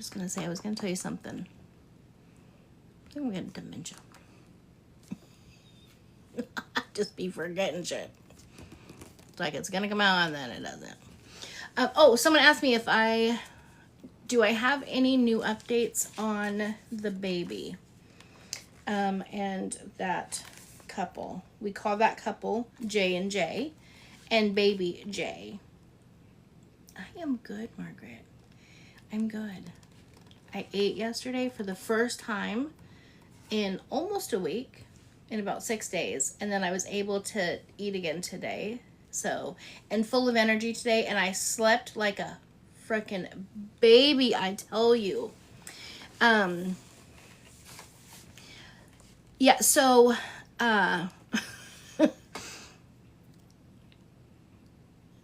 just going to say, I was going to tell you something. I think I'm getting dementia. Just be forgetting shit. It's like it's going to come out and then it doesn't. Oh, someone asked me if do I have any new updates on the baby? And that couple. We call that couple J&J and baby J. I am good, Margaret. I'm good. I ate yesterday for the first time in almost a week, in about 6 days, and then I was able to eat again today. So, and full of energy today, and I slept like a freaking baby, I tell you. Yeah, so,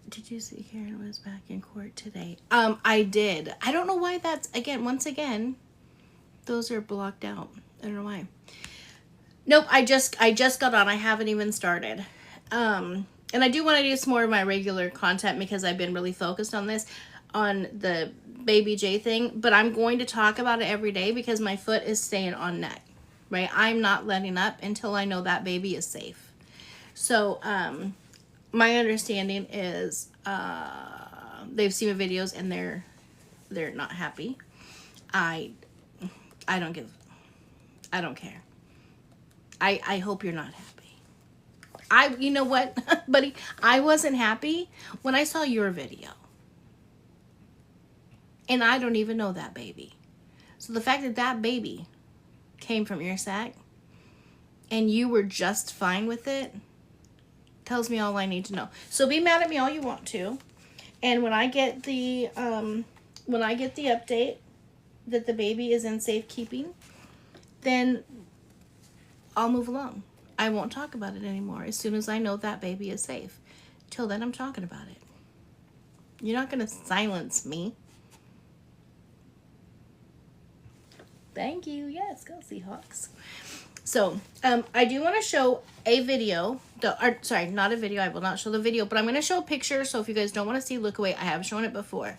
did you see Karen was back in court today? I did. I don't know why that's, once again, those are blocked out. I don't know why. Nope, I just got on. I haven't even started. And I do want to do some more of my regular content because I've been really focused on this, on the baby J thing. But I'm going to talk about it every day because my foot is staying on neck, right? I'm not letting up until I know that baby is safe. So, my understanding is they've seen the videos and they're not happy. I don't care. I hope you're not happy. You know what, buddy? I wasn't happy when I saw your video. And I don't even know that baby. So the fact that that baby came from your sack and you were just fine with it tells me all I need to know. So be mad at me all you want to. And when I get the update that the baby is in safekeeping, then I'll move along. I won't talk about it anymore as soon as I know that baby is safe. Till then, I'm talking about it. You're not going to silence me. Thank you. Yes, go Seahawks. So, I do want to show a video. Sorry, not a video. I will not show the video, but I'm going to show a picture. So if you guys don't want to see, look away. I have shown it before.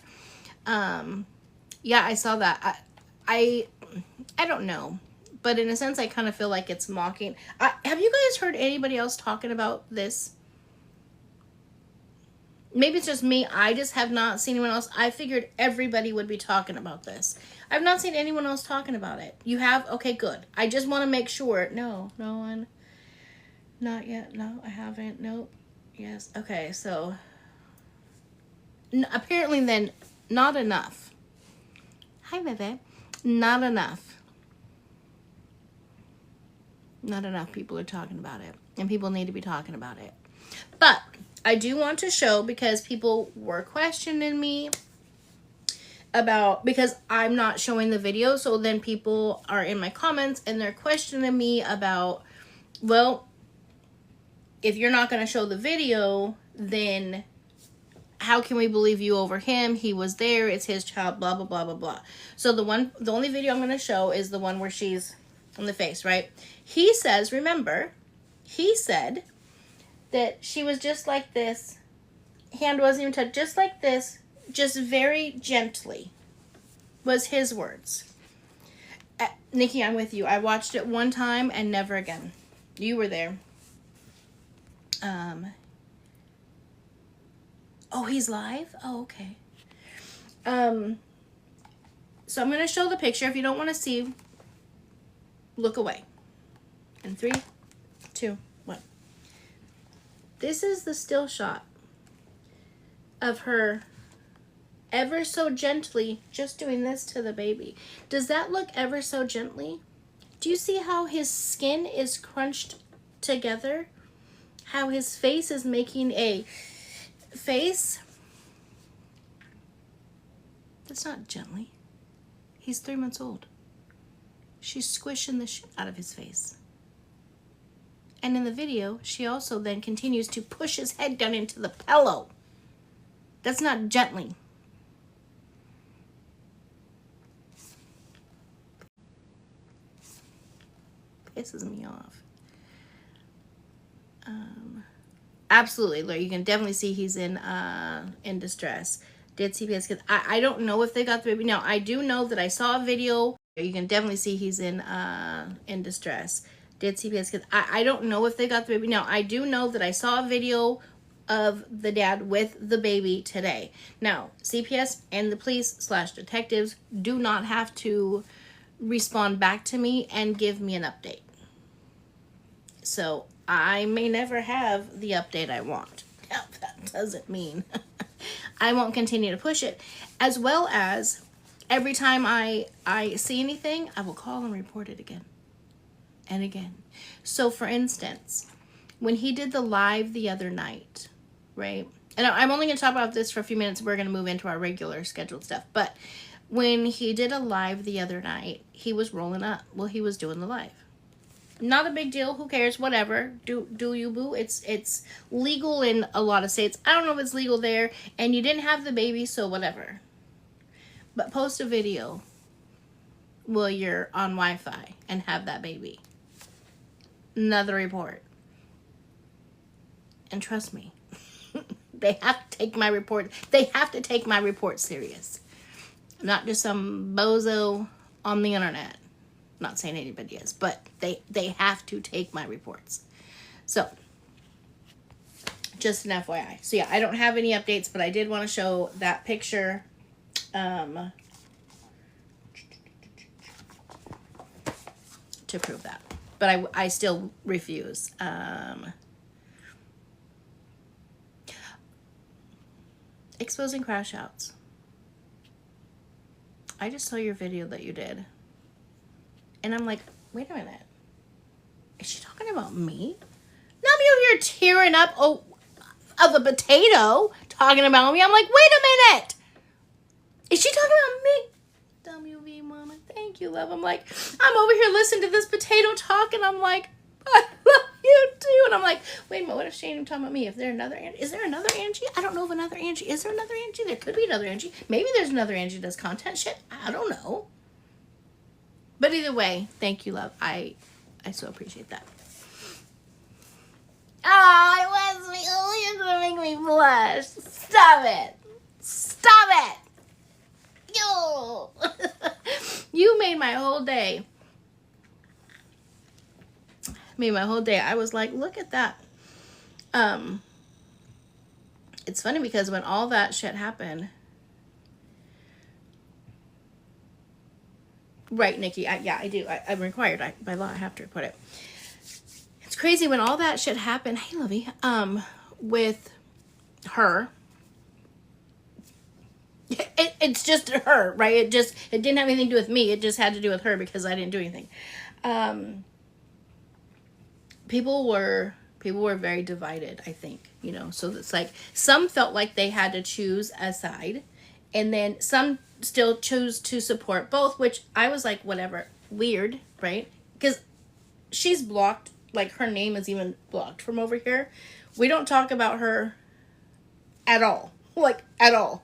Yeah, I saw that. I don't know. But in a sense, I kind of feel like it's mocking. Have you guys heard anybody else talking about this? Maybe it's just me. I just have not seen anyone else. I figured everybody would be talking about this. I've not seen anyone else talking about it. You have? Okay, good. I just want to make sure. No one. Not yet. No, I haven't. Nope. Yes. Okay, so. Apparently then, not enough. Hi, baby. Not enough. Not enough people are talking about it. And people need to be talking about it. But I do want to show, because people were questioning me about, because I'm not showing the video. So then people are in my comments and they're questioning me about, well, if you're not going to show the video, then how can we believe you over him? He was there. It's his child, blah, blah, blah, blah, blah. So the only video I'm going to show is the one where she's in the face, right? He says, remember, he said that she was just like this. Hand wasn't even touched. Just like this. Just very gently. Was his words. Nikki, I'm with you. I watched it one time and never again. You were there. Oh, he's live? Oh, okay. So I'm going to show the picture. If you don't want to see, look away. In 3, 2, 1. This is the still shot of her ever so gently just doing this to the baby. Does that look ever so gently? Do you see how his skin is crunched together? How his face is making a face? That's not gently. He's 3 months old. She's squishing the shit out of his face. And in the video, she also then continues to push his head down into the pillow. That's not gently. Pisses me off. Absolutely, Larry. You can definitely see he's in distress. Did CPS get... I don't know if they got the baby. Now, I do know that I saw a video. You can definitely see he's in distress. Did CPS get... I don't know if they got the baby. Now, I do know that I saw a video of the dad with the baby today. Now, CPS and the police / detectives do not have to respond back to me and give me an update. So, I may never have the update I want. Now, that doesn't mean I won't continue to push it. As well as every time I see anything, I will call and report it again and again. So, for instance, when he did the live the other night, right? And I'm only going to talk about this for a few minutes. We're going to move into our regular scheduled stuff. But when he did a live the other night, he was rolling up while he was doing the live. Not a big deal. Who cares? Whatever. Do you, boo? It's legal in a lot of states. I don't know if it's legal there. And you didn't have the baby, so whatever. But post a video while you're on Wi-Fi and have that baby. Another report. And trust me, they have to take my report. They have to take my report serious. I'm not just some bozo on the internet. I'm not saying anybody is, but they have to take my reports. So, just an FYI. So yeah, I don't have any updates, but I did want to show that picture. To prove that. But I still refuse. Exposing crash outs. I just saw your video that you did. And I'm like, wait a minute. Is she talking about me? Now I'm over here tearing up of a potato talking about me. I'm like, wait a minute. Is she talking about me? WV mama, thank you, love. I'm like, I'm over here listening to this potato talk, and I'm like, I love you too. And I'm like, wait a minute, what if she ain't even talking about me? Is there another Angie? I don't know of another Angie. Is there another Angie? There could be another Angie. Maybe there's another Angie that does content shit. I don't know. But either way, thank you, love. I so appreciate that. Oh, Wesley, oh, you're gonna make me blush. Stop it. Stop it. Yo. You made my whole day. I was like, look at that. It's funny because when all that shit happened, right, Nikki? I do. I'm required. By law, I have to report it. It's crazy when all that shit happened. Hey, Lovey. With her. It's just her, right? It didn't have anything to do with me. It just had to do with her because I didn't do anything. People were very divided, I think, so it's like some felt like they had to choose a side, and then some still chose to support both, which I was like, whatever. Weird, right? Because she's blocked, like her name is even blocked from over here. We don't talk about her at all, like at all.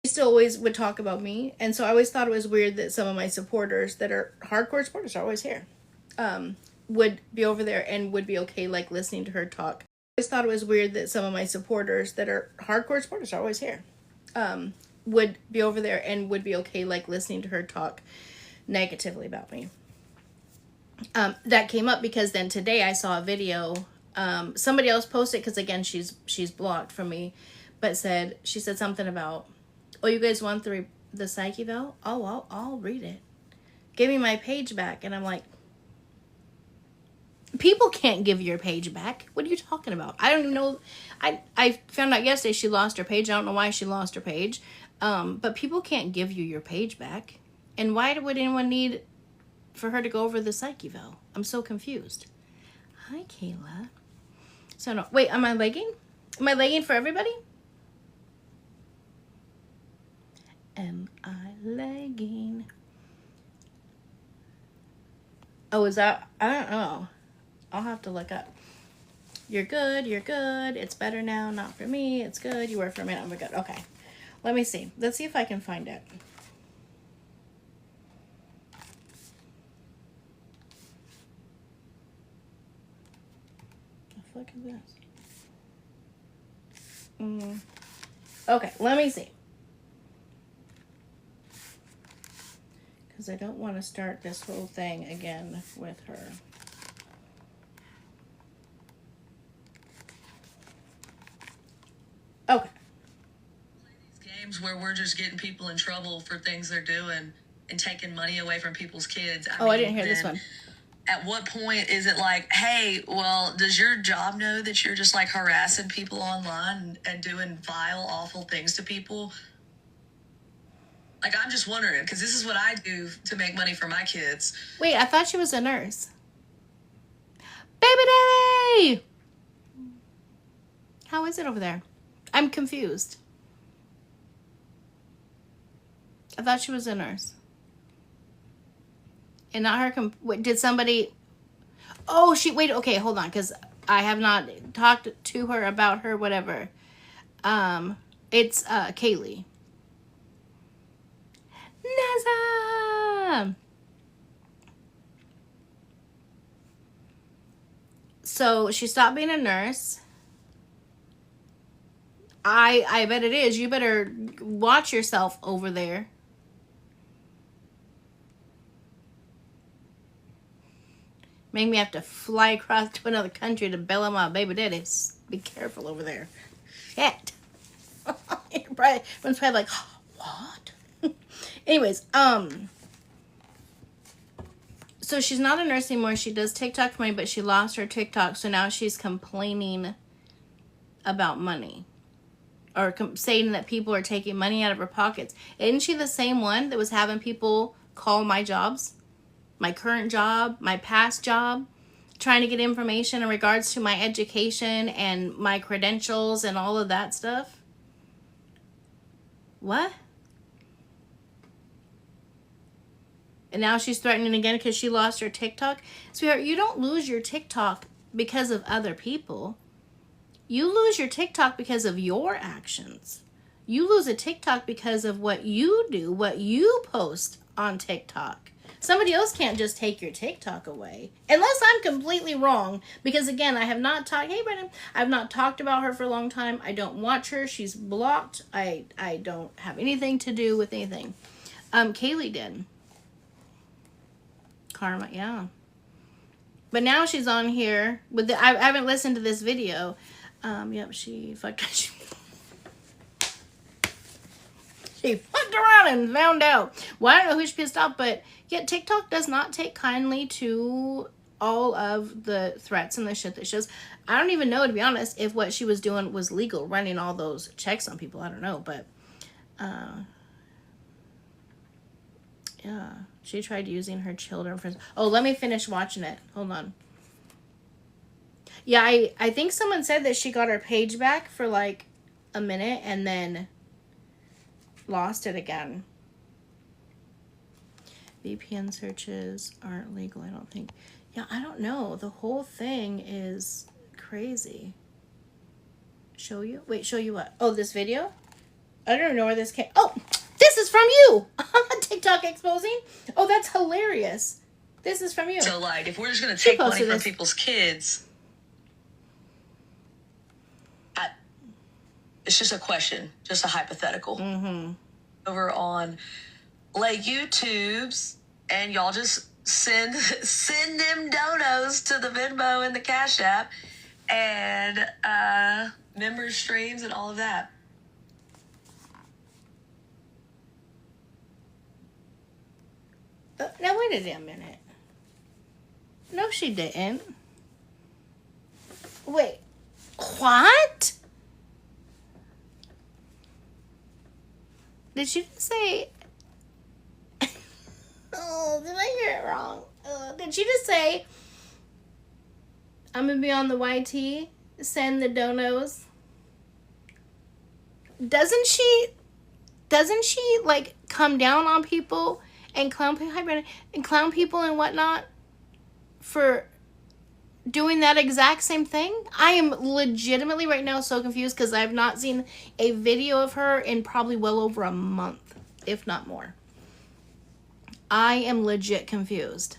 She still always would talk about me, and so I always thought it was weird that some of my supporters that are hardcore supporters are always here, would be over there and would be okay, like, listening to her talk. I always thought it was weird that some of my supporters that are hardcore supporters are always here, would be over there and would be okay, like, listening to her talk negatively about me. That came up because then today I saw a video, somebody else posted, because again, she's blocked from me, but she said something about, oh, you guys want the psych eval? Oh, I'll read it. Give me my page back. And I'm like, people can't give your page back. What are you talking about? I don't even know. I found out yesterday she lost her page. I don't know why she lost her page. But people can't give you your page back. And why would anyone need for her to go over the psych eval? I'm so confused. Hi, Kayla. So, no, wait, am I lagging? Am I lagging for everybody? Am I lagging? Oh, is that? I don't know. I'll have to look up. You're good. You're good. It's better now. Not for me. It's good. You were for a minute. Oh my God. Okay. Let me see. Let's see if I can find it. The fuck is this? Okay, let me see. Because I don't want to start this whole thing again with her. Okay. These games where we're just getting people in trouble for things they're doing and taking money away from people's kids. I didn't hear this one. At what point is it like, hey, well, does your job know that you're just like harassing people online and doing vile, awful things to people? Like, I'm just wondering, because this is what I do to make money for my kids. Wait, I thought she was a nurse. Baby Daddy! How is it over there? I'm confused. I thought she was a nurse. And not her. Did somebody? Oh, wait. Okay, hold on, because I have not talked to her about her. Whatever. It's Kaylee. Naza. So she stopped being a nurse. I bet it is. You better watch yourself over there. Make me have to fly across to another country to bail out my baby daddies. Be careful over there. Shit. Everyone's probably like, what? Anyways, so she's not a nurse anymore. She does TikTok for money, but she lost her TikTok, so now she's complaining about money. Or saying that people are taking money out of her pockets. Isn't she the same one that was having people call my jobs? My current job, my past job, trying to get information in regards to my education and my credentials and all of that stuff? What? And now she's threatening again because she lost her TikTok? Sweetheart, you don't lose your TikTok because of other people. You lose your TikTok because of your actions. You lose a TikTok because of what you do, what you post on TikTok. Somebody else can't just take your TikTok away. Unless I'm completely wrong. Because again, I have not talked... Hey, Brennan. I've not talked about her for a long time. I don't watch her. She's blocked. I don't have anything to do with anything. Kaylee did. Karma, yeah. But now she's on here with the... I haven't listened to this video. Yep, she fucked... She fucked around and found out. Well, I don't know who she pissed off, but yet TikTok does not take kindly to all of the threats and the shit that she does. I don't even know, to be honest, if what she was doing was legal, running all those checks on people. I don't know, but yeah, she tried using her children for... Oh, let me finish watching it. Hold on. Yeah, I think someone said that she got her page back for like a minute and then lost it again. VPN searches aren't legal, I don't think. Yeah, I don't know. The whole thing is crazy. Show you? Wait, show you what? Oh, this video? I don't even know where this came. Oh, this is from you! TikTok exposing? Oh, that's hilarious. This is from you. So, like, if we're just going to take money from people's kids... It's just a question, just a hypothetical. Mm-hmm. Over on Lake YouTubes, and y'all just send them donos to the Venmo and the Cash App, and member streams and all of that. Now wait a damn minute. No, she didn't. Wait, what? Did she just say... Oh, did I hear it wrong? Did she just say, I'm going to be on the YT, send the donos? Doesn't she, like, come down on people and clown people, hi Brandon, and clown people and whatnot for doing that exact same thing? I am legitimately right now so confused because I have not seen a video of her in probably well over a month, if not more. I am legit confused.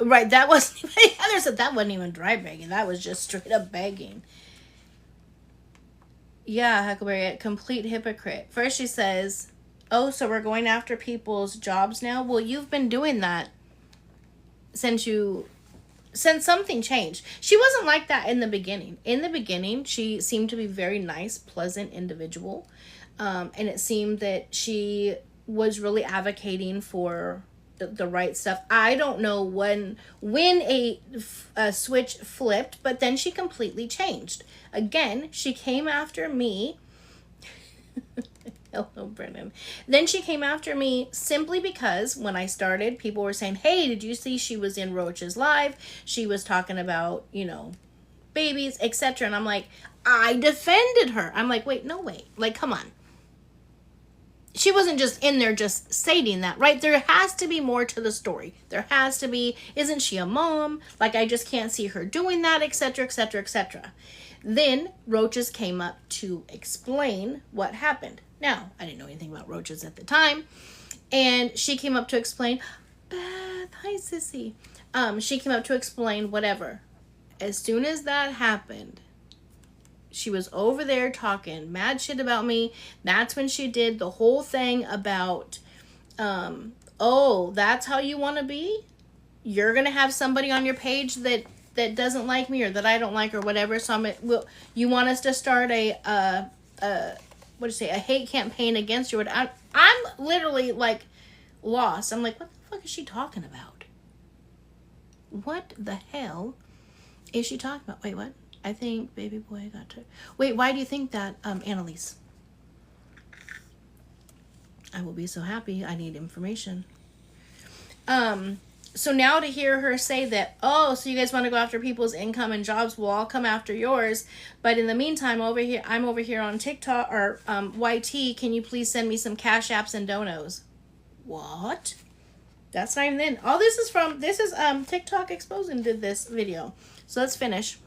Right, that wasn't even... Heather said that wasn't even dry begging. That was just straight up begging. Yeah, Huckleberry, a complete hypocrite. First she says, oh, so we're going after people's jobs now? Well, you've been doing that since something changed. She wasn't like that in the beginning. In the beginning, she seemed to be very nice, pleasant individual. And it seemed that she was really advocating for the right stuff. I don't know when a switch flipped, but then she completely changed. Again, she came after me. Hello, Brennan. Then she came after me simply because when I started, people were saying, hey, did you see she was in Roach's live? She was talking about, babies, etc. And I'm like, I defended her. I'm like, wait, no, wait. Like, come on. She wasn't just in there just stating that, right? There has to be more to the story. There has to be, isn't she a mom? Like, I just can't see her doing that, etc., etc., etc. Then Roaches came up to explain what happened. Now, I didn't know anything about roaches at the time. And she came up to explain, Beth, hi, sissy. She came up to explain whatever. As soon as that happened, she was over there talking mad shit about me. That's when she did the whole thing about, oh, that's how you want to be? You're going to have somebody on your page that doesn't like me or that I don't like or whatever. So you want us to start a hate campaign against you? I'm literally like lost. I'm like, what the fuck is she talking about? What the hell is she talking about? Wait, what? I think baby boy got to... Wait, why do you think that, Annalise? I will be so happy. I need information. So now to hear her say that, oh, so you guys want to go after people's income and jobs, well, I'll come after yours. But in the meantime, I'm over here on TikTok or YT. Can you please send me some cash apps and donos? What? That's not even in. All this is TikTok Exposing did this video. So let's finish.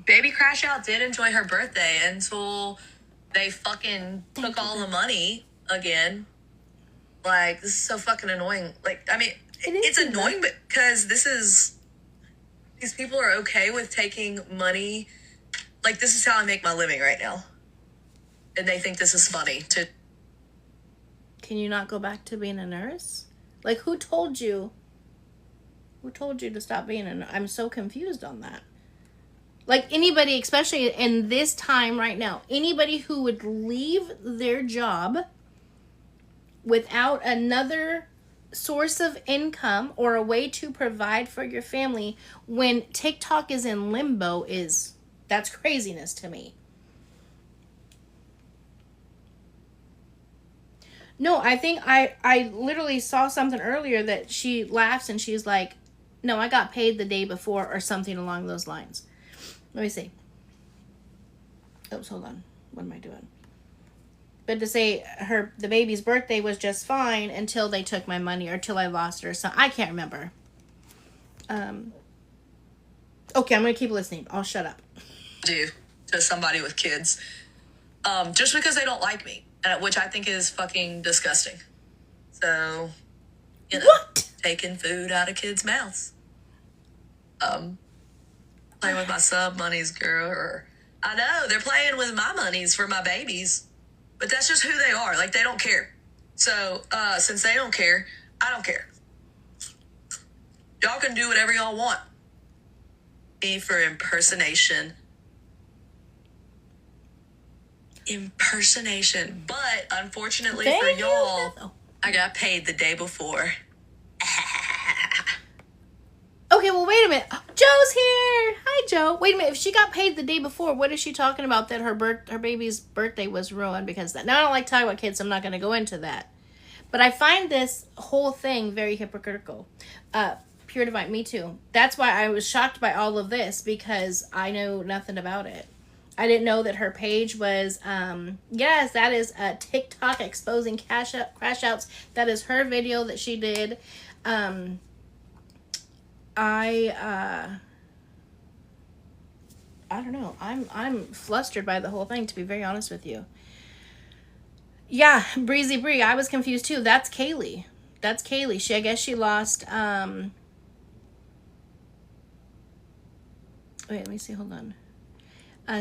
Baby Crash Out did enjoy her birthday until they fucking took all the money again. Like, this is so fucking annoying. Like, I mean, it's annoying because these people are okay with taking money. Like, this is how I make my living right now. And they think this is funny to... Can you not go back to being a nurse? Like, who told you to stop being a nurse? I'm so confused on that. Like, anybody, especially in this time right now, anybody who would leave their job without another source of income or a way to provide for your family when TikTok is in limbo that's craziness to me. No, I think I literally saw something earlier that she laughs and she's like, no, I got paid the day before or something along those lines. Let me see. Oops, hold on. What am I doing? But to say the baby's birthday was just fine until they took my money or till I lost her. So I can't remember. Okay, I'm going to keep listening. I'll shut up. Do to somebody with kids. Just because they don't like me. Which I think is fucking disgusting. So, what? Taking food out of kids' mouths. Playing with my sub monies, girl. Or I know, they're playing with my monies for my babies. But that's just who they are. Like, they don't care. So, since they don't care, I don't care. Y'all can do whatever y'all want. Me for impersonation. But, unfortunately for y'all, I got paid the day before. Okay, well, wait a minute. Joe's here. Hi, Joe. Wait a minute. If she got paid the day before, what is she talking about that her baby's birthday was ruined because of that? Now, I don't like talking about kids, so I'm not going to go into that. But I find this whole thing very hypocritical. Pure Divine, me too. That's why I was shocked by all of this because I know nothing about it. I didn't know that her page was, yes, that is a TikTok Exposing crash outs. That is her video that she did. I don't know. I'm flustered by the whole thing, to be very honest with you. Yeah, Breezy Bree. I was confused too. That's Kaylee. I guess she lost. Wait, let me see. Hold on.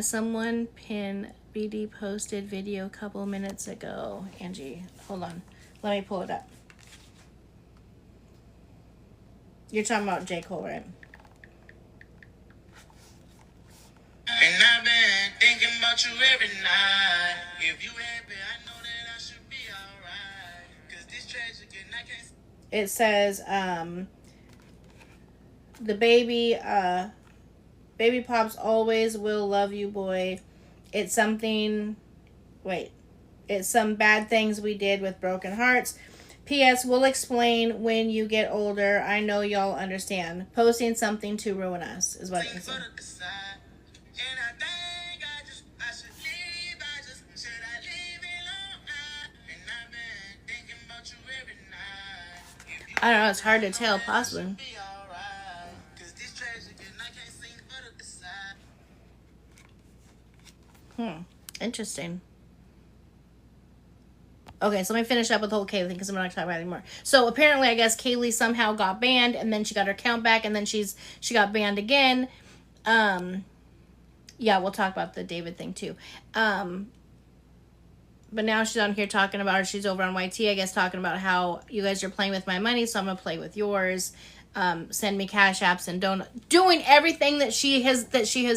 Someone pin BD posted video a couple minutes ago. Angie, hold on. Let me pull it up. You're talking about J. Cole, right? And I've been thinking about you every night. If you happy, I know that I should be alright. Cause this tragic and I can't. It says, the baby pops always will love you, boy. It's something, it's some bad things we did with broken hearts. P.S. We'll explain when you get older. I know y'all understand. Posting something to ruin us is what it said. I don't know, it's hard to tell, possibly. Interesting. Okay, so let me finish up with the whole Kaylee thing because I'm not talking about it anymore. So apparently, I guess Kaylee somehow got banned, and then she got her account back, and then she got banned again. Yeah, we'll talk about the David thing too. But now she's on here talking about, or she's over on YT, I guess, talking about how you guys are playing with my money, so I'm gonna play with yours. Send me cash apps and doing everything that she has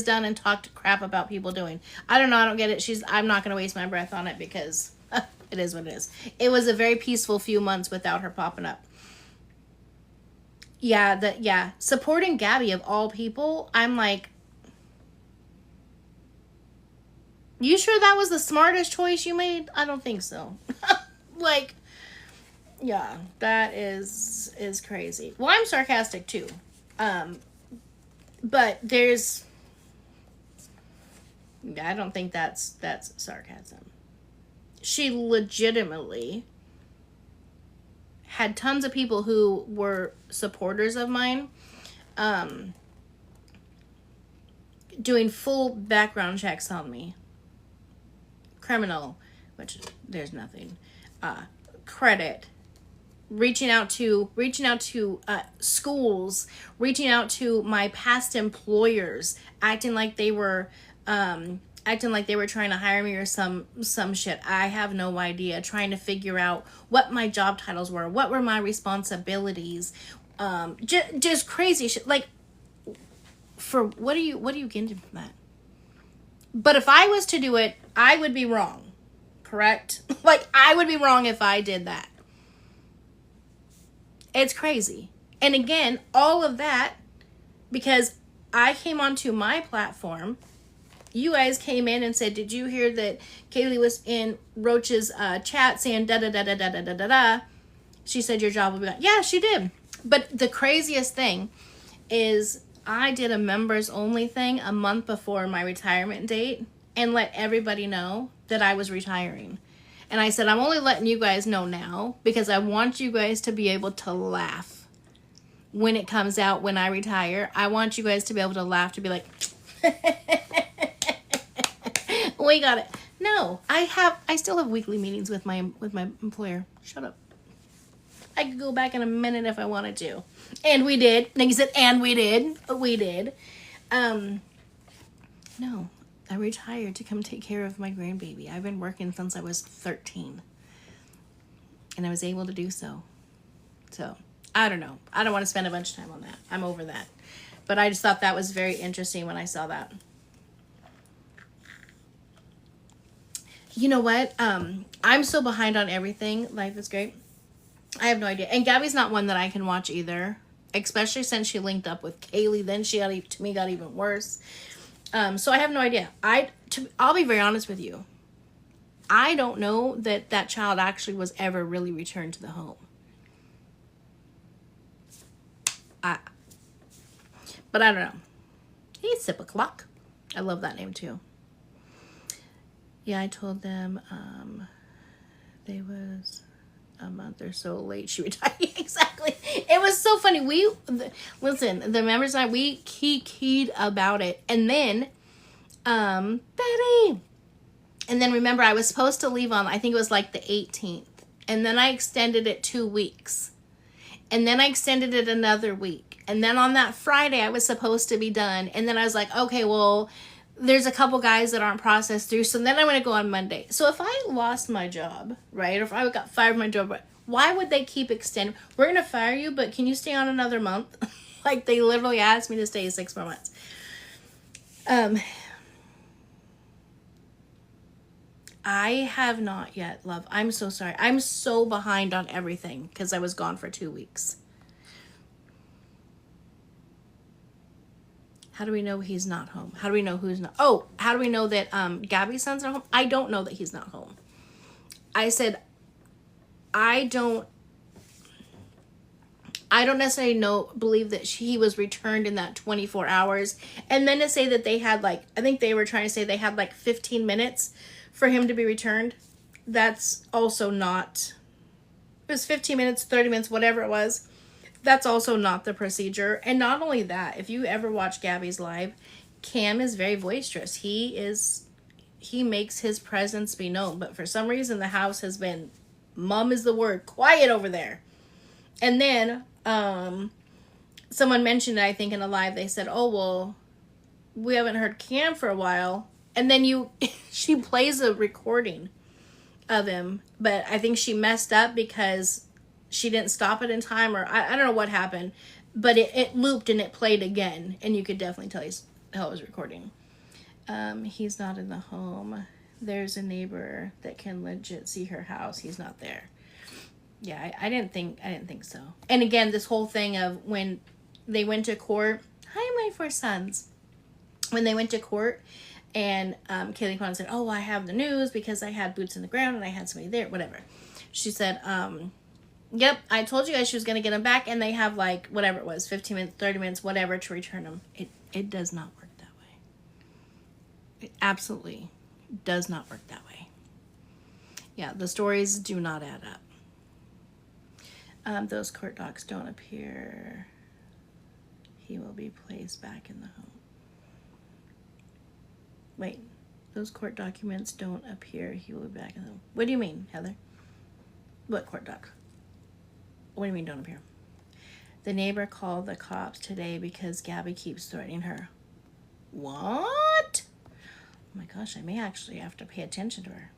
done and talked crap about people doing. I don't know, I don't get it. I'm not gonna waste my breath on it because it is what it is. It was a very peaceful few months without her popping up. Yeah, supporting Gabby of all people, I'm like, you sure that was the smartest choice you made? I don't think so. Like, yeah, that is crazy. Well, I'm sarcastic too. But there's, I don't think that's sarcasm. She legitimately had tons of people who were supporters of mine, doing full background checks on me. Criminal, which there's nothing, credit, reaching out to schools, reaching out to my past employers, acting like they were trying to hire me or some shit. I have no idea. Trying to figure out what my job titles were, what were my responsibilities, just crazy shit. Like, for what are you getting from that? But if I was to do it, I would be wrong. Correct? Like, I would be wrong if I did that. It's crazy. And again, all of that because I came onto my platform. You guys came in and said, did you hear that Kaylee was in Roach's chat saying da-da-da-da-da-da-da-da? She said your job will be gone. Yeah, she did. But the craziest thing is I did a members only thing a month before my retirement date and let everybody know that I was retiring. And I said, I'm only letting you guys know now because I want you guys to be able to laugh when it comes out when I retire. I want you guys to be able to laugh, to be like, we got it. No, I still have weekly meetings with my employer. Shut up. I could go back in a minute if I wanted to. And we did. And he said, and we did. We did. No, I retired to come take care of my grandbaby. I've been working since I was 13. And I was able to do so. So, I don't know. I don't want to spend a bunch of time on that. I'm over that. But I just thought that was very interesting when I saw that. You know what? I'm so behind on everything. Life is great. I have no idea. And Gabby's not one that I can watch either. Especially since she linked up with Kaylee. Then she got even worse. So I have no idea. I'll be very honest with you. I don't know that child actually was ever really returned to the home. But I don't know. Hey, Sip O'Clock. I love that name too. Yeah, I told them they was a month or so late. She retired. Exactly. It was so funny. Listen, the members and I, we keyed about it. And then, Betty. And then remember, I was supposed to leave on, I think it was like the 18th. And then I extended it 2 weeks. And then I extended it another week. And then on that Friday, I was supposed to be done. And then I was like, okay, well, there's a couple guys that aren't processed through. So then I'm going to go on Monday. So if I lost my job, right, or if I got fired from my job, why would they keep extending? We're going to fire you, but can you stay on another month? Like, they literally asked me to stay 6 more months. I have not yet, love. I'm so sorry. I'm so behind on everything because I was gone for 2 weeks. How do we know he's not home? How do we know who's not? Oh, how do we know that Gabby's son's not home? I don't know that he's not home. I said, I don't necessarily believe that he was returned in that 24 hours. And then to say that they had I think they were trying to say they had 15 minutes for him to be returned. That's also not, it was 15 minutes, 30 minutes, whatever it was. That's also not the procedure. And not only that, if you ever watch Gabby's live, Cam is very boisterous. He makes his presence be known. But for some reason, the house has been, mum is the word, quiet over there. And then someone mentioned it, I think, in a live. They said, oh, well, we haven't heard Cam for a while. And then she plays a recording of him. But I think she messed up because she didn't stop it in time, or I don't know what happened, but it looped and it played again, and you could definitely tell how it was recording. He's not in the home. There's a neighbor that can legit see her house. He's not there. Yeah, I didn't think so. And again, this whole thing of when they went to court. Hi, my 4 sons. When they went to court, and Kaylee Kwan said, "Oh, I have the news because I had boots in the ground and I had somebody there." Whatever. She said, yep, I told you guys she was going to get them back, and they have whatever it was, 15 minutes, 30 minutes, whatever, to return them. It does not work that way. It absolutely does not work that way. Yeah, the stories do not add up. Those court docs don't appear. He will be placed back in the home. Wait, those court documents don't appear. He will be back in the home. What do you mean, Heather? What court doc? What do you mean don't appear? The neighbor called the cops today because Gabby keeps threatening her. What? Oh my gosh, I may actually have to pay attention to her.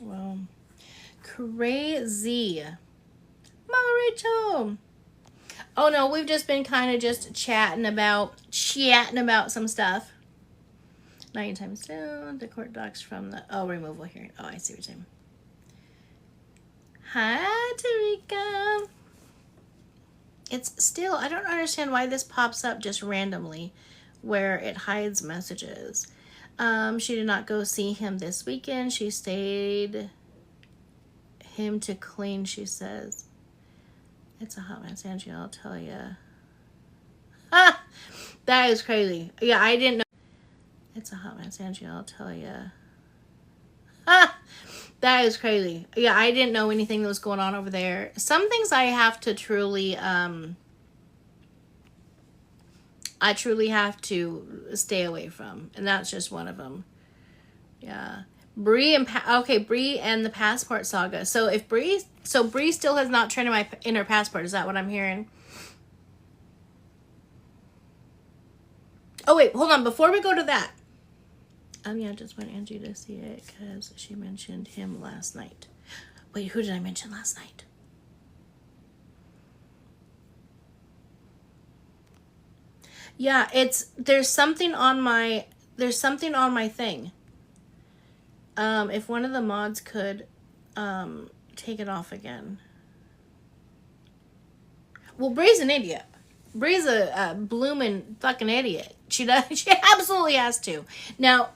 Well, crazy. Mama Rachel. Oh no, we've just been kind of just chatting about some stuff. 9 times down, the court docs from the removal hearing. Oh, I see what you're saying. Hi, Tarika. It's still, I don't understand why this pops up just randomly where it hides messages. She did not go see him this weekend. She stayed him to clean, she says. It's a hot mess, Angie, I'll tell you. Ah, that is crazy. Yeah, I didn't know. It's a hot mess, Angie, I'll tell you. Ah, that is crazy. Yeah, I didn't know anything that was going on over there. Some things I have to truly, I truly have to stay away from, and that's just one of them. Yeah. Bree and the passport saga. So if Bree still has not turned in her passport. Is that what I'm hearing? Oh wait, hold on. Before we go to that, yeah, just want Angie to see it because she mentioned him last night. Wait, who did I mention last night? Yeah, there's something on my thing. If one of the mods could take it off again. Well, Bree's an idiot. Bree's a bloomin' fucking idiot. She absolutely has to. Now,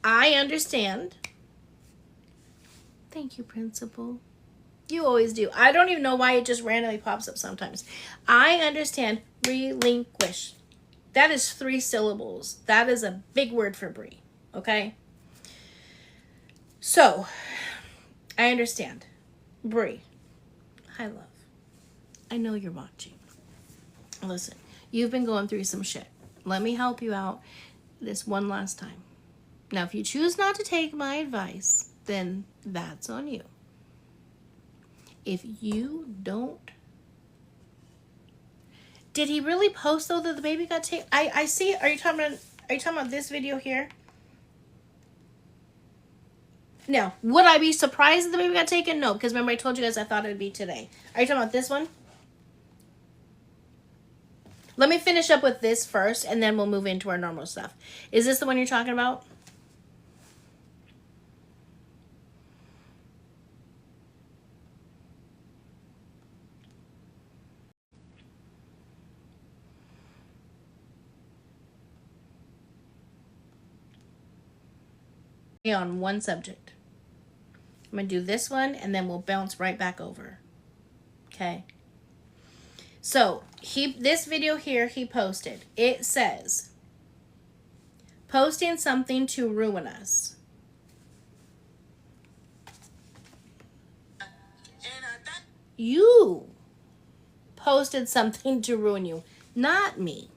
I understand. Thank you, Principal. You always do. I don't even know why it just randomly pops up sometimes. I understand. Relinquish. That is 3 syllables. That is a big word for Bree. Okay? So, I understand. Bree. Hi, love. I know you're watching. Listen, you've been going through some shit. Let me help you out this one last time. Now, if you choose not to take my advice, then that's on you. If you don't... Did he really post, though, that the baby got taken? I see. Are you talking about this video here? No. Would I be surprised if the baby got taken? No, because remember I told you guys I thought it would be today. Are you talking about this one? Let me finish up with this first, and then we'll move into our normal stuff. Is this the one you're talking about? On one subject. I'm going to do this one, and then we'll bounce right back over. Okay? So, this video here he posted. It says, posting something to ruin us. You posted something to ruin you. Not me.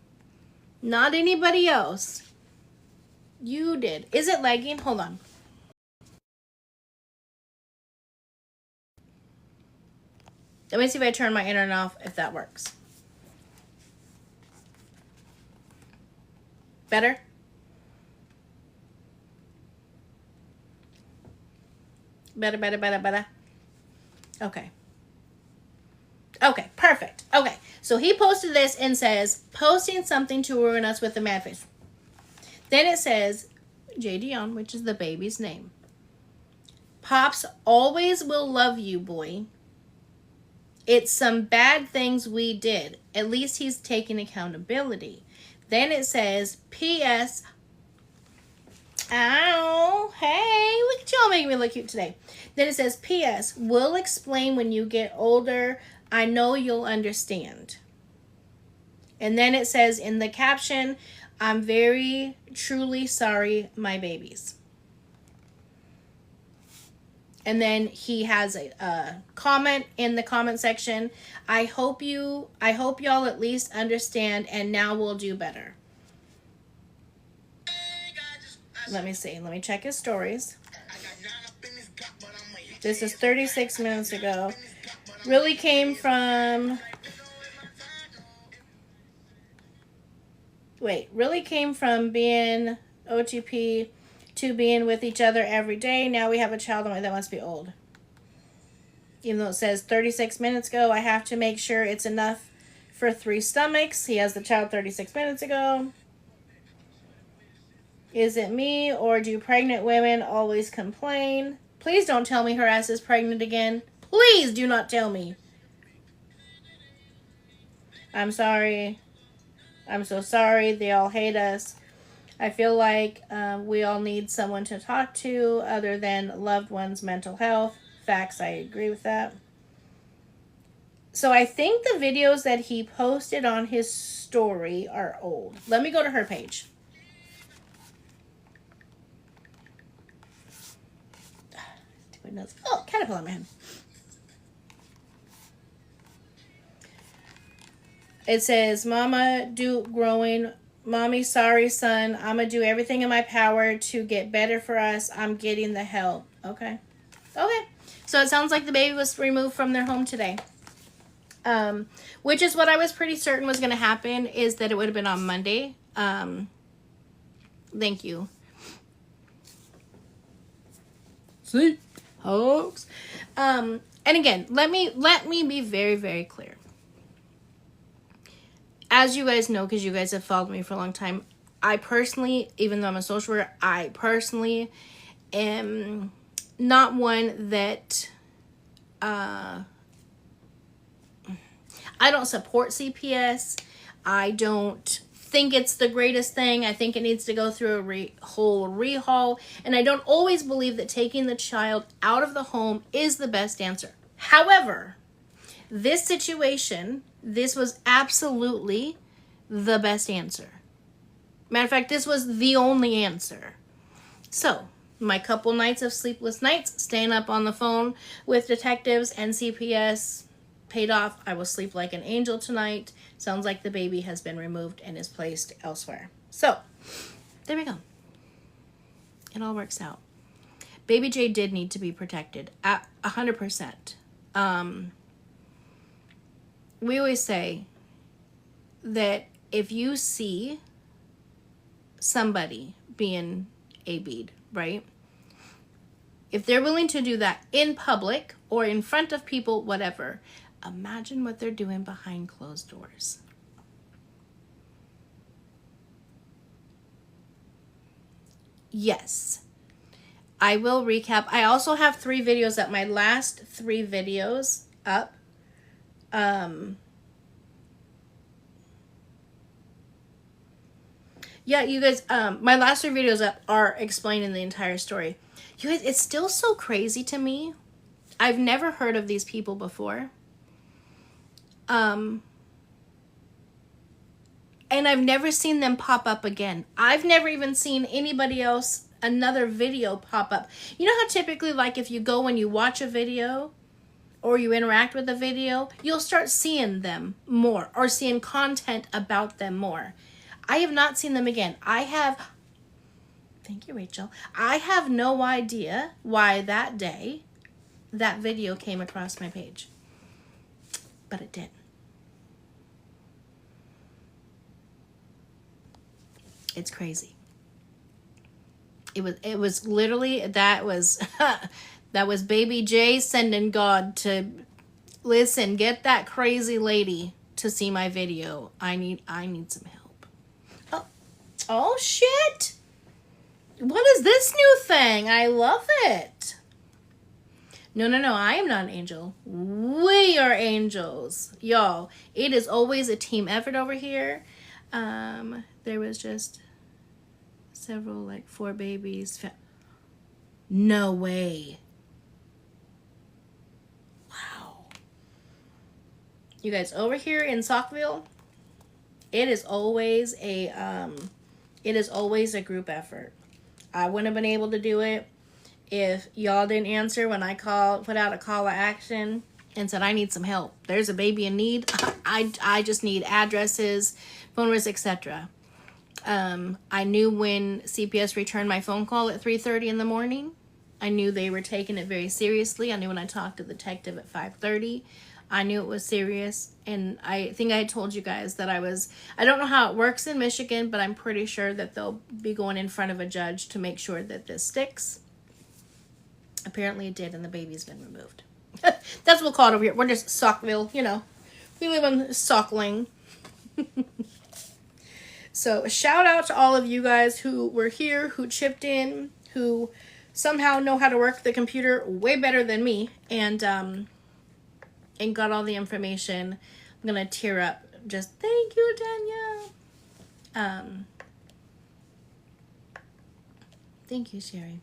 Not anybody else. You did. Is it lagging? Hold on. Let me see if I turn my internet off, if that works. Better? Better. Okay. Okay, perfect. Okay, so he posted this and says, posting something to ruin us with a mad face. Then it says, J. Dion, which is the baby's name. Pops always will love you, boy. It's some bad things we did. At least he's taking accountability. Then it says, P.S. Ow, hey, look at y'all making me look cute today. Then it says, P.S. We'll explain when you get older. I know you'll understand. And then it says in the caption, I'm very, truly sorry, my babies. And then he has a comment in the comment section. I hope y'all at least understand, and now we'll do better. Let me see. Let me check his stories. This is 36 minutes ago. Really came from... really came from being OTP to being with each other every day. Now we have a child. That must be old. Even though it says 36 minutes ago, I have to make sure it's enough for 3 stomachs. He has the child 36 minutes ago. Is it me, or do pregnant women always complain? Please don't tell me her ass is pregnant again. Please do not tell me. I'm sorry. I'm so sorry. They all hate us. I feel like we all need someone to talk to other than loved ones' mental health. Facts, I agree with that. So I think the videos that he posted on his story are old. Let me go to her page. Oh, caterpillar on my head. It says, Mama, do growing. Mommy, sorry, son. I'm going to do everything in my power to get better for us. I'm getting the help. Okay. Okay. So it sounds like the baby was removed from their home today. Which is what I was pretty certain was going to happen, is that it would have been on Monday. Thank you. See? Hoax. And again, let me be very, very clear. As you guys know, because you guys have followed me for a long time, I personally, even though I'm a social worker, I personally am not one that, I don't support CPS. I don't think it's the greatest thing. I think it needs to go through a whole rehaul. And I don't always believe that taking the child out of the home is the best answer. However, this situation, this was absolutely the best answer. Matter of fact, this was the only answer. So, my couple nights of sleepless nights, staying up on the phone with detectives and CPS paid off. I will sleep like an angel tonight. Sounds like the baby has been removed and is placed elsewhere. So, there we go. It all works out. Baby J did need to be protected at 100%. We always say that if you see somebody being AB'd, right? If they're willing to do that in public or in front of people, whatever, imagine what they're doing behind closed doors. Yes. I will recap. I also have 3 videos up. My last 3 videos up. Yeah, you guys, my last 3 videos up are explaining the entire story. You guys, it's still so crazy to me. I've never heard of these people before. And I've never seen them pop up again. I've never even seen anybody else, another video pop up. You know how typically, like, if you go and you watch a video or you interact with a video, you'll start seeing them more or seeing content about them more. I have not seen them again. Thank you, Rachel. I have no idea why that day that video came across my page, but it did. It's crazy. It was literally, that was Baby J sending God to, listen, get that crazy lady to see my video. I need some help. Oh shit. What is this new thing? I love it. No, I am not an angel. We are angels. Y'all, it is always a team effort over here. There was just several, like 4 babies. No way. Wow. You guys, over here in Saukville, it is always a group effort. I wouldn't have been able to do it if y'all didn't answer when I put out a call to action and said, I need some help. There's a baby in need. I just need addresses, phone numbers, etc. I knew when CPS returned my phone call at 3:30 in the morning. I knew they were taking it very seriously. I knew when I talked to the detective at 5:30. I knew it was serious. And I think I told you guys that I don't know how it works in Michigan, but I'm pretty sure that they'll be going in front of a judge to make sure that this sticks. Apparently it did, and the baby's been removed. That's what we'll call it over here. We're just Saukville, you know. We live in Saukling. So, a shout out to all of you guys who were here, who chipped in, who somehow know how to work the computer way better than me, and got all the information. I'm gonna tear up. Just thank you, Danielle. Thank you, Sherry.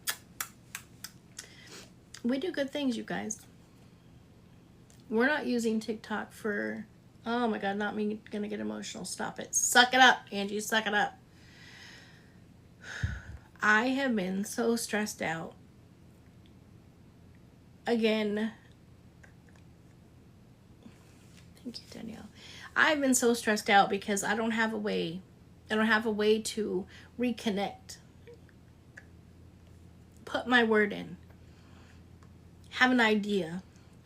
We do good things, you guys. We're not using TikTok for, oh my God, not me gonna get emotional. Stop it. Suck it up, Angie, suck it up. I have been so stressed out. Again, thank you, Danielle. I've been so stressed out because I don't have a way to reconnect. Put my word in. Have an idea.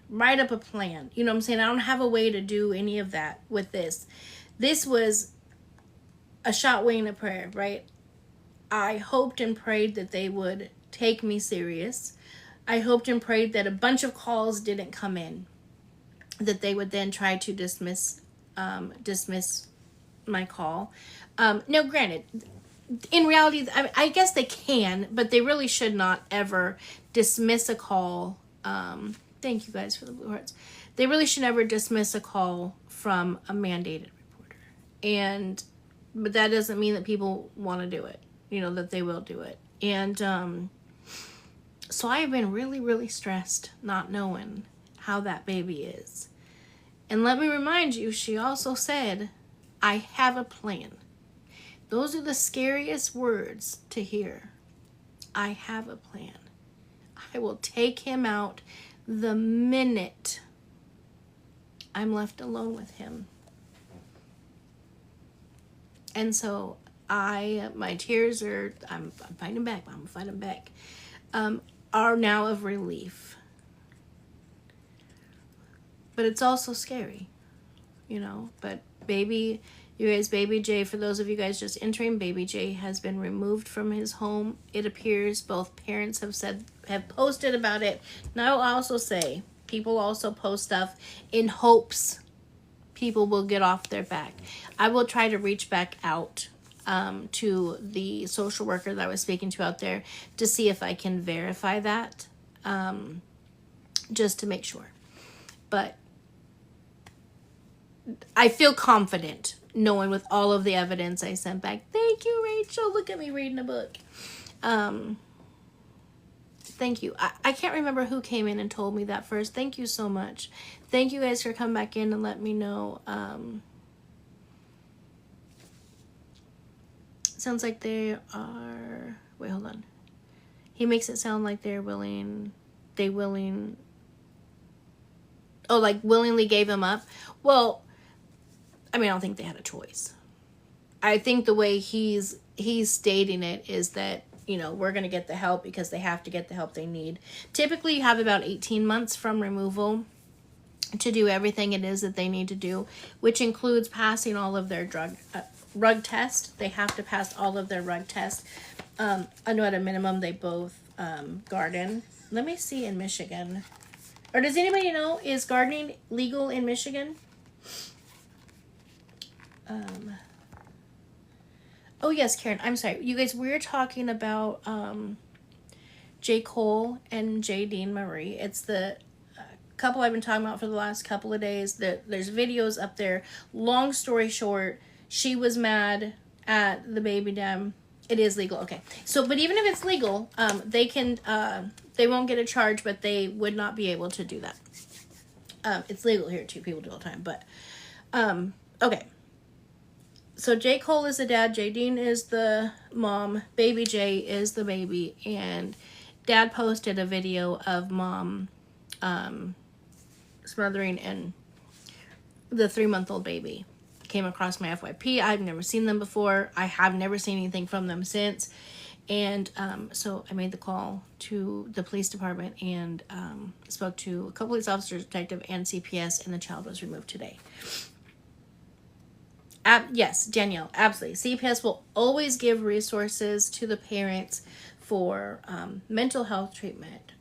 Write up a plan. You know what I'm saying? I don't have a way to do any of that with this. This was a shot weighing a prayer, right? I hoped and prayed that they would take me serious. I hoped and prayed that a bunch of calls didn't come in, that they would then try to dismiss my call. Now, granted, in reality, I guess they can, but they really should not ever dismiss a call. Thank you guys for the blue hearts. They really should never dismiss a call from a mandated reporter. But that doesn't mean that people want to do it. You know, that they will do it. And so I have been really, really stressed not knowing how that baby is. And let me remind you, she also said, I have a plan. Those are the scariest words to hear. I have a plan. I will take him out the minute I'm left alone with him. And so my tears are, I'm fighting back. I'm fighting back. are now of relief. But it's also scary, you know. But baby Jay, for those of you guys just entering, baby Jay has been removed from his home. It appears both parents have posted about it. Now I'll also say, people also post stuff in hopes people will get off their back. I will try to reach back out to the social worker that I was speaking to out there to see if I can verify that, just to make sure. But I feel confident knowing with all of the evidence I sent back. Thank you, Rachel. Look at me reading a book. Thank you. I can't remember who came in and told me that first. Thank you so much. Thank you guys for coming back in and let me know. Sounds like they are... Wait, hold on. He makes it sound like they're willing... Oh, like willingly gave him up? Well, I mean, I don't think they had a choice. I think the way he's stating it is that, you know, we're going to get the help because they have to get the help they need. Typically, you have about 18 months from removal to do everything it is that they need to do, which includes passing all of their rug tests. They have to pass all of their rug tests. I know at a minimum they both garden. Let me see in Michigan. Or does anybody know, is gardening legal in Michigan? Oh yes, Karen, I'm sorry. You guys, we're talking about J. Cole and J. Dean Marie. It's the couple I've been talking about for the last couple of days. There's videos up there. Long story short, she was mad at the baby dam. It is legal. Okay. So, but even if it's legal, they won't get a charge, but they would not be able to do that. It's legal here too. People do it all the time, but, okay. So J. Cole is the dad, J. Dean is the mom, baby J is the baby, and dad posted a video of mom smothering and the 3-month-old baby. Came across my FYP. I've never seen them before. I have never seen anything from them since. And so I made the call to the police department and spoke to a couple police officers, detective, and CPS, and the child was removed today. Yes, Danielle, absolutely. CPS will always give resources to the parents for mental health treatment,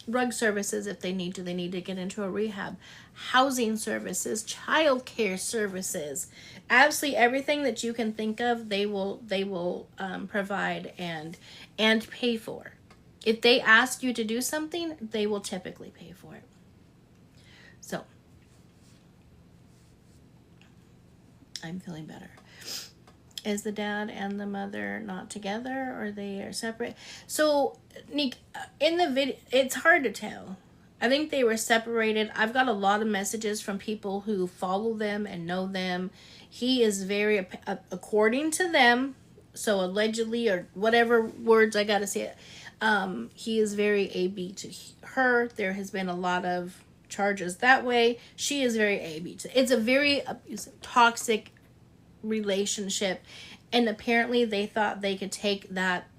rug services if they need to. They need to get into a rehab, housing services, child care services. Absolutely everything that you can think of, they will provide and pay for. If they ask you to do something, they will typically pay for it. So, I'm feeling better. Is the dad and the mother not together, or they are separate? So, Nick, in the video, it's hard to tell. I think they were separated. I've got a lot of messages from people who follow them and know them. He is very, according to them, so allegedly, or whatever words I gotta say it, he is very AB to her. There has been a lot of charges that way. She is very AB to. It's a very abusive, toxic relationship, and apparently they thought they could take that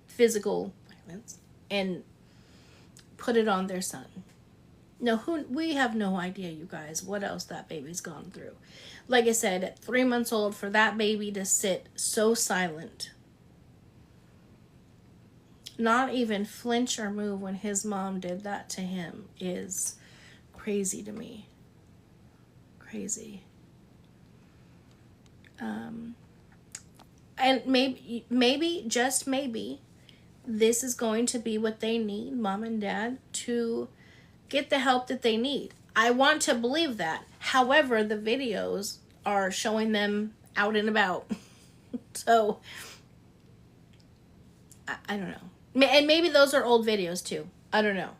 physical violence and put it on their son. No, we have no idea, you guys, what else that baby's gone through. Like I said, at 3 months old, for that baby to sit so silent, not even flinch or move when his mom did that to him, is crazy to me. Crazy. And maybe, just maybe, this is going to be what they need, mom and dad, to get the help that they need. I want to believe that. However, the videos are showing them out and about. So, I don't know. And maybe those are old videos too. I don't know.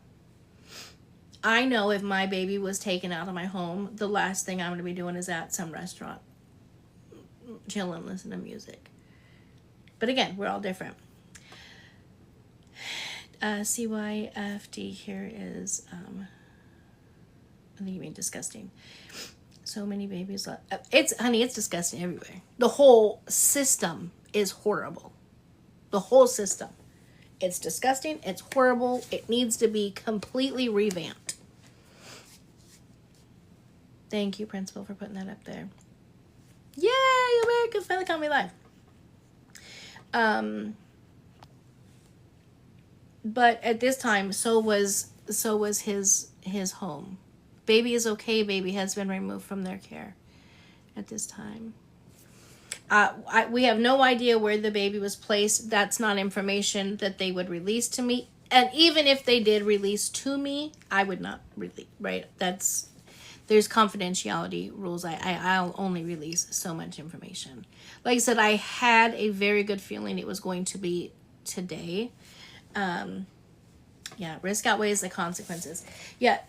I know if my baby was taken out of my home, the last thing I'm going to be doing is at some restaurant, chilling, listening to music. But again, we're all different. CYFD here is, I think you mean disgusting. So many babies. Honey, it's disgusting everywhere. The whole system is horrible. The whole system It's disgusting. It's horrible. It needs to be completely revamped. Thank you, Principal, for putting that up there. Yay, America finally caught me live. But at this time, so was his home. Baby is okay. Baby has been removed from their care at this time. We have no idea where the baby was placed. That's not information that they would release to me. And even if they did release to me, I would not release, right? There's confidentiality rules. I'll only release so much information. Like I said, I had a very good feeling it was going to be today. Yeah, risk outweighs the consequences. Yeah,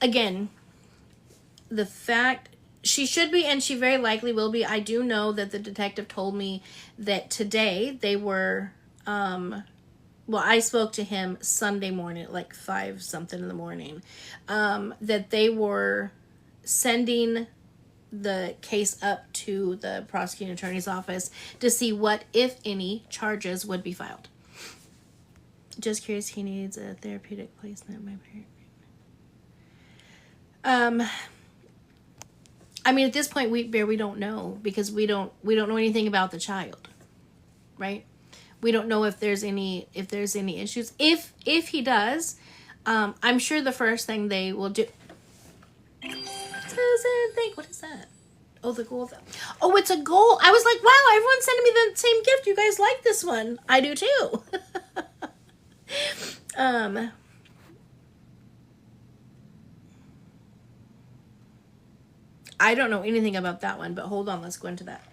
again, the fact she should be, and she very likely will be. I do know that the detective told me that today they were, well, I spoke to him Sunday morning at like 5 something in the morning, that they were sending the case up to the prosecuting attorney's office to see what, if any, charges would be filed. Just curious, he needs a therapeutic placement. My parent. I mean, at this point, we don't know, because we don't know anything about the child, right? We don't know if there's any issues. If he does, I'm sure the first thing they will do. What is that? Oh, the gold. Oh, it's a gold. I was like, wow, everyone's sending me the same gift. You guys like this one? I do too. I don't know anything about that one, but hold on, let's go into that.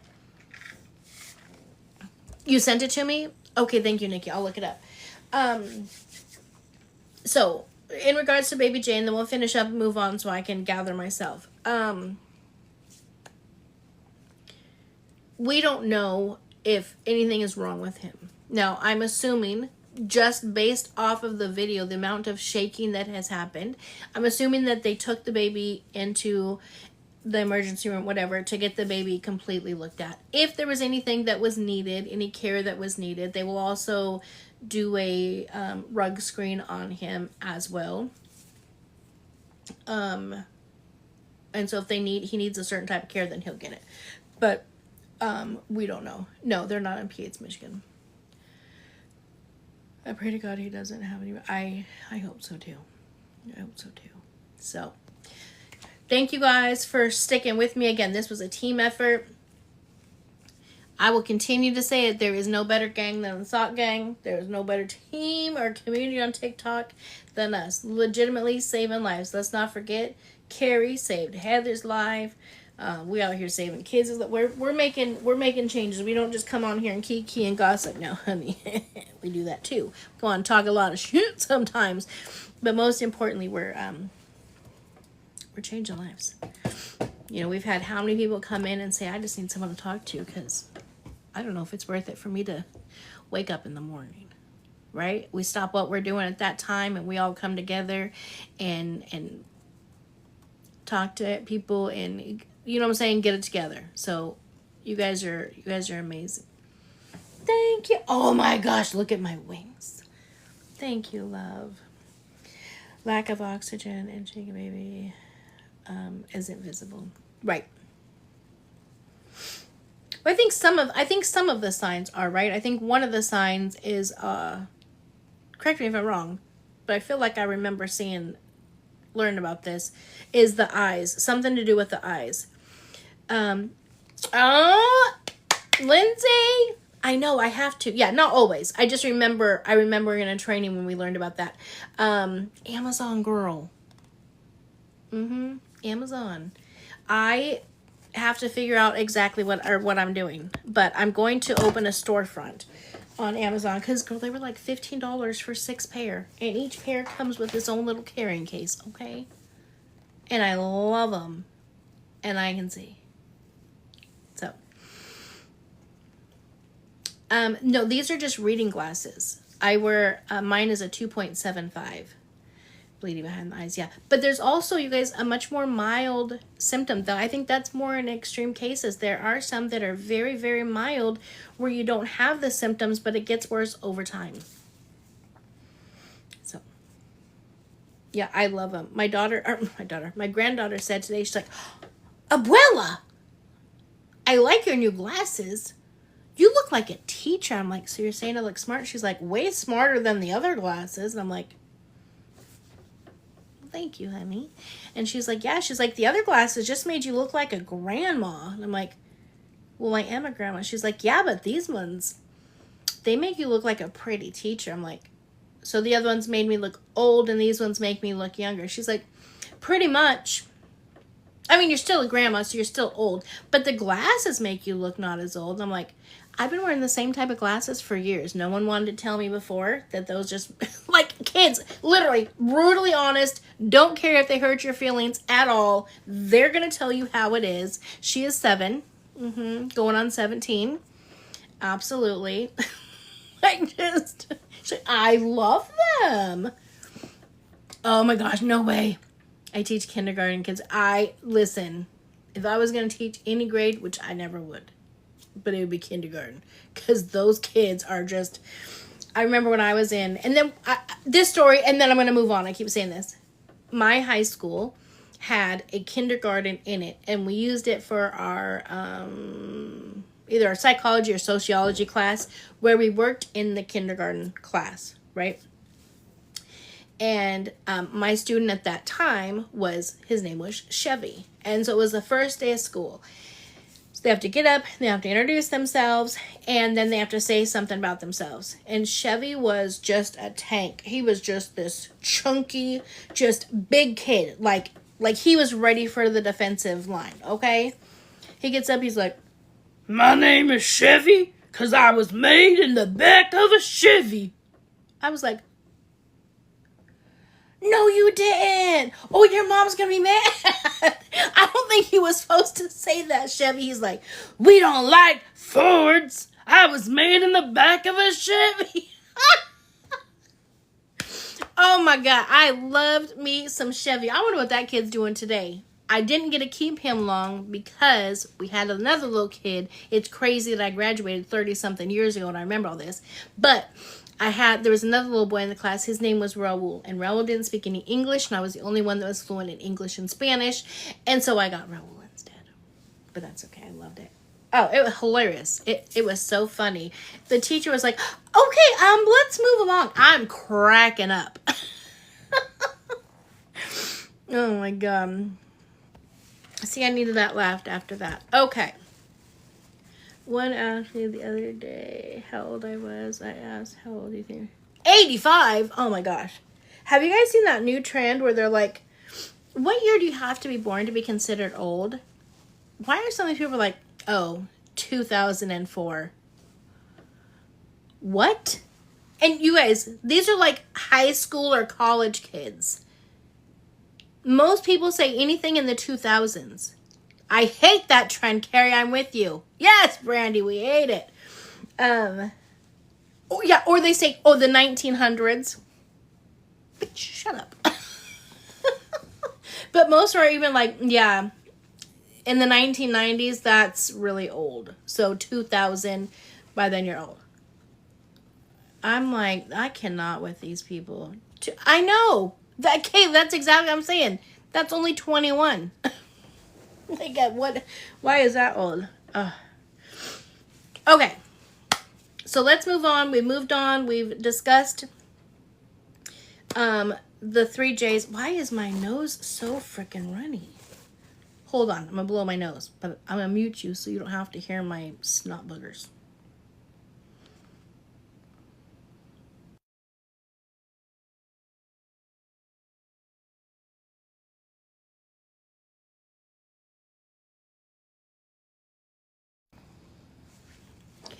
You sent it to me? Okay, thank you, Nikki. I'll look it up. So, in regards to Baby Jane, then we'll finish up and move on so I can gather myself. We don't know if anything is wrong with him. Now, I'm assuming, just based off of the video, the amount of shaking that has happened, I'm assuming that they took the baby into the emergency room, whatever, to get the baby completely looked at. If there was anything that was needed, any care that was needed, they will also do a rug screen on him as well. And so if he needs a certain type of care, then he'll get it. But we don't know. No, they're not in Yates, Michigan. I pray to God he doesn't have any. I hope so too. I hope so too. So, thank you guys for sticking with me. Again, this was a team effort. I will continue to say it. There is no better gang than the Sock Gang. There is no better team or community on TikTok than us. Legitimately saving lives. Let's not forget, Carrie saved Heather's life. We out here saving kids. We're making changes. We don't just come on here and kiki and gossip. No, honey, we do that too. Go on, talk a lot of shit sometimes, but most importantly, we're changing lives. You know, we've had how many people come in and say, I just need someone to talk to, because I don't know if it's worth it for me to wake up in the morning, right? We stop what we're doing at that time and we all come together and talk to people and, you know what I'm saying, get it together. So you guys are amazing. Thank you. Oh my gosh, look at my wings. Thank you, love. Lack of oxygen and shaking baby isn't visible. Right. I think some of the signs are right. I think one of the signs is correct me if I'm wrong, but I feel like I remember learned about this, is the eyes. Something to do with the eyes. Lindsay, I know I have to. Yeah, not always. I just remember in a training when we learned about that. Amazon girl. Amazon. I have to figure out exactly what I'm doing, but I'm going to open a storefront on Amazon, because girl, they were like $15 for 6 pair, and each pair comes with its own little carrying case, okay? And I love them, and I can see. So, no, these are just reading glasses. I wear mine is a 2.75. Bleeding behind the eyes, yeah. But there's also, you guys, a much more mild symptom, though. I think that's more in extreme cases. There are some that are very, very mild where you don't have the symptoms, but it gets worse over time. Yeah, I love them. My granddaughter said today, she's like, Abuela, I like your new glasses. You look like a teacher. I'm like, so you're saying I look smart? She's like, way smarter than the other glasses. And I'm like, thank you, honey. And she's like, yeah. She's like, the other glasses just made you look like a grandma. And I'm like, well, I am a grandma. She's like, yeah, but these ones, they make you look like a pretty teacher. I'm like, so the other ones made me look old and these ones make me look younger. She's like, pretty much. I mean, you're still a grandma, so you're still old. But the glasses make you look not as old. I'm like, I've been wearing the same type of glasses for years. No one wanted to tell me before that those just, like, kids, literally, brutally honest, don't care if they hurt your feelings at all. They're going to tell you how it is. She is 7, going on 17. Absolutely. I love them. Oh my gosh, no way. I teach kindergarten kids. Listen, if I was going to teach any grade, which I never would, but it would be kindergarten, because those kids are just, I remember when I was in, and then this story, and then I'm going to move on. I keep saying this. My high school had a kindergarten in it, and we used it for our, either our psychology or sociology class, where we worked in the kindergarten class, right? And my student at that time his name was Chevy. And so it was the first day of school. So they have to get up, they have to introduce themselves, and then they have to say something about themselves. And Chevy was just a tank. He was just this chunky, just big kid. Like he was ready for the defensive line, okay? He gets up, he's like, my name is Chevy, 'cause I was made in the back of a Chevy. I was like, no, you didn't. Oh, your mom's going to be mad. I don't think he was supposed to say that, Chevy. He's like, we don't like Fords. I was made in the back of a Chevy. Oh, my God. I loved me some Chevy. I wonder what that kid's doing today. I didn't get to keep him long because we had another little kid. It's crazy that I graduated 30-something years ago and I remember all this. But there was another little boy in the class. His name was Raul. And Raul didn't speak any English. And I was the only one that was fluent in English and Spanish. And so I got Raul instead. But that's okay. I loved it. Oh, it was hilarious. It was so funny. The teacher was like, okay, let's move along. I'm cracking up. Oh, my God. See, I needed that laugh after that. Okay. One asked me the other day how old I was. I asked, how old do you think? 85? Oh my gosh. Have you guys seen that new trend where they're like, what year do you have to be born to be considered old? Why are some of these people like, 2004? What? And you guys, these are like high school or college kids. Most people say anything in the 2000s. I hate that trend, Carrie. I'm with you. Yes, Brandy, we hate it. Or they say, the 1900s. Bitch, shut up. But most are even like, yeah, in the 1990s, that's really old. So 2000, by then you're old. I'm like, I cannot with these people. I know. Okay, that's exactly what I'm saying. That's only 21. Like, what? Why is that old? Okay. So let's move on. We moved on. We've discussed the 3 J's. Why is my nose so freaking runny? Hold on. I'm going to blow my nose. But I'm going to mute you so you don't have to hear my snot boogers.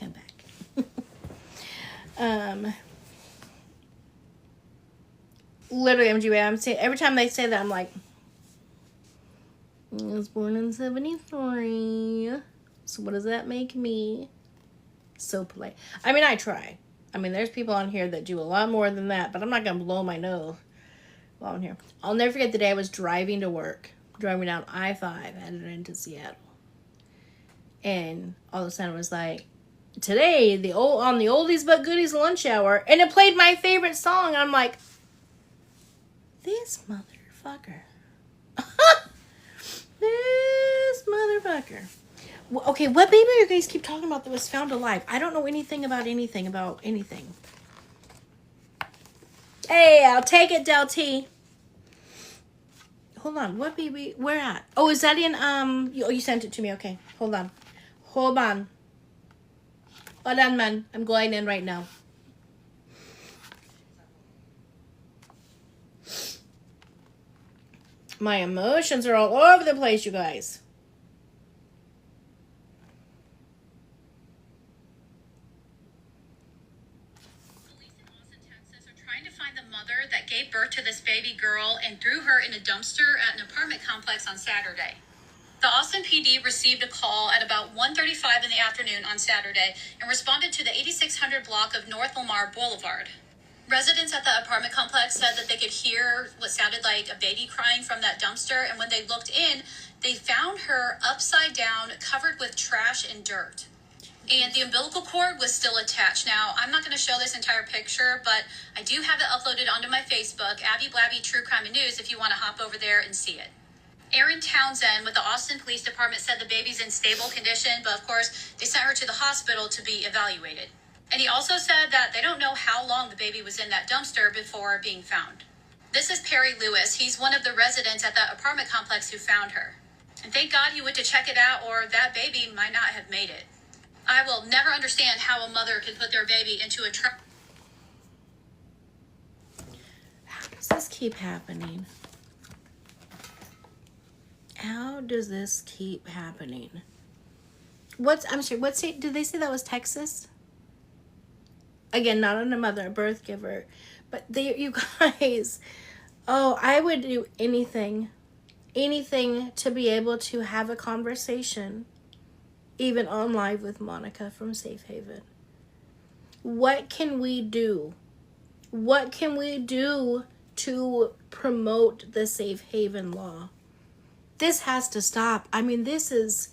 Come back. Literally, I'm saying, every time they say that, I'm like, I was born in 73. So what does that make me? So polite. I mean, I try. I mean, there's people on here that do a lot more than that, but I'm not going to blow my nose while I'm here. I'll never forget the day I was driving to work, driving down I-5, headed into Seattle. And all of a sudden it was like, today, on the oldies but goodies lunch hour, and it played my favorite song. I'm like, This motherfucker. This motherfucker. Okay, what baby you guys keep talking about that was found alive? I don't know anything about anything. Hey, I'll take it, Del T. Hold on, what baby? Where at? Oh, is that in, you sent it to me. Okay, hold on. Hold on, man. I'm going in right now. My emotions are all over the place, you guys. Police in Austin, Texas are trying to find the mother that gave birth to this baby girl and threw her in a dumpster at an apartment complex on Saturday. The Austin PD received a call at about 1:35 in the afternoon on Saturday and responded to the 8600 block of North Lamar Boulevard. Residents at the apartment complex said that they could hear what sounded like a baby crying from that dumpster, and when they looked in, they found her upside down, covered with trash and dirt. And the umbilical cord was still attached. Now, I'm not going to show this entire picture, but I do have it uploaded onto my Facebook, Abby Blabby True Crime and News, if you want to hop over there and see it. Aaron Townsend with the Austin Police Department said the baby's in stable condition, but of course, they sent her to the hospital to be evaluated. And he also said that they don't know how long the baby was in that dumpster before being found. This is Perry Lewis. He's one of the residents at that apartment complex who found her. And thank God he went to check it out, or that baby might not have made it. I will never understand how a mother can put their baby into a truck. How does this keep happening? How does this keep happening? I'm sorry, what state did they say that was? Texas? Again, not on a mother, a birth giver. But you guys, oh, I would do anything to be able to have a conversation, even on live with Monica from Safe Haven. What can we do? What can we do to promote the Safe Haven law? This has to stop. I mean, this is...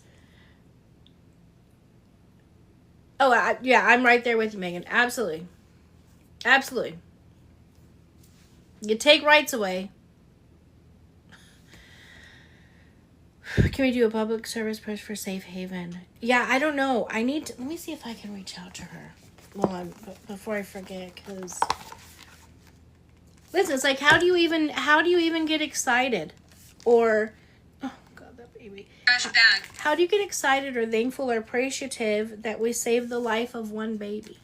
Oh, yeah, I'm right there with you, Megan. Absolutely. Absolutely. You take rights away. Can we do a public service push for Safe Haven? Yeah, I don't know. Let me see if I can reach out to her. Before I forget, because... Listen, it's like, how do you even get excited? Or... Oh, God, that baby. Trash bag. How do you get excited or thankful or appreciative that we saved the life of one baby?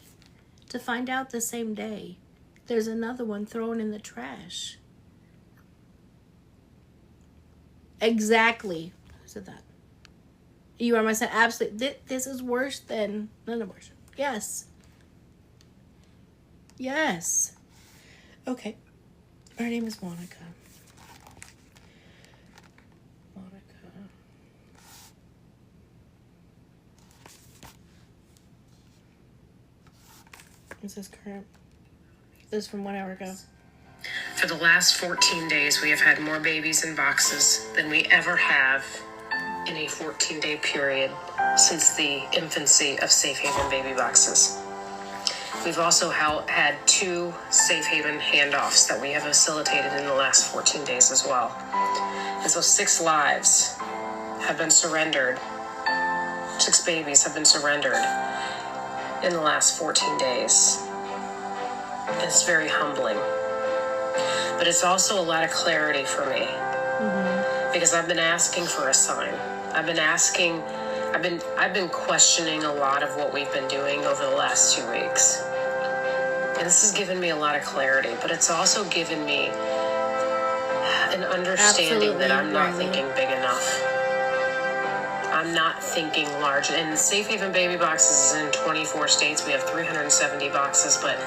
To find out the same day there's another one thrown in the trash. Exactly. Who said that? You are my son. Absolutely. This is worse than an abortion. Yes. Yes. Okay. Her name is Monica. Is this current? This is from 1 hour ago. For the last 14 days, we have had more babies in boxes than we ever have in a 14-day period since the infancy of Safe Haven baby boxes. We've also had 2 Safe Haven handoffs that we have facilitated in the last 14 days as well. And so 6 lives have been surrendered. 6 babies have been surrendered in the last 14 days. It's very humbling. But it's also a lot of clarity for me. Mm-hmm. Because I've been asking for a sign. I've been questioning a lot of what we've been doing over the last 2 weeks. And this has given me a lot of clarity, but it's also given me an understanding that I'm not thinking big enough. I'm not thinking large. And Safe Haven baby boxes is in 24 states. We have 370 boxes, but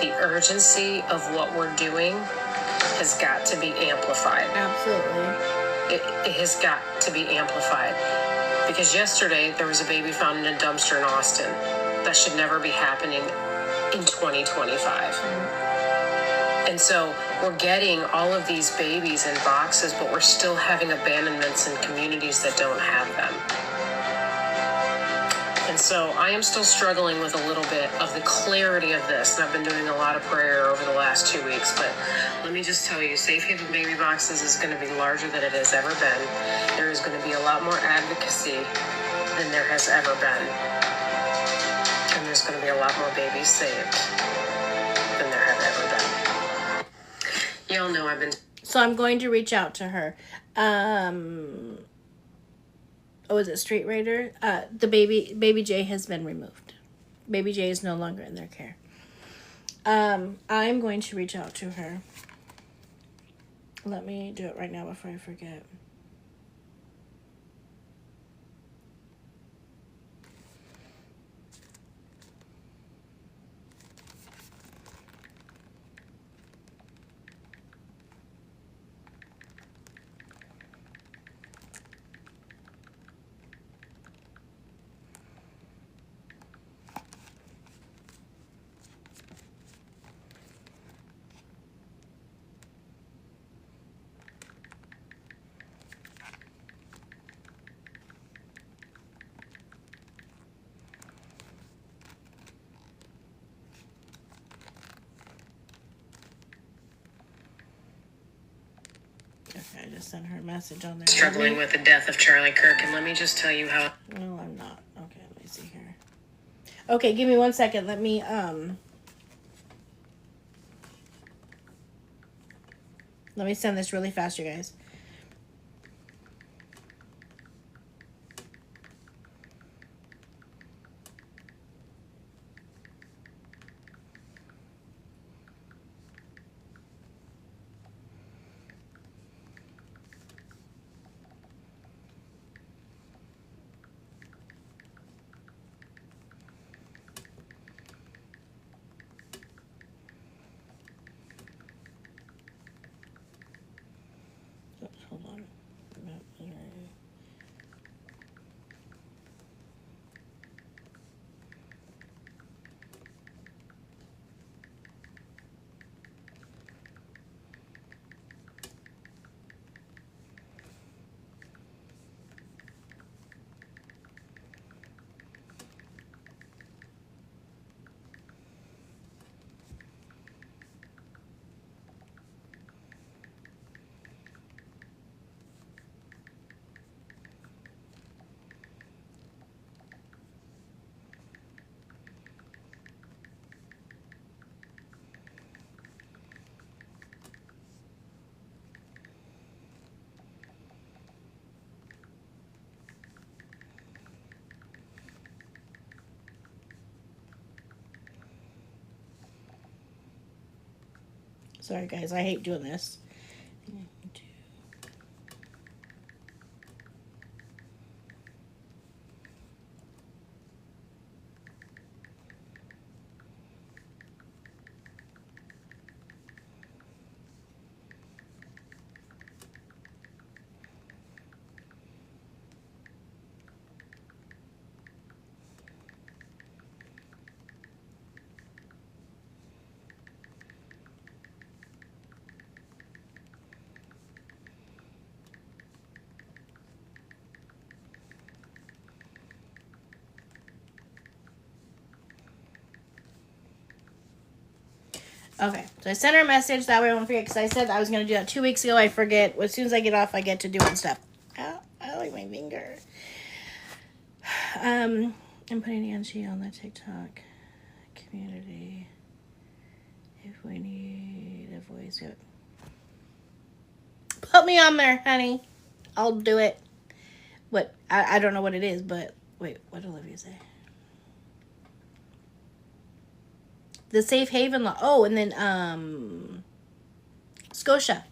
the urgency of what we're doing has got to be amplified. Absolutely. It has got to be amplified. Because yesterday there was a baby found in a dumpster in Austin. That should never be happening in 2025. And so we're getting all of these babies in boxes, but we're still having abandonments in communities that don't have them. And so I am still struggling with a little bit of the clarity of this. And I've been doing a lot of prayer over the last 2 weeks. But let me just tell you, Safe Haven Baby Boxes is going to be larger than it has ever been. There is going to be a lot more advocacy than there has ever been. And there's going to be a lot more babies saved than there have ever been. Y'all know I've been... So I'm going to reach out to her. Is it Street Raider? The baby J has been removed. Baby J is no longer in their care. I'm going to reach out to her. Let me do it right now before I forget. Okay, I just sent her a message on there. Struggling with the death of Charlie Kirk, and let me just tell you how... No, I'm not. Okay, let me see here. Okay, give me 1 second. Let me, Let me send this really fast, you guys. Hold on. Sorry, guys. I hate doing this. Okay, so I sent her a message. That way I won't forget, because I said I was going to do that 2 weeks ago. I forget. As soon as I get off, I get to doing stuff. Ow, I like my finger. I'm putting Angie on the TikTok community. If we need a voice. Put me on there, honey. I'll do it. What? I don't know what it is, but... Wait, what did Olivia say? The Safe Haven law. Oh, and then Scotia.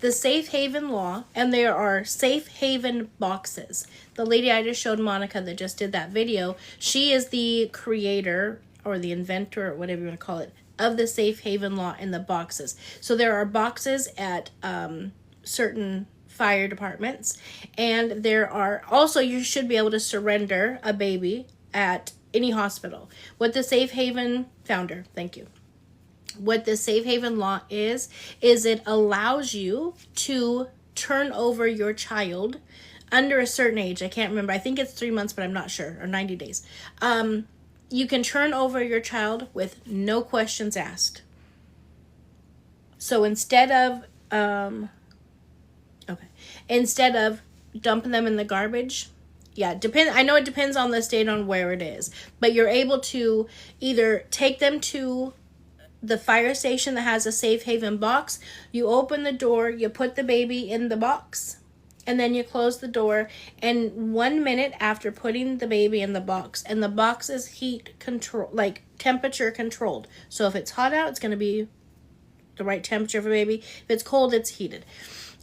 The Safe Haven law, and there are Safe Haven boxes. The lady I just showed, Monica, that just did that video, she is the creator or the inventor, or whatever you want to call it, of the Safe Haven law and the boxes. So there are boxes at certain fire departments, and there are also, you should be able to surrender a baby at any hospital. What the Safe Haven founder, thank you. What the Safe Haven law is it allows you to turn over your child under a certain age, I can't remember, I think it's 3 months, but I'm not sure, or 90 days, you can turn over your child with no questions asked. So instead of dumping them in the garbage, I know it depends on the state on where it is, but you're able to either take them to the fire station that has a safe haven box. You open the door, you put the baby in the box, and then you close the door. And 1 minute after putting the baby in the box, and the box is heat control, like temperature controlled. So if it's hot out, it's going to be the right temperature for baby. If it's cold, it's heated.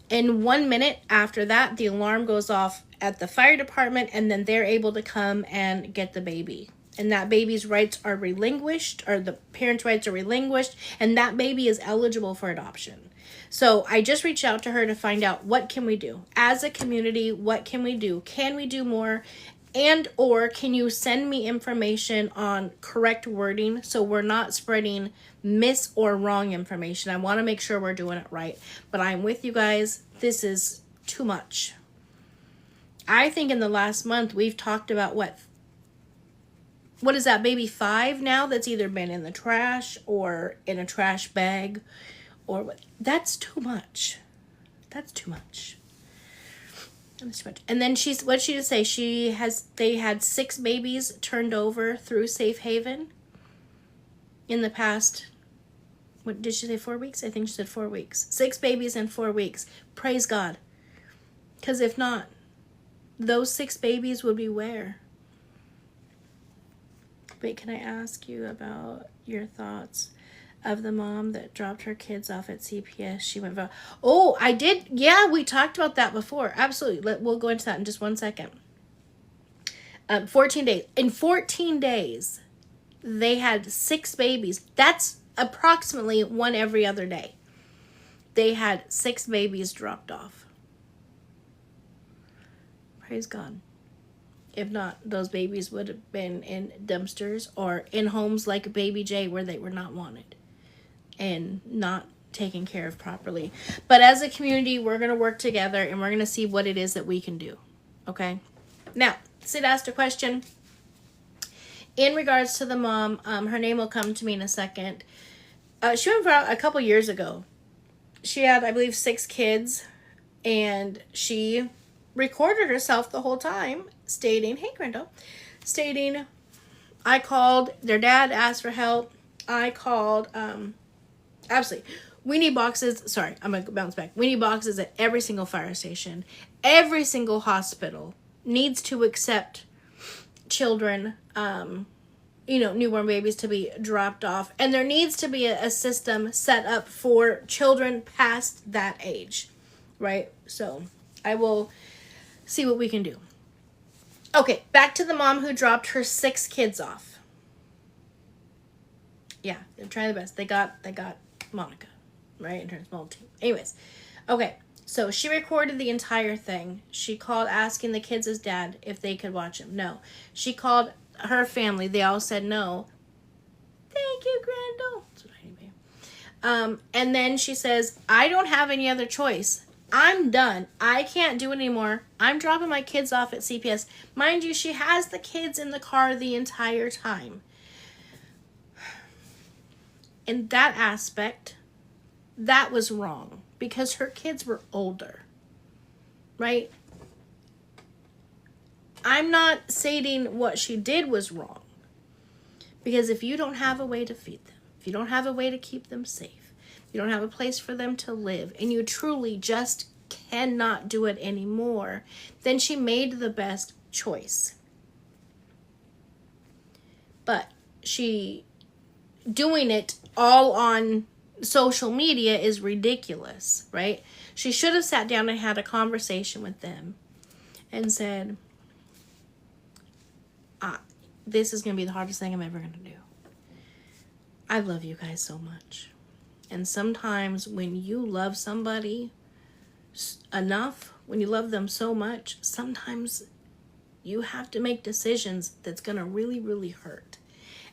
In 1 minute after that, the alarm goes off at the fire department, and then they're able to come and get the baby. And that baby's rights are relinquished, or the parents' rights are relinquished, and that baby is eligible for adoption. So I just reached out to her to find out, what can we do? As a community, what can we do? Can we do more? And or can you send me information on correct wording so we're not spreading mis or wrong information? I want to make sure we're doing it right. But I'm with you guys. This is too much. I think in the last month we've talked about what is that, baby 5 now that's either been in the trash or in a trash bag or what? That's too much. That's too much. And then what she just say? They had 6 babies turned over through Safe Haven in the past, what did she say, 4 weeks? I think she said 4 weeks. 6 babies in 4 weeks. Praise God. Because if not, those 6 babies would be where? Wait, can I ask you about your thoughts of the mom that dropped her kids off at CPS? She went, oh, I did. Yeah, we talked about that before. Absolutely. We'll go into that in just 1 second. 14 days. In 14 days, they had 6 babies. That's approximately 1 every other day. They had 6 babies dropped off. Praise God. If not, those babies would have been in dumpsters or in homes like Baby J where they were not wanted and not taken care of properly. But as a community, we're going to work together and we're going to see what it is that we can do. Okay? Now, Sid asked a question in regards to the mom. Her name will come to me in a second. She went out a couple years ago. She had, I believe, 6 kids, and she recorded herself the whole time stating, hey, Grendel, stating, I called, their dad asked for help. I called, absolutely. We need boxes. Sorry, I'm going to bounce back. We need boxes at every single fire station. Every single hospital needs to accept children, newborn babies to be dropped off. And there needs to be a system set up for children past that age, right? So I will see what we can do. Okay, back to the mom who dropped her 6 kids off. Yeah, they're trying their best. They got Monica, right, in her small team. Anyways, okay, so she recorded the entire thing. She called asking the kids' dad if they could watch him. No. She called her family. They all said no. Thank you, Grendel. That's what I need. And then she says, I don't have any other choice. I'm done. I can't do it anymore. I'm dropping my kids off at CPS. Mind you, she has the kids in the car the entire time. In that aspect, that was wrong because her kids were older, right? I'm not saying what she did was wrong, because if you don't have a way to feed them, if you don't have a way to keep them safe, you don't have a place for them to live, and you truly just cannot do it anymore, then she made the best choice. But she doing it all on social media is ridiculous, right? She should have sat down and had a conversation with them and said, this is going to be the hardest thing I'm ever going to do. I love you guys so much. And sometimes when you love somebody enough, when you love them so much, sometimes you have to make decisions that's going to really, really hurt.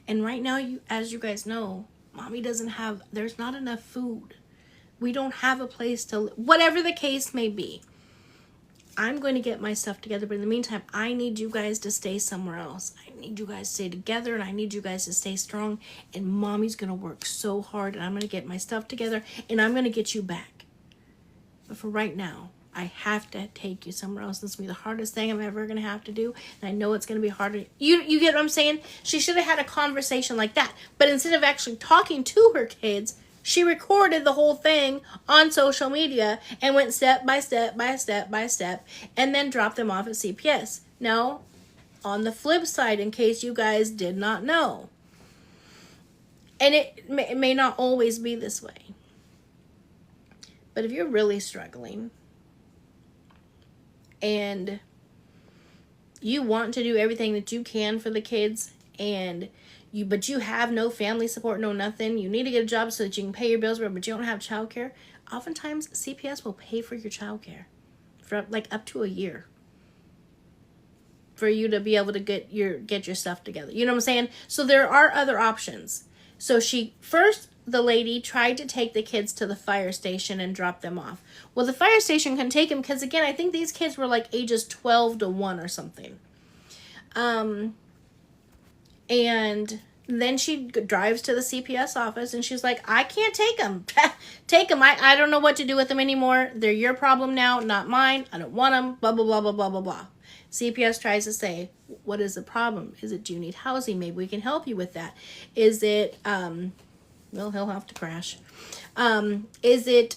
And right now, as you guys know, Mommy there's not enough food. We don't have a place to live. Whatever the case may be. I'm going to get my stuff together. But in the meantime, I need you guys to stay somewhere else. I need you guys to stay together, and I need you guys to stay strong. And mommy's going to work so hard, and I'm going to get my stuff together, and I'm going to get you back. But for right now, I have to take you somewhere else. This will be the hardest thing I'm ever going to have to do. And I know it's going to be harder. You get what I'm saying? She should have had a conversation like that. But instead of actually talking to her kids, she recorded the whole thing on social media and went step by step by step by step and then dropped them off at CPS. Now, on the flip side, in case you guys did not know, and it may not always be this way, but if you're really struggling and you want to do everything that you can for the kids, but you have no family support, no nothing, you need to get a job so that you can pay your bills, but you don't have childcare, oftentimes CPS will pay for your childcare for like up to a year for you to be able to get your stuff together. You know what I'm saying? So there are other options. So the lady tried to take the kids to the fire station and drop them off. Well, the fire station can take them because, again, I think these kids were like ages 12 to 1 or something. And then she drives to the CPS office and she's like, I can't take them. Take them. I don't know what to do with them anymore. They're your problem now, not mine. I don't want them. Blah, blah, blah, blah, blah, blah, blah. CPS tries to say, what is the problem? Is it, do you need housing? Maybe we can help you with that. Is it, well, he'll have to crash. Is it,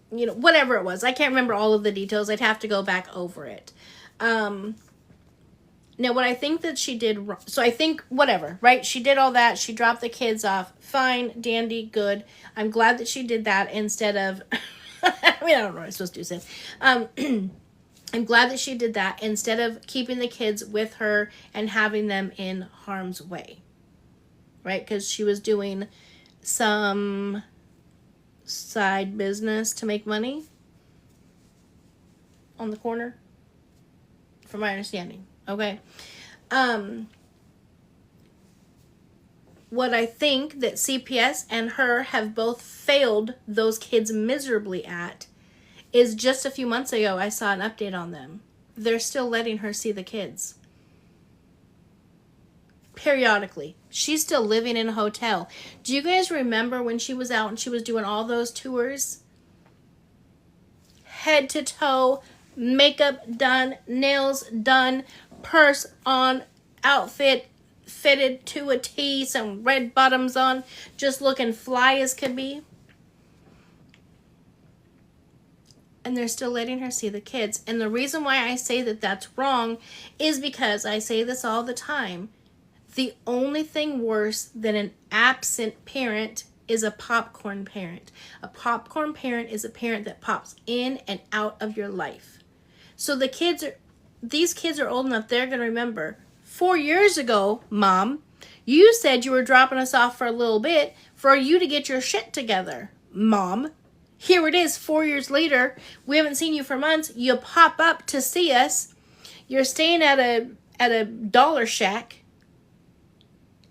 whatever it was. I can't remember all of the details. I'd have to go back over it. Now, what I think that she did wrong, so I think, whatever, right? She did all that. She dropped the kids off. Fine, dandy, good. I'm glad that she did that instead of, I don't know what I'm supposed to say. I'm glad that she did that instead of keeping the kids with her and having them in harm's way, right? Because she was doing some side business to make money on the corner, from my understanding. Okay. What I think that CPS and her have both failed those kids miserably at is just a few months ago I saw an update on them. They're still letting her see the kids. Periodically. She's still living in a hotel. Do you guys remember when she was out and she was doing all those tours? Head to toe, makeup done, nails done, purse on, outfit fitted to a T, some red bottoms on, just looking fly as could be. And they're still letting her see the kids. And the reason why I say that that's wrong is because I say this all the time. The only thing worse than an absent parent is a popcorn parent. A popcorn parent is a parent that pops in and out of your life. So these kids are old enough, they're going to remember, 4 years ago, Mom, you said you were dropping us off for a little bit for you to get your shit together. Mom, here it is 4 years later. We haven't seen you for months. You pop up to see us. You're staying at a Dollar Shack.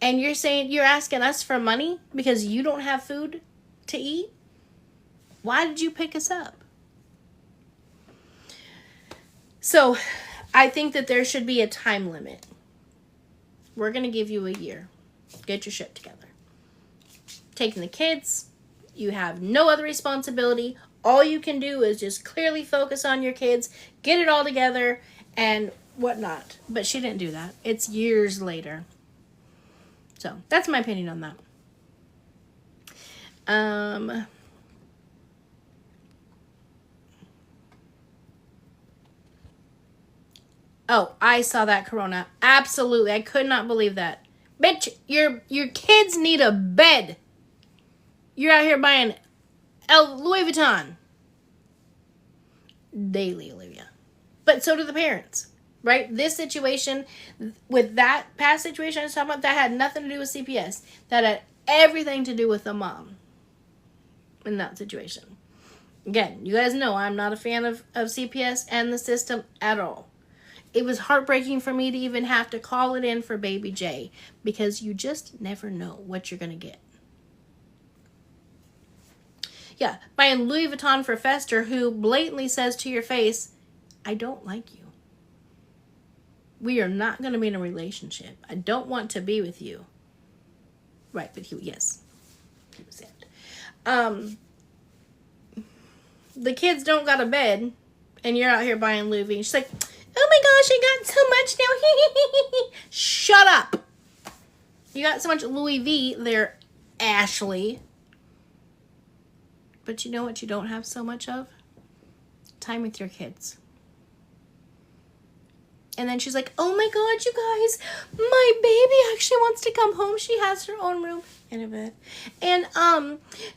And you're asking us for money because you don't have food to eat? Why did you pick us up? So, I think that there should be a time limit. We're going to give you a year. Get your shit together. Taking the kids, you have no other responsibility. All you can do is just clearly focus on your kids, get it all together, and whatnot. But she didn't do that. It's years later. So, that's my opinion on that. Oh, I saw that, Corona. Absolutely. I could not believe that. Bitch, your kids need a bed. You're out here buying Louis Vuitton. Daily, Olivia. But so do the parents, right? This situation, with that past situation I was talking about, that had nothing to do with CPS. That had everything to do with the mom in that situation. Again, you guys know I'm not a fan of CPS and the system at all. It was heartbreaking for me to even have to call it in for baby J because you just never know what you're going to get. Yeah, buying Louis Vuitton for Fester, who blatantly says to your face, I don't like you. We are not going to be in a relationship. I don't want to be with you. Right, but he was sad. The kids don't got a bed, and you're out here buying Louis V. She's like, oh my gosh, I got so much now. Shut up. You got so much Louis V there, Ashley. But you know what you don't have so much of? Time with your kids. And then she's like, oh my God, you guys, my baby actually wants to come home. She has her own room and a bed. And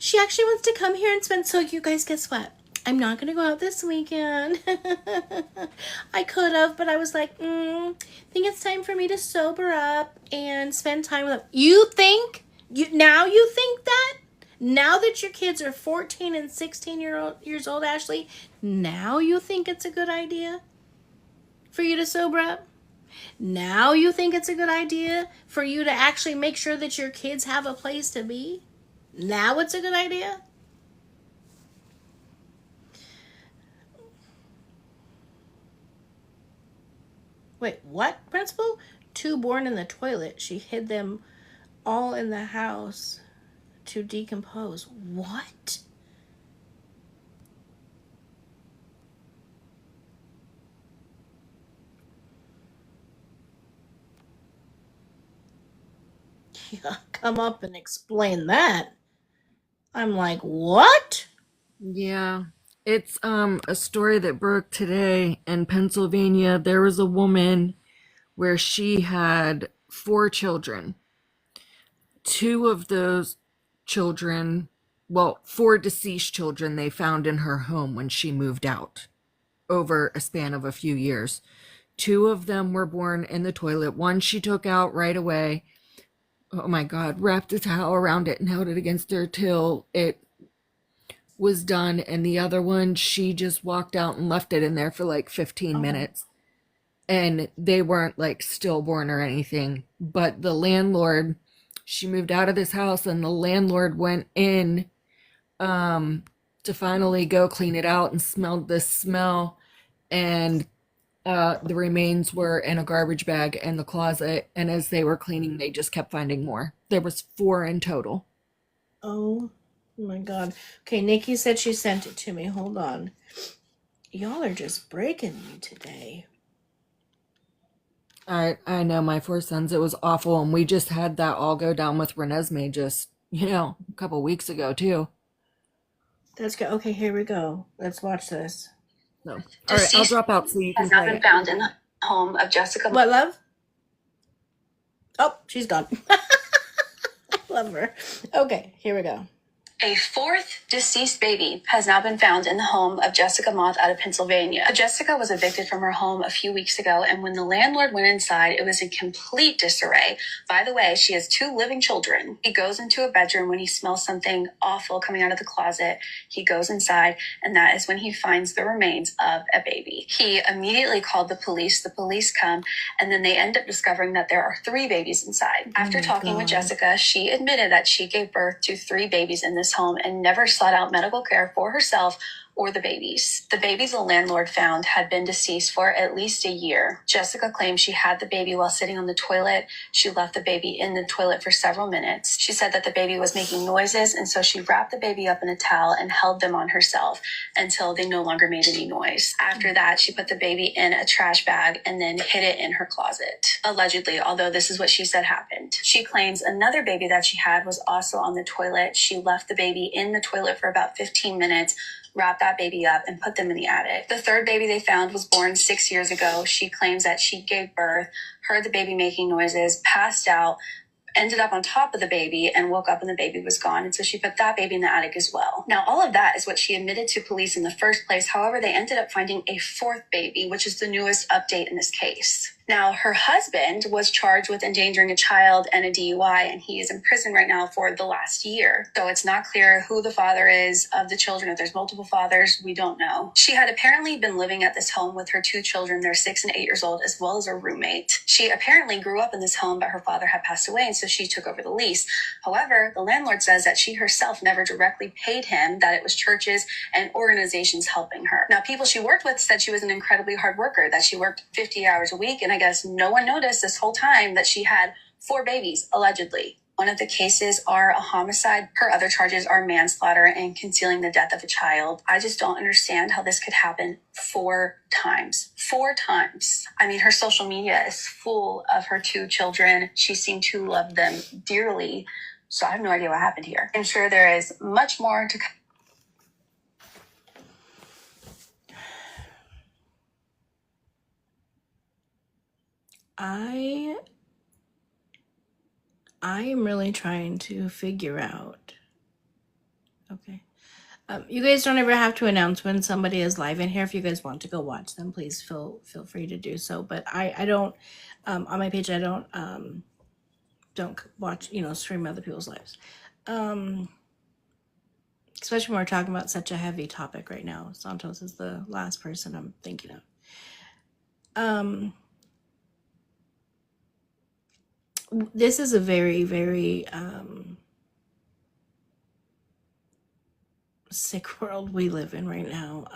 she actually wants to come here and spend. So you guys, guess what? I'm not going to go out this weekend. I could have, but I was like, I think it's time for me to sober up and spend time with them. You think? Now you think that? Now that your kids are 14 and 16 years old, Ashley, now you think it's a good idea for you to sober up? Now you think it's a good idea for you to actually make sure that your kids have a place to be? Now it's a good idea? Wait, what, Principal? 2 born in the toilet. She hid them all in the house to decompose. What? Yeah, come up and explain that. I'm like, what? Yeah. It's a story that broke today in Pennsylvania. There was a woman where she had 4 children. 2 of those children, well, 4 deceased children they found in her home when she moved out over a span of a few years. 2 of them were born in the toilet. 1 she took out right away. Oh my God, wrapped a towel around it and held it against her till it was done. And the other one, she just walked out and left it in there for like 15 minutes. And they weren't like stillborn or anything. But the landlord, she moved out of this house and the landlord went in to finally go clean it out and smelled this smell. And the remains were in a garbage bag in the closet, and as they were cleaning, they just kept finding more. There was 4 in total. Oh my God. Okay, Nikki said she sent it to me. Hold on. Y'all are just breaking me today. I know, my 4 sons, it was awful, and we just had that all go down with Renesmee just, a couple weeks ago, too. That's good. Okay, here we go. Let's watch this. No. All right, I'll drop out so you can has not play been it. found in the home of Jessica. What, love? Oh, she's gone. I love her. Okay, here we go. A 4th deceased baby has now been found in the home of Jessica Moth out of Pennsylvania. Jessica was evicted from her home a few weeks ago, and when the landlord went inside, it was in complete disarray. By the way, she has 2 living children. He goes into a bedroom when he smells something awful coming out of the closet. He goes inside, and that is when he finds the remains of a baby. He immediately called the police. The police come, and then they end up discovering that there are 3 babies inside. After talking with Jessica, she admitted that she gave birth to 3 babies in this home and never sought out medical care for herself or the babies. The babies the landlord found had been deceased for at least a year. Jessica claimed she had the baby while sitting on the toilet. She left the baby in the toilet for several minutes. She said that the baby was making noises, and so she wrapped the baby up in a towel and held them on herself until they no longer made any noise. After that, she put the baby in a trash bag and then hid it in her closet. Allegedly, although this is what she said happened. She claims another baby that she had was also on the toilet. She left the baby in the toilet for about 15 minutes, wrapped that baby up, and put them in the attic. The 3rd baby they found was born 6 years ago. She claims that she gave birth, heard the baby making noises, passed out, ended up on top of the baby, and woke up and the baby was gone. And so she put that baby in the attic as well. Now, all of that is what she admitted to police in the first place. However, they ended up finding a 4th baby, which is the newest update in this case. Now, her husband was charged with endangering a child and a DUI, and he is in prison right now for the last year. So it's not clear who the father is of the children. If there's multiple fathers, we don't know. She had apparently been living at this home with her 2 children. They're 6 and 8 years old, as well as a roommate. She apparently grew up in this home, but her father had passed away, and so she took over the lease. However, the landlord says that she herself never directly paid him, that it was churches and organizations helping her. Now, people she worked with said she was an incredibly hard worker, that she worked 50 hours a week, and I guess no one noticed this whole time that she had 4 babies, allegedly. One of the cases are a homicide. Her other charges are manslaughter and concealing the death of a child. I just don't understand how this could happen 4 times. 4 times. I mean, her social media is full of her 2 children. She seemed to love them dearly. So I have no idea what happened here. I'm sure there is much more to come. I am really trying to figure out. Okay. You guys don't ever have to announce when somebody is live in here. If you guys want to go watch them, please feel free to do so. But I don't on my page I don't watch, stream other people's lives. Especially when we're talking about such a heavy topic right now. Santos is the last person I'm thinking of. This is a very, very sick world we live in right now.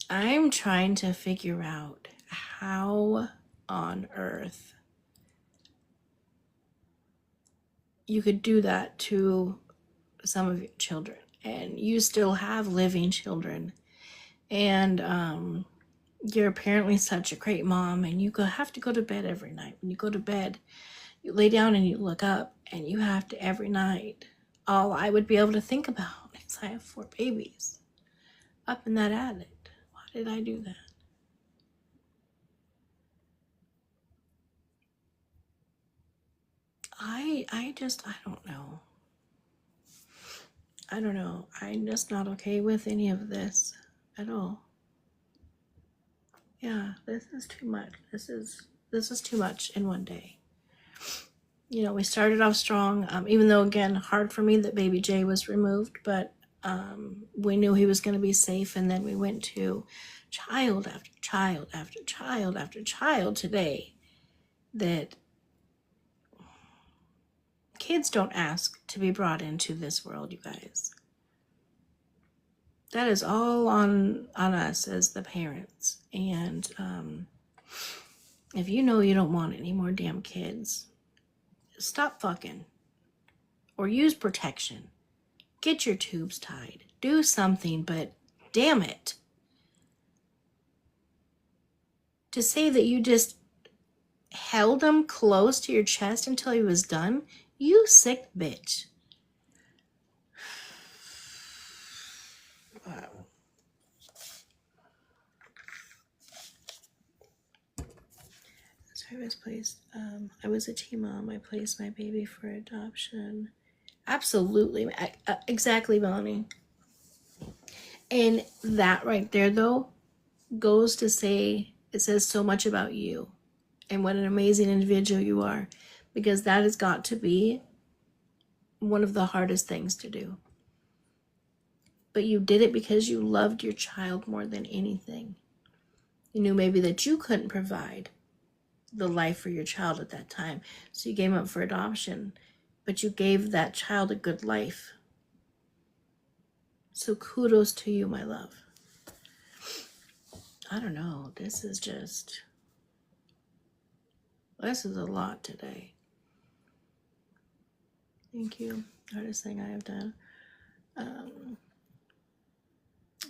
I'm trying to figure out how on earth you could do that to some of your children, and you still have living children, and you're apparently such a great mom, and you have to go to bed every night. When you go to bed, you lay down and you look up, and you have to every night. All I would be able to think about is I have 4 babies up in that attic. Why did I do that? I don't know. I don't know. I'm just not okay with any of this at all. Yeah, this is too much. This is too much in one day. We started off strong, even though, again, hard for me that baby Jay was removed, but we knew he was going to be safe, and then we went to child after child after child after child today. That kids don't ask to be brought into this world, you guys. That is all on us as the parents. And if you know you don't want any more damn kids, stop fucking. Or use protection. Get your tubes tied. Do something, but damn it. To say that you just held him close to your chest until he was done, you sick bitch. Wow. So I was placed, I was a teen mom. I placed my baby for adoption. Absolutely. Exactly, Melanie. And that right there, though, goes to say, it says so much about you and what an amazing individual you are, because that has got to be one of the hardest things to do. But you did it because you loved your child more than anything. You knew maybe that you couldn't provide the life for your child at that time, so you gave him up for adoption, but you gave that child a good life. So kudos to you, my love. I don't know. This is a lot today. Thank you. Hardest thing I have done.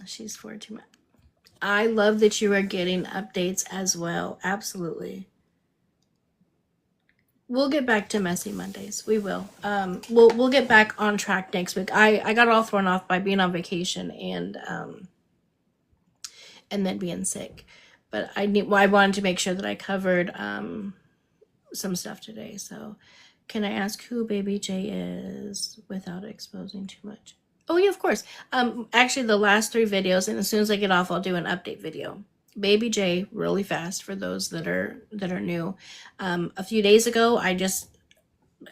She's 4 too much. I love that you are getting updates as well. Absolutely. We'll get back to Messy Mondays. We will. We'll get back on track next week. I got all thrown off by being on vacation and then being sick. But I wanted to make sure that I covered some stuff today. So can I ask who Baby J is without exposing too much? Oh yeah, of course. Actually the last 3 videos, and as soon as I get off, I'll do an update video. Baby J, really fast for those that are new. A few days ago,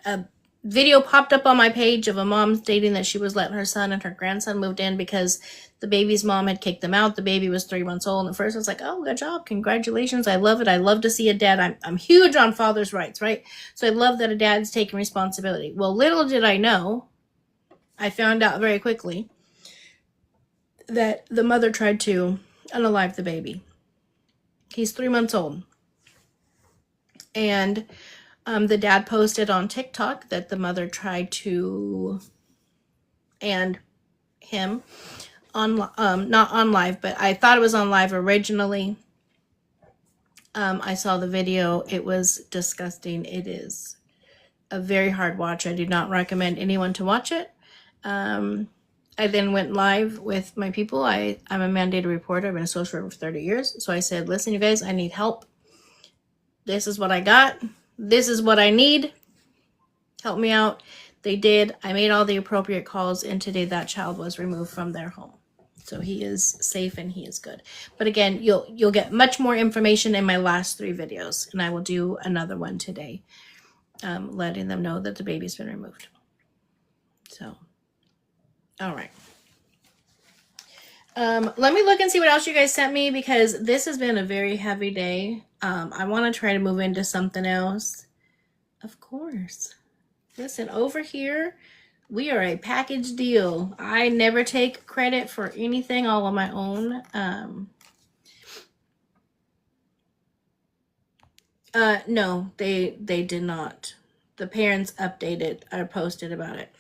a video popped up on my page of a mom stating that she was letting her son and her grandson moved in because the baby's mom had kicked them out. The baby was 3 months old. And at first I was like, oh, good job. Congratulations. I love it. I love to see a dad. I'm huge on father's rights, right? So I love that a dad's taking responsibility. Well, little did I know, I found out very quickly that the mother tried to unalive the baby. He's 3 months old. And the dad posted on TikTok that the mother tried to, and him, on not on live, but I thought it was on live originally. I saw the video. It was disgusting. It is a very hard watch. I do not recommend anyone to watch it. I then went live with my people. I'm a mandated reporter. I've been a social worker for 30 years. So I said, listen, you guys, I need help. This is what I got. This is what I need. Help me out. They did. I made all the appropriate calls, and today that child was removed from their home. So he is safe and he is good. But again, you'll get much more information in my last 3 videos, and I will do another one today, letting them know that the baby's been removed. So, all right. Let me look and see what else you guys sent me, because this has been a very heavy day. I want to try to move into something else. Of course. Listen, over here, we are a package deal. I never take credit for anything all on my own. No, they did not. The parents updated or posted about it.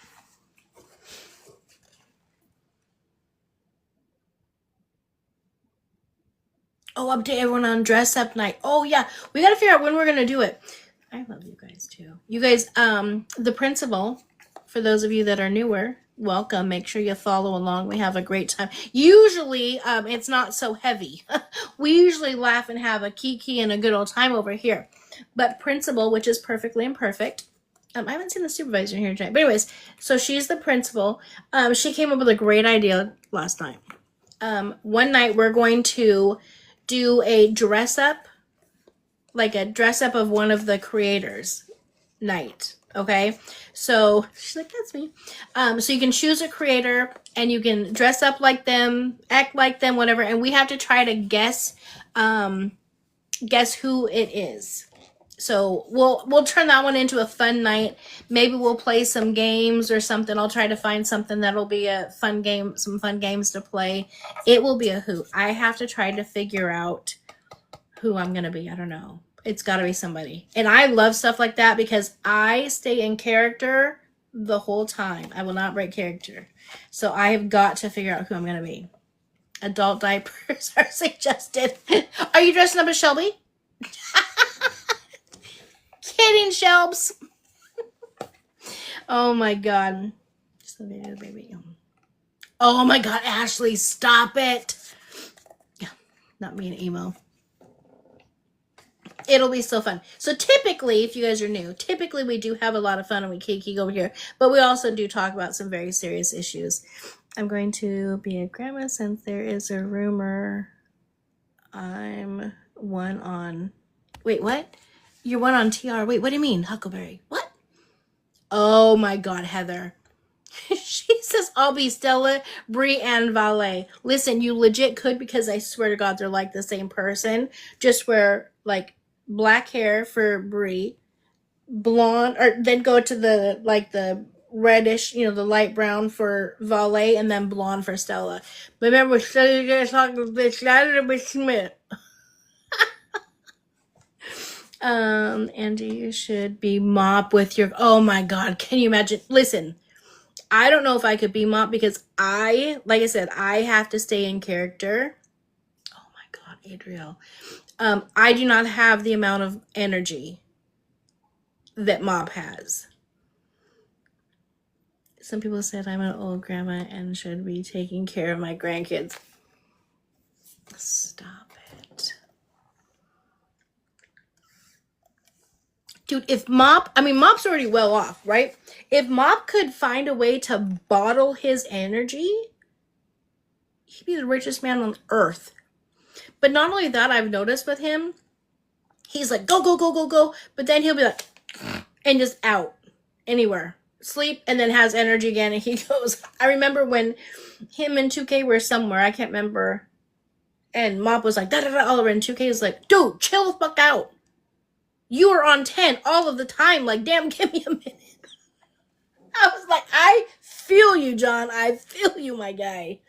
Oh, update everyone on dress up night. Oh yeah, we gotta figure out when we're gonna do it. I love you guys too. You guys, the principal, for those of you that are newer, welcome. Make sure you follow along. We have a great time. Usually, it's not so heavy. We usually laugh and have a kiki and a good old time over here. But principal, which is perfectly imperfect. I haven't seen the supervisor here tonight. But anyways, so she's the principal. She came up with a great idea last night. One night we're going to do a dress up, like a dress up of one of the creators night. Okay, so she's like, that's me. So you can choose a creator and you can dress up like them, act like them, whatever, and we have to try to guess who it is. So we'll turn that one into a fun night. Maybe we'll play some games or something. I'll try to find something that'll be a fun game, some fun games to play. It will be a hoot. I have to try to figure out who I'm gonna be. I don't know. It's got to be somebody. And I love stuff like that because I stay in character the whole time. I will not break character. So I have got to figure out who I'm going to be. Adult diapers are suggested. Are you dressing up as Shelby? Kidding, Shelbs. Oh my God. Just the video, baby. Oh my God, Ashley, stop it. Yeah, not me and emo. It'll be so fun. So typically, if you guys are new, typically we do have a lot of fun and we kiki over here, but we also do talk about some very serious issues. I'm going to be a grandma since there is a rumor I'm one on... Wait, what? You're one on TR. Wait, what do you mean? Huckleberry. What? Oh my God, Heather. She says, I'll be Stella, Brie, and Valet. Listen, you legit could, because I swear to God, they're like the same person. Just wear like black hair for Brie, blonde, or then go to the like the reddish, the light brown for Valet, and then blonde for Stella. But remember, Stella, you guys talking about Saturday with Smith. Angie, you should be Mop with your... Oh my God, can you imagine? Listen, I don't know if I could be Mop because like I said, I have to stay in character. Oh my God, Adriel. I do not have the amount of energy that Mop has. Some people said I'm an old grandma and should be taking care of my grandkids. Stop it. Dude, if Mop's already well off, right? If Mop could find a way to bottle his energy, he'd be the richest man on earth. But not only that, I've noticed with him, he's like, go, go, go, go, go. But then he'll be like, and just out anywhere. Sleep and then has energy again and he goes. I remember when him and 2K were somewhere, I can't remember, and Mop was like da da da all over, and 2K was like, dude, chill the fuck out. You are on 10 all of the time. Like, damn, give me a minute. I was like, I feel you, John. I feel you, my guy.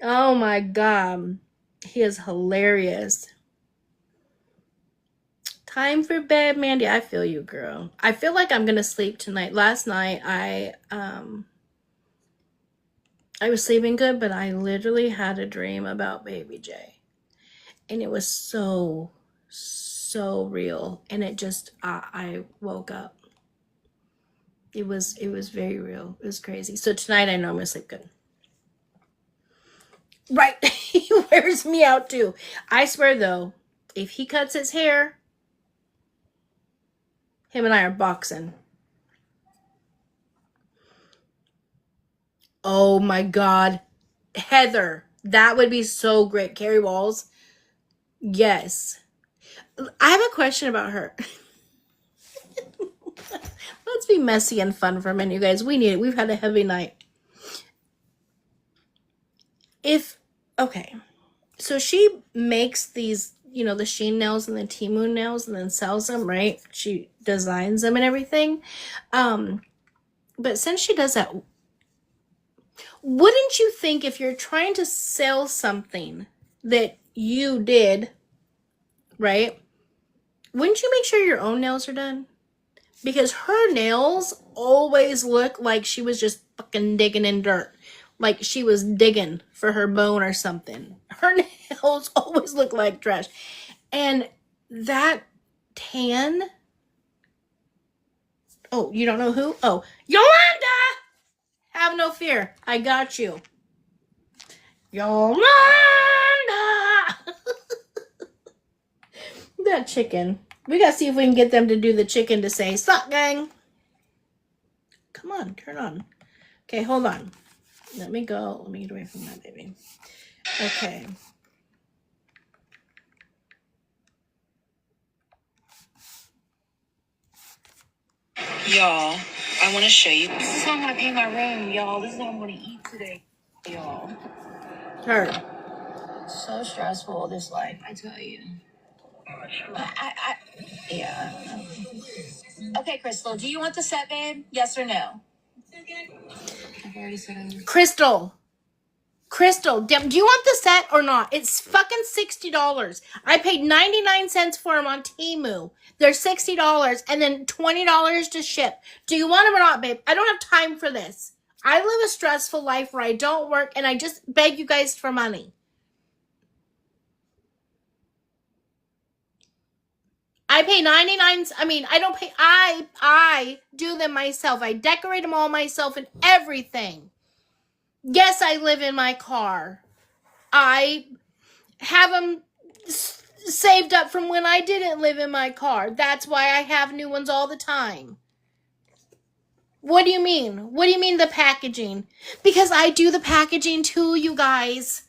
Oh my god. He is hilarious. Time for bed, Mandy. I feel you, girl. I feel like I'm gonna sleep tonight. Last night I was sleeping good, but I literally had a dream about Baby J. And it was so real. And it just I woke up. It was very real. It was crazy. So tonight I know I'm gonna sleep good. Right. He wears me out too. I swear though, if he cuts his hair, him and I are boxing. Oh my god. Heather. That would be so great. Carrie Walls. Yes. I have a question about her. Let's be messy and fun for a minute, you guys. We need it. We've had a heavy night. Okay. So she makes these, you know, the Shein nails and the Temu nails and then sells them, right? She designs them and everything. But since she does that, wouldn't you think if you're trying to sell something that you did, right? Wouldn't you make sure your own nails are done? Because her nails always look like she was just fucking digging in dirt. Like she was digging for her bone or something. Her nails always look like trash. And that tan... Oh, you don't know who? Oh, Yolanda! Have no fear. I got you. Yolanda! That chicken. We gotta see if we can get them to do the chicken to say, suck, gang. Come on, turn on. Okay, hold on. Let me go. Let me get away from that, baby. Okay. Y'all, I want to show you. This is how I'm going to pay my room, y'all. This is how I'm going to eat today, y'all. Her. So stressful, this life, I tell you. Yeah. Okay, Crystal, do you want the set, babe? Yes or no? I've already said I would. Crystal, do you want the set or not? It's fucking $60. I paid 99 cents for them on Temu. They're $60 and then $20 to ship. Do you want them or not, babe? I don't have time for this. I live a stressful life where I don't work and I just beg you guys for money. I pay 99. I mean, I don't pay. I do them myself. I decorate them all myself and everything. Yes, I live in my car. I have them saved up from when I didn't live in my car. That's why I have new ones all the time. What do you mean? What do you mean the packaging? Because I do the packaging too, you guys.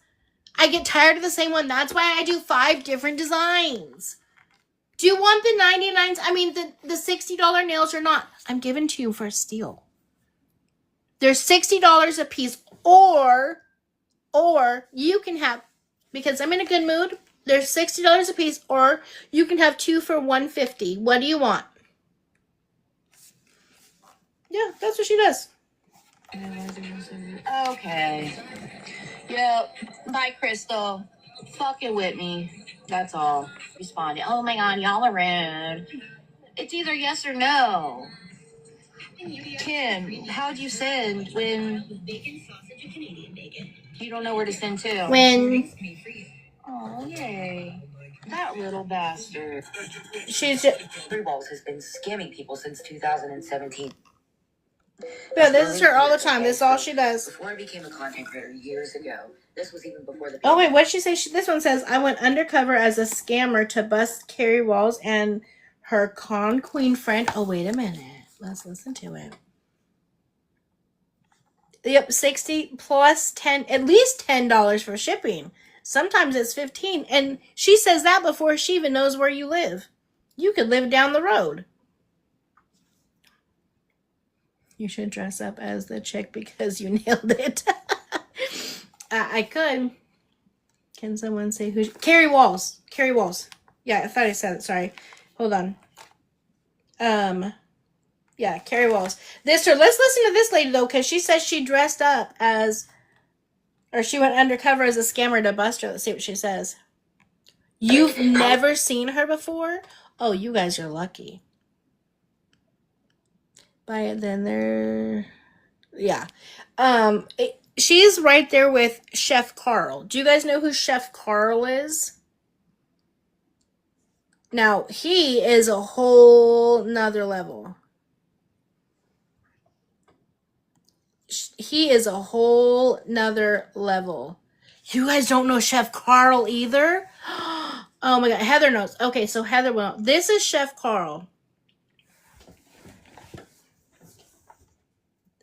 I get tired of the same one. That's why I do 5 different designs. Do you want the 99s? I mean, the $60 nails or not? I'm giving to you for a steal. They're $60 a piece, or you can have, because I'm in a good mood, they're $60 a piece, or you can have 2 for $150. What do you want? Yeah, that's what she does. Okay. Yep. Bye, Crystal. Fucking with me. That's all. Responding. Oh my god, y'all are rude. It's either yes or no. Kim, how'd you send when you don't know where to send to? When Oh, yay. That little bastard. she's just, Three Balls has been scamming people since 2017. yeah, this is her all the time. This is all she does. Before I became a content creator years ago, this was even before the... Oh wait, what'd she say? This one says, I went undercover as a scammer to bust Carrie Walls and her con queen friend. Oh, wait a minute. Let's listen to it. Yep, 60 plus 10, at least $10 for shipping. Sometimes it's 15. And she says that before she even knows where you live. You could live down the road. You should dress up as the chick because you nailed it. I could. Can someone say who? Carrie Walls. Carrie Walls. Yeah, I thought I said it. Sorry. Hold on. Yeah, Carrie Walls. Let's listen to this lady though, because she says she dressed up as, or she went undercover as a scammer to bust her. Let's see what she says. You've never seen her before? Oh, you guys are lucky. But then yeah. She's right there with Chef Carl. Do you guys know who Chef Carl is? Now, he is a whole nother level. He is a whole nother level. You guys don't know Chef Carl either? Oh my God, Heather knows. Okay, so Heather will. This is Chef Carl.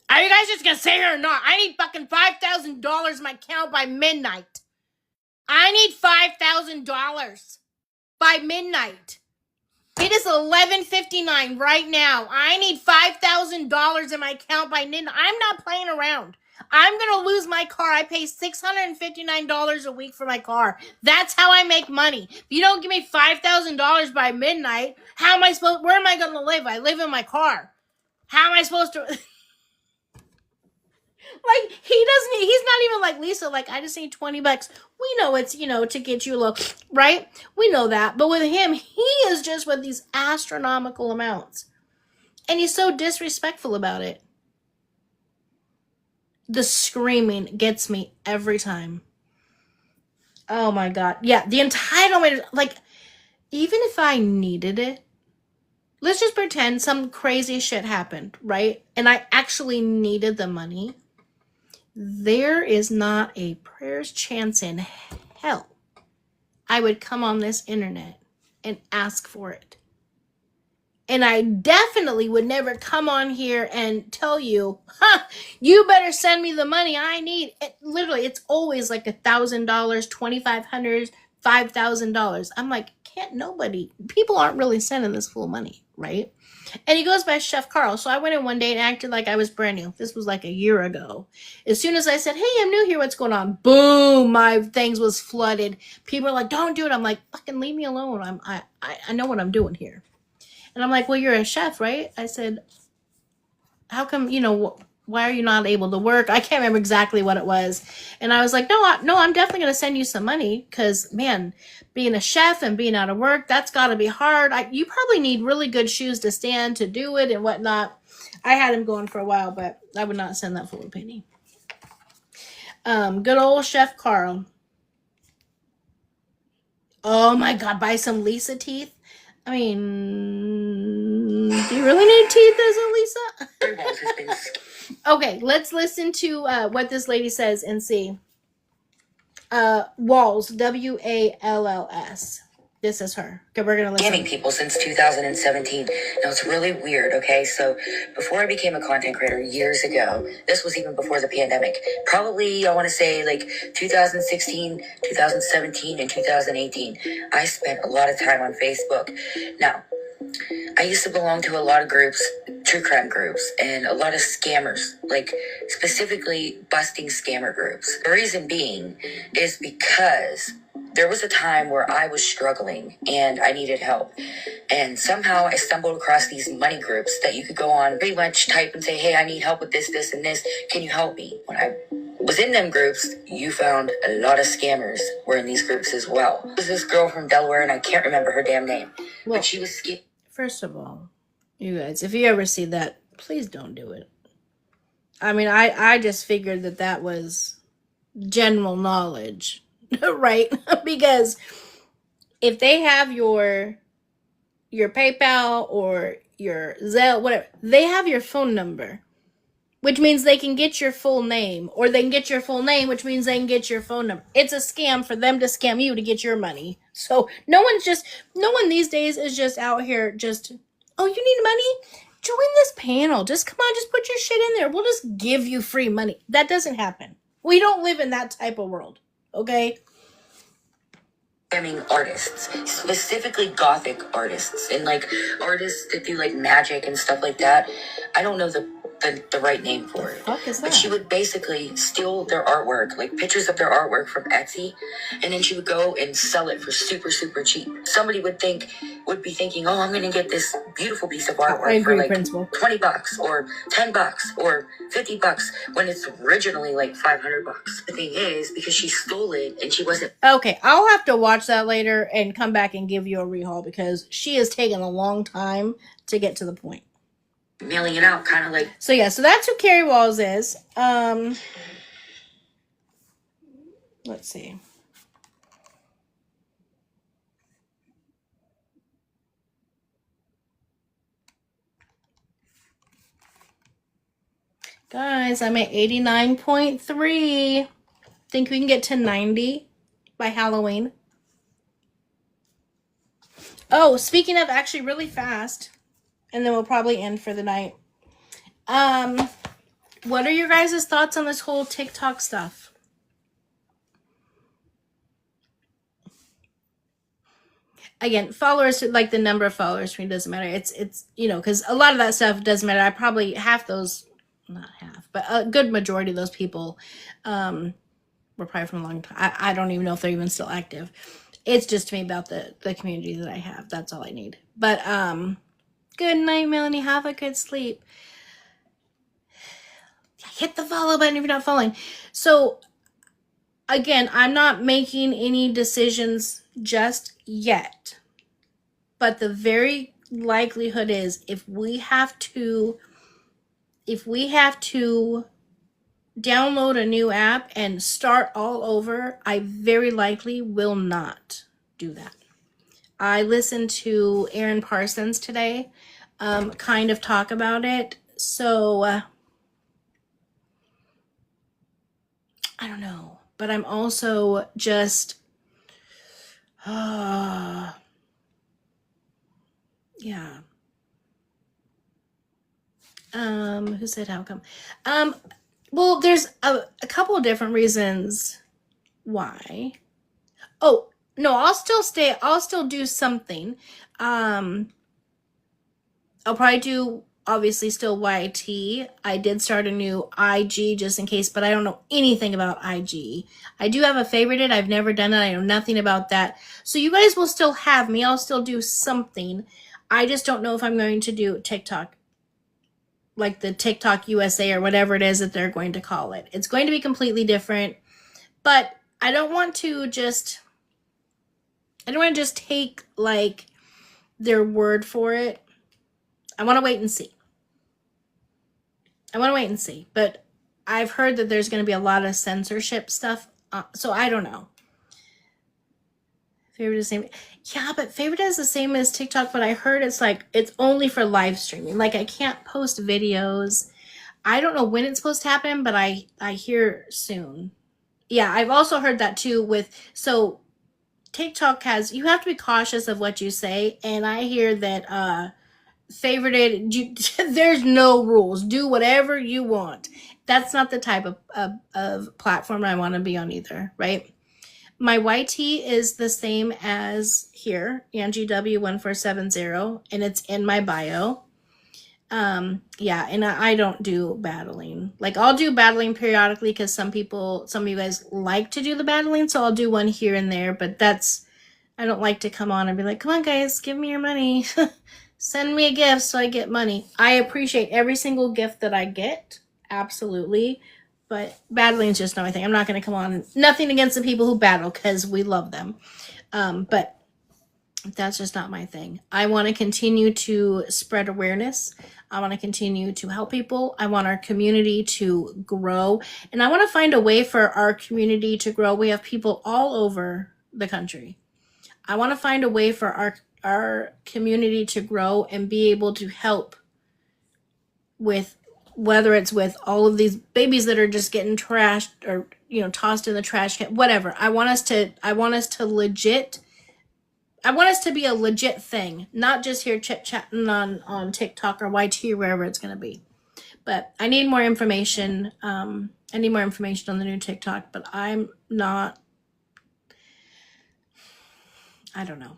Are you guys just gonna sit here or not? I need fucking $5,000 in my account by midnight. I need $5,000 by midnight. It is 11:59 right now. I need $5,000 in my account by midnight. I'm not playing around. I'm gonna lose my car. I pay $659 a week for my car. That's how I make money. If you don't give me $5,000 by midnight, where am I gonna live? I live in my car. How am I supposed to? Like, he's not even like, Lisa, like, I just need $20. We know it's, to get you a little, right? We know that. But with him, he is just with these astronomical amounts. And he's so disrespectful about it. The screaming gets me every time. Oh my God. Yeah, the entitlement, like, even if I needed it, let's just pretend some crazy shit happened, right? And I actually needed the money. There is not a prayer's chance in hell I would come on this internet and ask for it. And I definitely would never come on here and tell you, you better send me the money I need. Literally, it's always like $1,000, $2,500, $5,000. I'm like, people aren't really sending this full money, right? And he goes by Chef Carl. So I went in one day and acted like I was brand new. This was like a year ago. As soon as I said, hey, I'm new here, what's going on? Boom, my things was flooded. People are like, don't do it. I'm like, fucking leave me alone. I know what I'm doing here. And I'm like, well, you're a chef, right? I said, how come, why are you not able to work? I can't remember exactly what it was. And I was like, no, I'm definitely going to send you some money. Because, man, being a chef and being out of work, that's got to be hard. You probably need really good shoes to stand to do it and whatnot. I had him going for a while, but I would not send that full penny. Good old Chef Carl. Oh my God, buy some Lisa teeth. I mean, do you really need teeth as a Lisa? Okay, let's listen to what this lady says and see. Walls, Walls. This is her. Okay, we're gonna listen. Scamming people since 2017. Now it's really weird, okay? So before I became a content creator years ago, this was even before the pandemic. Probably, I want to say like 2016, 2017, and 2018. I spent a lot of time on Facebook. Now, I used to belong to a lot of groups, true crime groups, and a lot of scammers, like specifically busting scammer groups. The reason being is because there was a time where I was struggling and I needed help. And somehow I stumbled across these money groups that you could go on, pretty much type and say, hey, I need help with this, this, and this. Can you help me? When I was in them groups, you found a lot of scammers were in these groups as well. There was this girl from Delaware, and I can't remember her damn name. Well, but she was first of all, you guys, if you ever see that, please don't do it. I mean, I just figured that was general knowledge, right? Because if they have your PayPal or your Zelle, whatever, they have your phone number, which means they can get your full name, or they can get your full name, which means they can get your phone number. It's a scam for them to scam you to get your money. So no one these days is just out here just, oh, you need money? Join this panel. Just come on, just put your shit in there. We'll just give you free money. That doesn't happen. We don't live in that type of world, okay? artists, specifically gothic artists, and like artists that do like magic and stuff like that. I don't know the right name for it. Fuck is But that? she would basically steal their artwork, like pictures of their artwork from Etsy, and then she would go and sell it for super, super cheap. Somebody would be thinking, oh, I'm gonna get this beautiful piece of artwork I agree, for like Principal. $20 or $10 or $50 when it's originally like $500. The thing is, because she stole it and she wasn't Okay, I'll have to watch that later and come back and give you a rehaul because she has taken a long time to get to the point. mailing it out, kind of like. So yeah, so that's who Carrie Walls is. Let's see. Guys, I'm at 89.3. Think we can get to 90 by Halloween. Oh, speaking of, actually really fast, and then we'll probably end for the night. What are your guys' thoughts on this whole TikTok stuff? Again, followers, like the number of followers for me doesn't matter. It's you know, because a lot of that stuff doesn't matter. I probably half those, not half, but a good majority of those people were probably from a long time. I don't even know if they're even still active. It's just to me about the community that I have. That's all I need. But good night, Melanie. Have a good sleep. Hit the follow button if you're not following. So again, I'm not making any decisions just yet. But the very likelihood is if we have to download a new app and start all over, I very likely will not do that. I listened to Aaron Parsons today kind of talk about it. So I don't know. But I'm also just yeah. Who said how come? Well, there's a couple of different reasons why. Oh, no, I'll still do something. I'll probably do, obviously, still YT. I did start a new IG just in case, but I don't know anything about IG. I do have a favorited. I've never done it. I know nothing about that. So you guys will still have me. I'll still do something. I just don't know if I'm going to do TikTok, like the TikTok USA or whatever it is that they're going to call it. It's going to be completely different, but I don't want to just take like their word for it. I want to wait and see. But I've heard that there's going to be a lot of censorship stuff, so I don't know. Favorite is the same. Yeah, but favorite is the same as TikTok, but I heard it's like it's only for live streaming. Like I can't post videos. I don't know when it's supposed to happen, but I hear soon. Yeah, I've also heard that too so TikTok you have to be cautious of what you say, and I hear that favorited, there's no rules. Do whatever you want. That's not the type of platform I want to be on either, right? My YT is the same as here, AngieW1470, and it's in my bio. Yeah, and I don't do battling. Like, I'll do battling periodically because some of you guys like to do the battling, so I'll do one here and there, but I don't like to come on and be like, come on guys, give me your money. Send me a gift so I get money. I appreciate every single gift that I get, absolutely. But battling is just not my thing. I'm not going to come on. Nothing against the people who battle because we love them. But that's just not my thing. I want to continue to spread awareness. I want to continue to help people. I want our community to grow. And I want to find a way for our community to grow. We have people all over the country. I want to find a way for our community to grow and be able to help with, whether it's with all of these babies that are just getting trashed or, tossed in the trash can, whatever. I want us to be a legit thing, not just here chit-chatting on TikTok or YT or wherever it's going to be. But I need more information. I need more information on the new TikTok, but I'm not I don't know.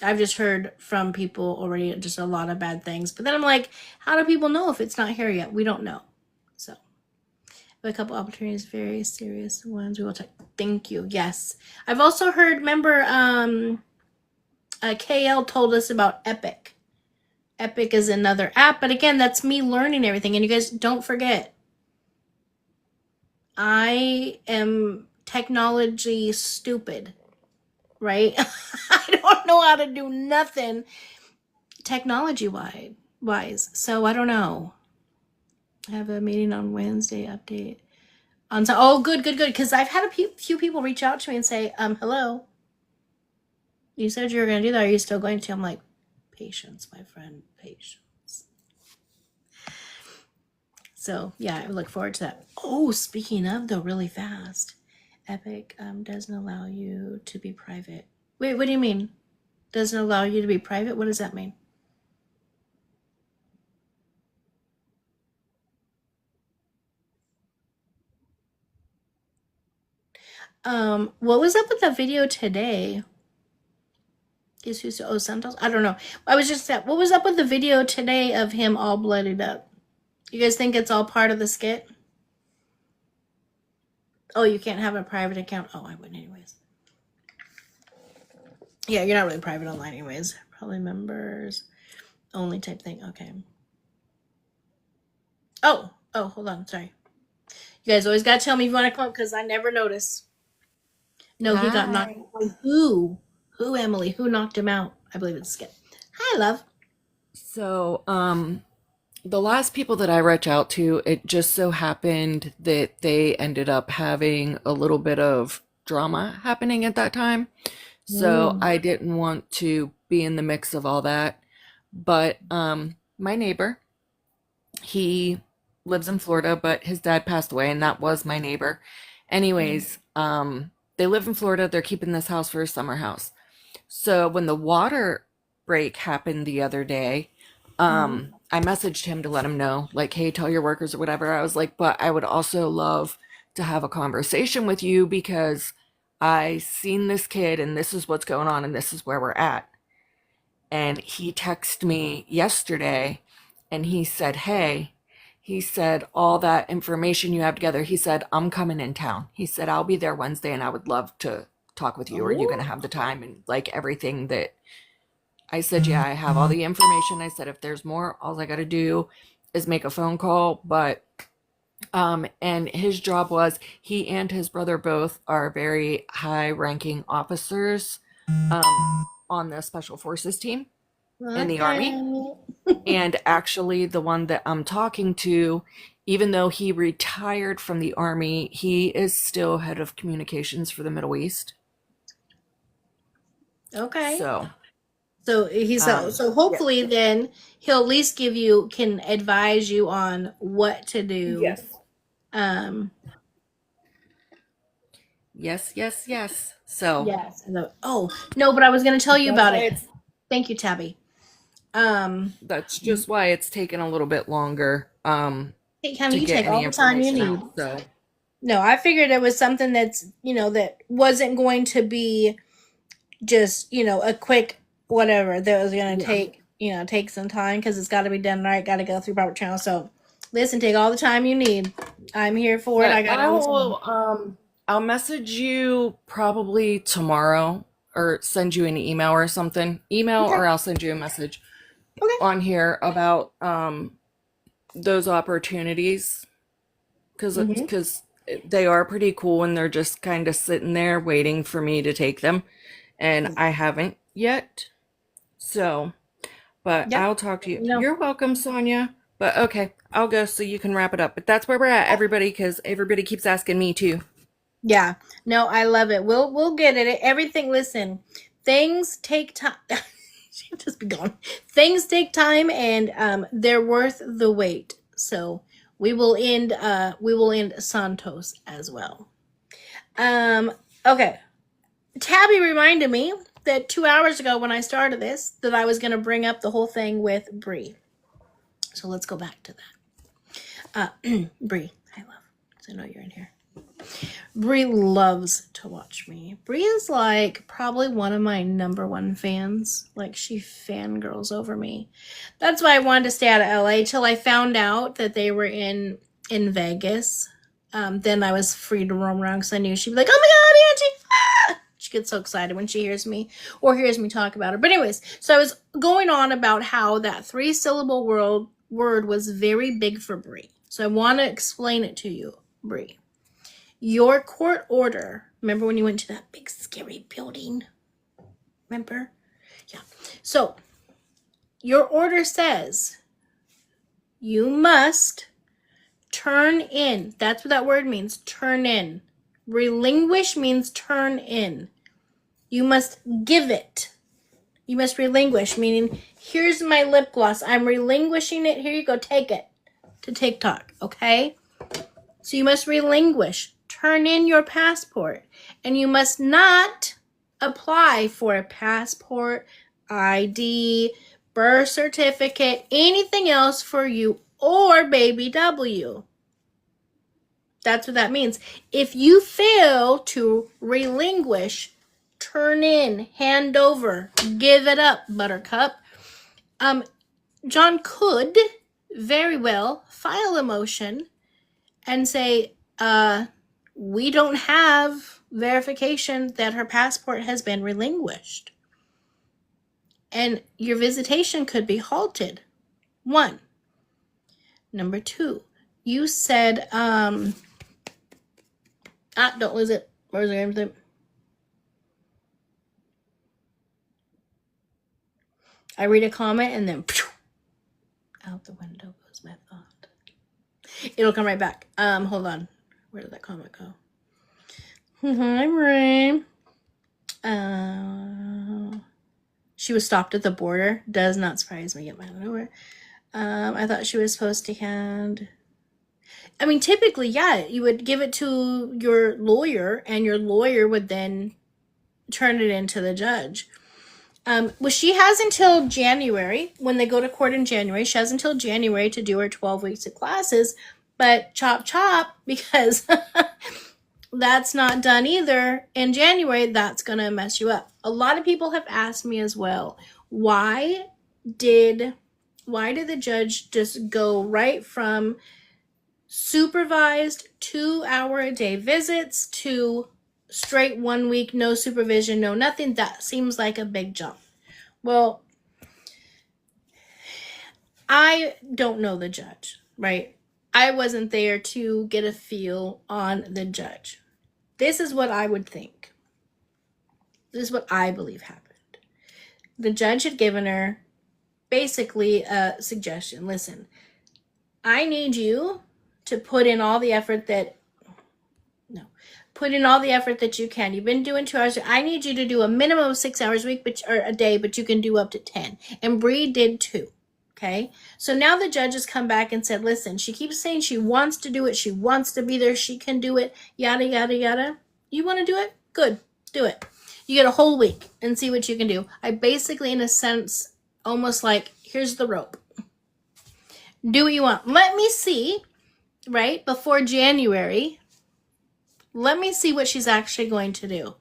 I've just heard from people already just a lot of bad things. But then I'm like, how do people know if it's not here yet? We don't know. So, a couple opportunities, very serious ones. We will check. Thank you. Yes. I've also heard, remember, KL told us about Epic. Epic is another app. But again, that's me learning everything. And you guys don't forget, I am technology stupid. Right? I don't know how to do nothing technology wise. So I don't know. I have a meeting on Wednesday update. Oh, good. Because I've had a few people reach out to me and say, hello. You said you were going to do that. Are you still going to? I'm like, patience, my friend, patience. So yeah, I look forward to that. Oh, speaking of though, really fast. Epic doesn't allow you to be private. Wait, what do you mean? Doesn't allow you to be private? What does that mean? What was up with that video today? Santos? I don't know. I was just what was up with the video today of him all bloodied up? You guys think it's all part of the skit? Oh, you can't have a private account. Oh, I wouldn't anyways. Yeah, you're not really private online anyways. Probably members only type thing. Okay. Oh, hold on. Sorry. You guys always gotta tell me if you want to come up because I never notice. No, he got knocked. Who? Who, Emily? Who knocked him out? I believe it's Skip. Hi, love. So, the last people that I reached out to, it just so happened that they ended up having a little bit of drama happening at that time. So I didn't want to be in the mix of all that. But my neighbor, he lives in Florida, but his dad passed away, and that was my neighbor. Anyways, they live in Florida. They're keeping this house for a summer house. So when the water break happened the other day, I messaged him to let him know, like, hey, tell your workers or whatever. I was like, but I would also love to have a conversation with you because I seen this kid and this is what's going on and this is where we're at. And he texted me yesterday and he said, hey, he said, all that information you have together, he said, I'm coming in town. He said, I'll be there Wednesday and I would love to talk with you. Are you going to have the time? And like everything that I said, yeah, I have all the information. I said, if there's more, all I got to do is make a phone call. But, and his job was, he and his brother both are very high ranking officers, on the special forces team in the Army. And actually the one that I'm talking to, even though he retired from the Army, he is still head of communications for the Middle East. Okay. So he's so hopefully then he'll at least can advise you on what to do. Yes. Yes. So yes. Oh no, but I was gonna tell you about it. Thank you, Tabby. That's just why it's taken a little bit longer. You To take get all any the time you information need. out. So No, I figured it was something that's that wasn't going to be just a quick whatever that was going to take some time because it's got to be done right, got to go through proper channels. So listen, take all the time you need. I'm here for it. but I got all the time. I'll message you probably tomorrow or send you an email or something. Or I'll send you a message on here about those opportunities because they are pretty cool and they're just kind of sitting there waiting for me to take them, and I haven't yet. So, but Yep. I'll talk to you. No. You're welcome, Sonia. But okay, I'll go so you can wrap it up. But that's where we're at, everybody, because everybody keeps asking me too. Yeah. No, I love it. We'll get it. Everything. Listen, things take time. She'll just be gone. Things take time, and they're worth the wait. So we will end Santos as well. Okay. Tabby reminded me that 2 hours ago when I started this that I was going to bring up the whole thing with Bree. So let's go back to that. Bree, I love. So I know you're in here. Brie loves to watch me. Brie is like probably one of my number one fans. Like she fangirls over me. That's why I wanted to stay out of LA till I found out that they were in Vegas. Then I was free to roam around because I knew she'd be like, "Oh my God, Angie!" Ah! She gets so excited when she hears me or hears me talk about her. But anyways, so I was going on about how that 3-syllable word was very big for Brie. So I want to explain it to you, Brie. Your court order, remember when you went to that big scary building? Remember? Yeah. So your order says you must turn in. That's what that word means, turn in. Relinquish means turn in. You must give it. You must relinquish, meaning here's my lip gloss. I'm relinquishing it. Here you go. Take it to TikTok, okay? So you must relinquish. Turn in your passport. And you must not apply for a passport, ID, birth certificate, anything else for you or baby W. That's what that means. If you fail to relinquish, turn in, hand over, give it up, Buttercup, John could very well file a motion and say, we don't have verification that her passport has been relinquished. And your visitation could be halted. 1. Number 2, you said, don't lose it. Where's the everything? I read a comment and then out the window goes my thought. It'll come right back. Hold on. Where did that comment go? Hi, Ray. She was stopped at the border. Does not surprise me. Get my hand over. I thought she was supposed to hand. I mean, typically, yeah, you would give it to your lawyer, and your lawyer would then turn it into the judge. Well, she has until January. When they go to court in January, she has until January to do her 12 weeks of classes. But chop, because that's not done either in January, that's going to mess you up. A lot of people have asked me as well, why did the judge just go right from supervised 2-hour-a-day visits to straight 1 week, no supervision, no nothing? That seems like a big jump. Well, I don't know the judge, right? I wasn't there to get a feel on the judge. This is what I would think. This is what I believe happened. The judge had given her basically a suggestion. Listen, I need you to put in all the effort that you can. You've been doing 2 hours. I need you to do a minimum of 6 hours a week, or a day, but you can do up to 10. And Brie did 2. Okay. So now the judge has come back and said, listen, she keeps saying she wants to do it. She wants to be there. She can do it. Yada, yada, yada. You want to do it? Good. Do it. You get a whole week and see what you can do. I basically, in a sense, almost like, here's the rope. Do what you want. Let me see, right, before January, let me see what she's actually going to do.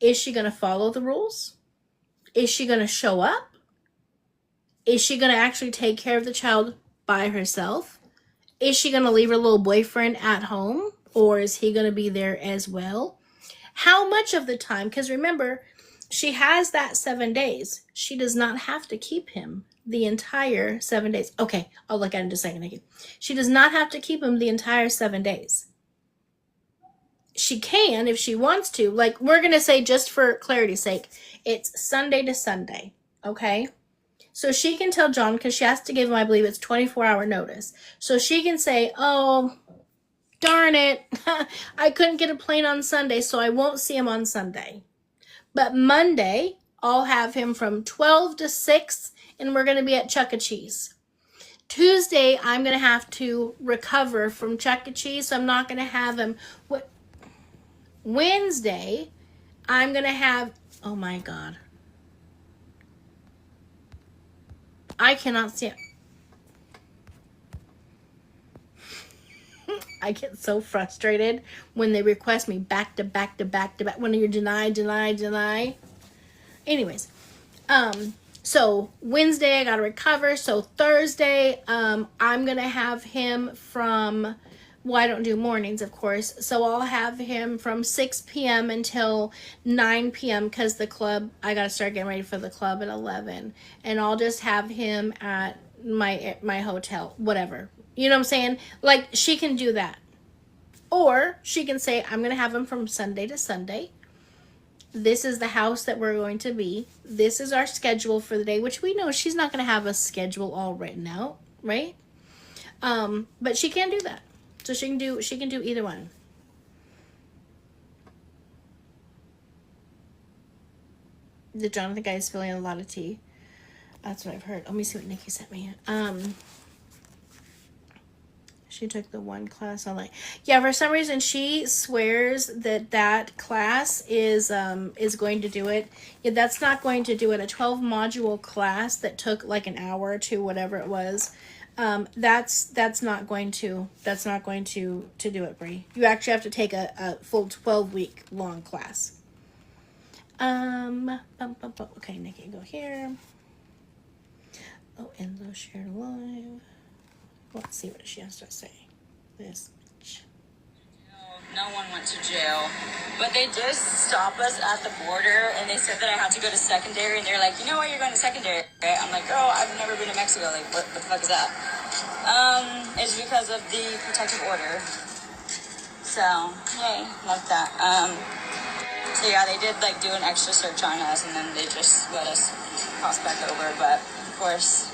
Is she going to follow the rules? Is she going to show up? Is she going to actually take care of the child by herself? Is she going to leave her little boyfriend at home? Or is he going to be there as well? How much of the time? Because remember, she has that 7 days. She does not have to keep him the entire 7 days. Okay, I'll look at it in just a second. Thank you. She does not have to keep him the entire 7 days. She can if she wants to. Like, we're going to say, just for clarity's sake, it's Sunday to Sunday. Okay? So she can tell John, because she has to give him, I believe it's 24-hour notice. So she can say, oh, darn it, I couldn't get a plane on Sunday, so I won't see him on Sunday. But Monday, I'll have him from 12 to 6, and we're going to be at Chuck E. Cheese. Tuesday, I'm going to have to recover from Chuck E. Cheese, so I'm not going to have him. Wednesday, I'm going to have, oh my God. I cannot see it. I get so frustrated when they request me back to back to back to back. When you're deny. Anyways, so Wednesday I gotta recover. So Thursday, I'm gonna have him from, well, I don't do mornings, of course. So I'll have him from 6 p.m. until 9 p.m. because the club, I gotta start getting ready for the club at 11. And I'll just have him at my hotel, whatever. You know what I'm saying? Like, she can do that. Or she can say, I'm gonna have him from Sunday to Sunday. This is the house that we're going to be. This is our schedule for the day, which we know she's not going to have a schedule all written out, right? But she can do that. So she can do either one. The Jonathan guy is spilling a lot of tea. That's what I've heard. Let me see what Nikki sent me. She took the one class online. Yeah, for some reason she swears that class is going to do it. Yeah, that's not going to do it. A 12 module class that took like an hour or two, whatever it was. That's not going to do it, Brie. You actually have to take a full 12-week long class. Okay, Nikki, go here. Oh, Enzo shared live. Let's see what she has to say. This. No one went to jail, but they did stop us at the border, and they said that I had to go to secondary, and they're like, you know what, you're going to secondary. I'm like, girl, I've never been to Mexico. Like, what the fuck is that? It's because of the protective order. So, yay, love that. So yeah, they did like do an extra search on us, and then they just let us cross back over. But of course,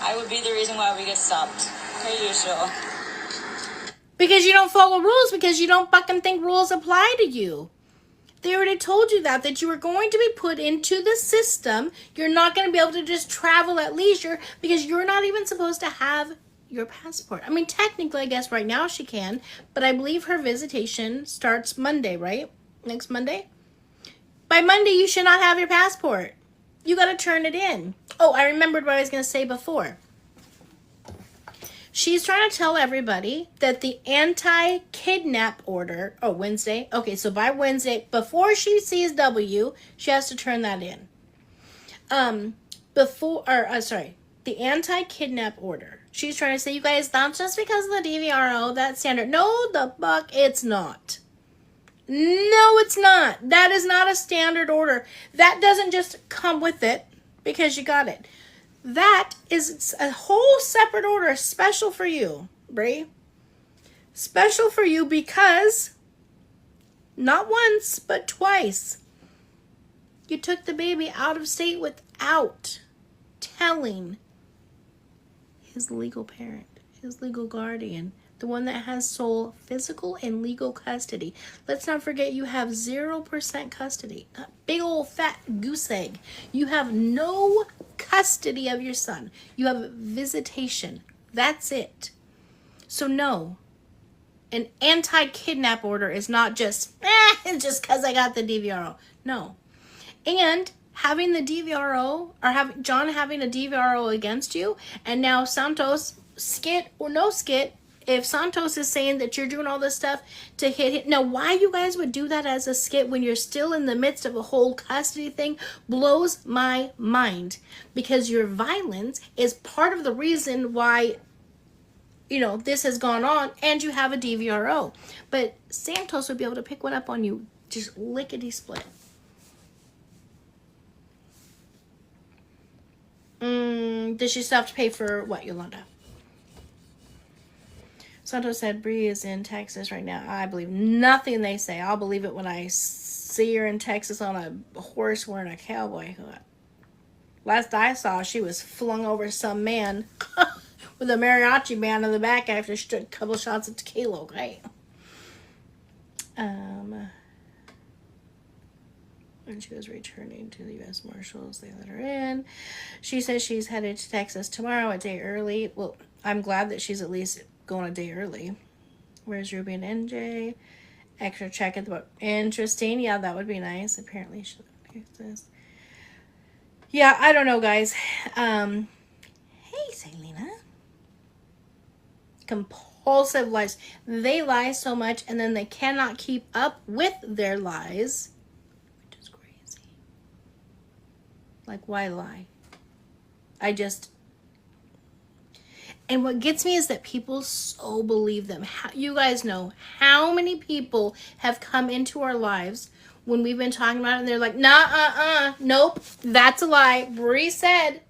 I would be the reason why we get stopped, per usual. Because you don't follow rules, because you don't fucking think rules apply to you. They already told you that you were going to be put into the system. You're not going to be able to just travel at leisure because you're not even supposed to have your passport. I mean, technically, I guess right now she can, but I believe her visitation starts Monday, right? Next Monday? By Monday, you should not have your passport. You got to turn it in. Oh, I remembered what I was going to say before. She's trying to tell everybody that the anti-kidnap order, Wednesday. Okay, so by Wednesday, before she sees W, she has to turn that in. The anti-kidnap order. She's trying to say, you guys, that's just because of the DVRO, that's standard. No, the fuck, it's not. No, it's not. That is not a standard order. That doesn't just come with it because you got it. That is a whole separate order, special for you, Brie. Special for you because not once, but twice, you took the baby out of state without telling his legal parent, his legal guardian, the one that has sole physical and legal custody. Let's not forget you have 0% custody. A big old fat goose egg. You have no custody of your son. You have visitation. That's it. So no, an anti-kidnap order is not just, it's just because I got the DVRO. No. And having the DVRO, or John having a DVRO against you, and now Santos, skit or no skit, if Santos is saying that you're doing all this stuff to hit him, now why you guys would do that as a skit when you're still in the midst of a whole custody thing blows my mind. Because your violence is part of the reason why, this has gone on, and you have a DVRO. But Santos would be able to pick one up on you, just lickety-split. Does she still have to pay for what, Yolanda? Santos said Bree is in Texas right now. I believe nothing they say. I'll believe it when I see her in Texas on a horse wearing a cowboy hat. Last I saw, she was flung over some man with a mariachi band in the back after she took a couple shots of tequila, okay? When she was returning to the U.S. Marshals, they let her in. She says she's headed to Texas tomorrow, a day early. Well, I'm glad that she's at least going a day early. Where's Ruby and NJ? Extra check at the book. Interesting. Yeah, that would be nice. Apparently she this. Yeah, I don't know, guys. Hey, Selena. compulsive lies. They lie so much and then they cannot keep up with their lies, which is crazy. Like, why lie? And what gets me is that people so believe them. You guys know how many people have come into our lives when we've been talking about it and they're like, nah, nope, that's a lie. Bree said.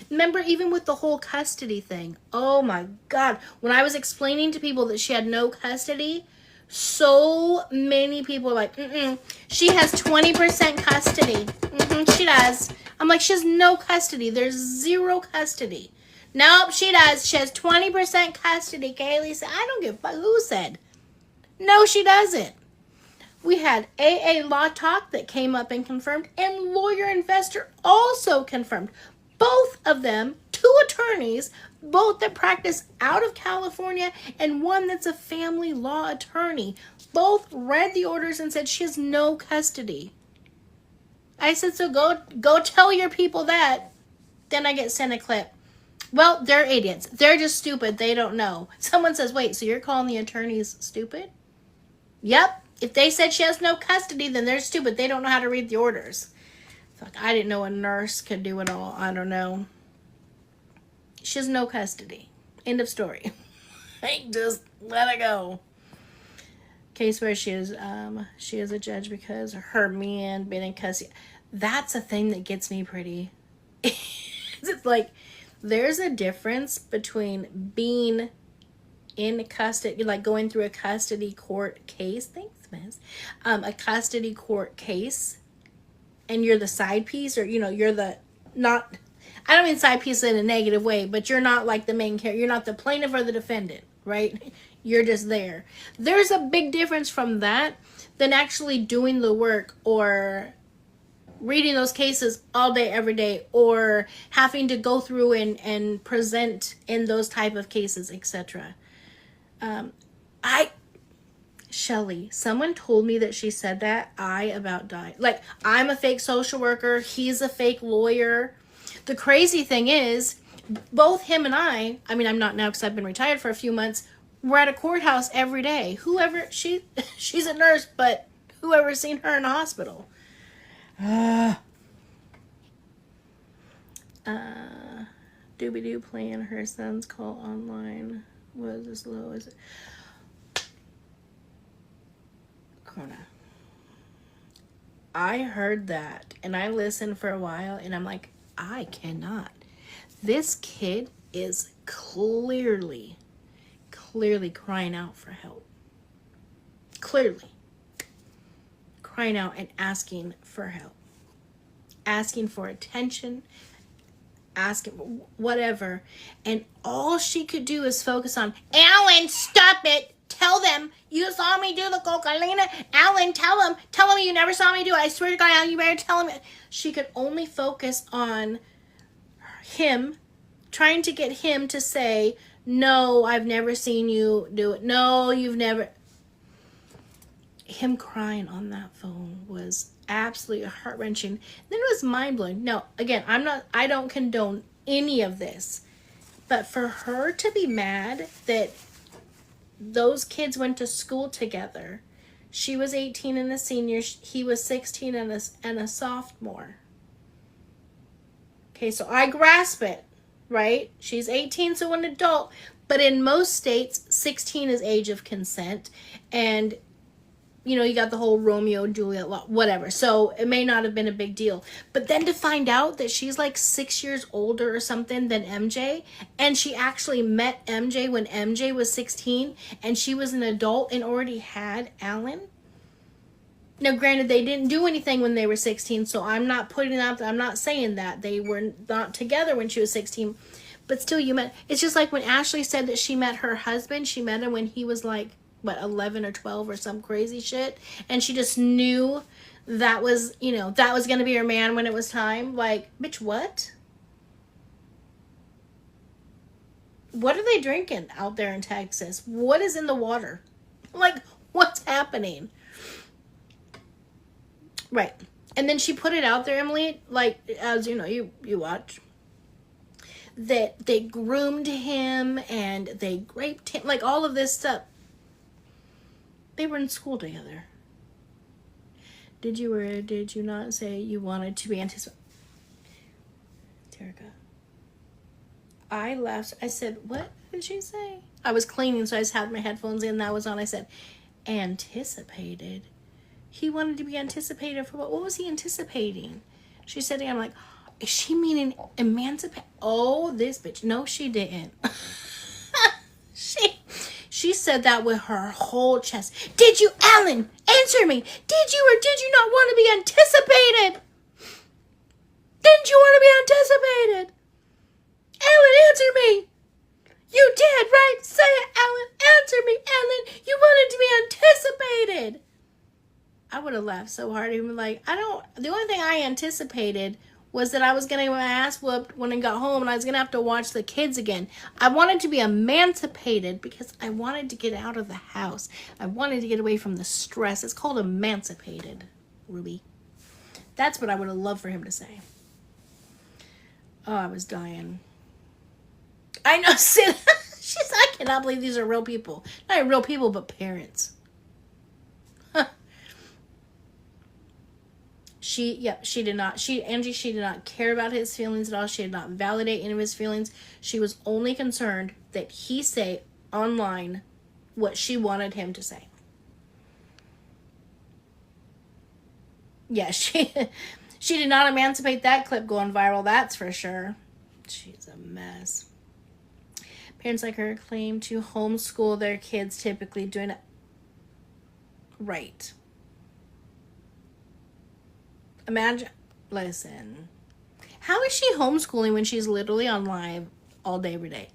Remember, even with the whole custody thing. Oh my God. When I was explaining to people that she had no custody, so many people were like, she has 20% custody. She does. I'm like, she has no custody. There's zero custody. Nope, she does. She has 20% custody. Kaylee said, I don't give a fuck who said. No, she doesn't. We had AA Law Talk that came up and confirmed, and Lawyer Investor also confirmed. Both of them, 2 attorneys, both that practice out of California and one that's a family law attorney, both read the orders and said she has no custody. I said, so go tell your people that. Then I get sent a clip. Well, they're idiots. They're just stupid. They don't know. Someone says, wait, so you're calling the attorneys stupid? Yep. If they said she has no custody, then they're stupid. They don't know how to read the orders. Fuck, I didn't know a nurse could do it all. I don't know. She has no custody. End of story. Just let it go. Case where she is a judge because her man been in custody. That's a thing that gets me pretty. It's like, there's a difference between being in custody, like going through a custody court case. Thanks, Miss. A custody court case, and you're the side piece, or you're the not. I don't mean side piece in a negative way, but you're not like the main character. You're not the plaintiff or the defendant, right? You're just there. There's a big difference from that than actually doing the work or reading those cases all day, every day, or having to go through and present in those type of cases, etc. Shelly, someone told me that she said that. I about died. Like, I'm a fake social worker. He's a fake lawyer. The crazy thing is, both him and I mean, I'm not now because I've been retired for a few months, we're at a courthouse every day. She's a nurse, but whoever's seen her in a hospital. Doobie-doo playing her son's call online was as low as it. Corona. I heard that and I listened for a while and I'm like, I cannot. This kid is clearly crying out for help. Clearly crying out and asking for help, asking for attention, asking whatever, and all she could do is focus on, Alan, stop it, tell them you saw me do the cocaine, Alan, tell them you never saw me do it, I swear to God, Alan, you better tell him. She could only focus on him, trying to get him to say, no, I've never seen you do it, no, you've never. Him crying on that phone was absolutely heart-wrenching. Then it was mind-blowing. No, again, I don't condone any of this. But for her to be mad that those kids went to school together. She was 18 and a senior. He was 16 and a sophomore. Okay, so I grasp it, right? She's 18, so an adult. But in most states, 16 is age of consent. And you got the whole Romeo and Juliet law, whatever. So it may not have been a big deal. But then to find out that she's like 6 years older or something than MJ, and she actually met MJ when MJ was 16, and she was an adult and already had Alan. Now, granted, they didn't do anything when they were 16, so I'm not saying that. They were not together when she was 16. But still, it's just like when Ashley said that she met her husband, she met him when he was like, 11 or 12 or some crazy shit, and she just knew that was gonna be her man when it was time. Like, bitch, what are they drinking out there in Texas? What is in the water? Like, what's happening? Right. And then she put it out there, Emily, like, as you watch, that they groomed him and they raped him, like all of this stuff. They were in school together. Did you or did you not say you wanted to be anticipated? Terica. I laughed. I said, what did she say? I was cleaning, so I just had my headphones in. That was on. I said, anticipated? He wanted to be anticipated for what? What was he anticipating? She said, I'm like, is she meaning emancipate? Oh, this bitch. No, she didn't. She said that with her whole chest. Did you, Alan, answer me? Did you or did you not want to be anticipated? Didn't you want to be anticipated? Alan, answer me. You did, right? Say it, Alan. Answer me, Alan. You wanted to be anticipated. I would have laughed so hard. Even like, the only thing I anticipated was that I was going to get my ass whooped when I got home and I was going to have to watch the kids again. I wanted to be emancipated because I wanted to get out of the house. I wanted to get away from the stress. It's called emancipated, Ruby. That's what I would have loved for him to say. Oh, I was dying. I know, Sid. I cannot believe these are real people. Not real people, but parents. She did not care about his feelings at all. She did not validate any of his feelings. She was only concerned that he say online what she wanted him to say. Yeah, she did not emancipate that clip going viral, that's for sure. She's a mess. Parents like her claim to homeschool their kids, typically doing it right. Imagine, listen, how is she homeschooling when she's literally on live all day, every day?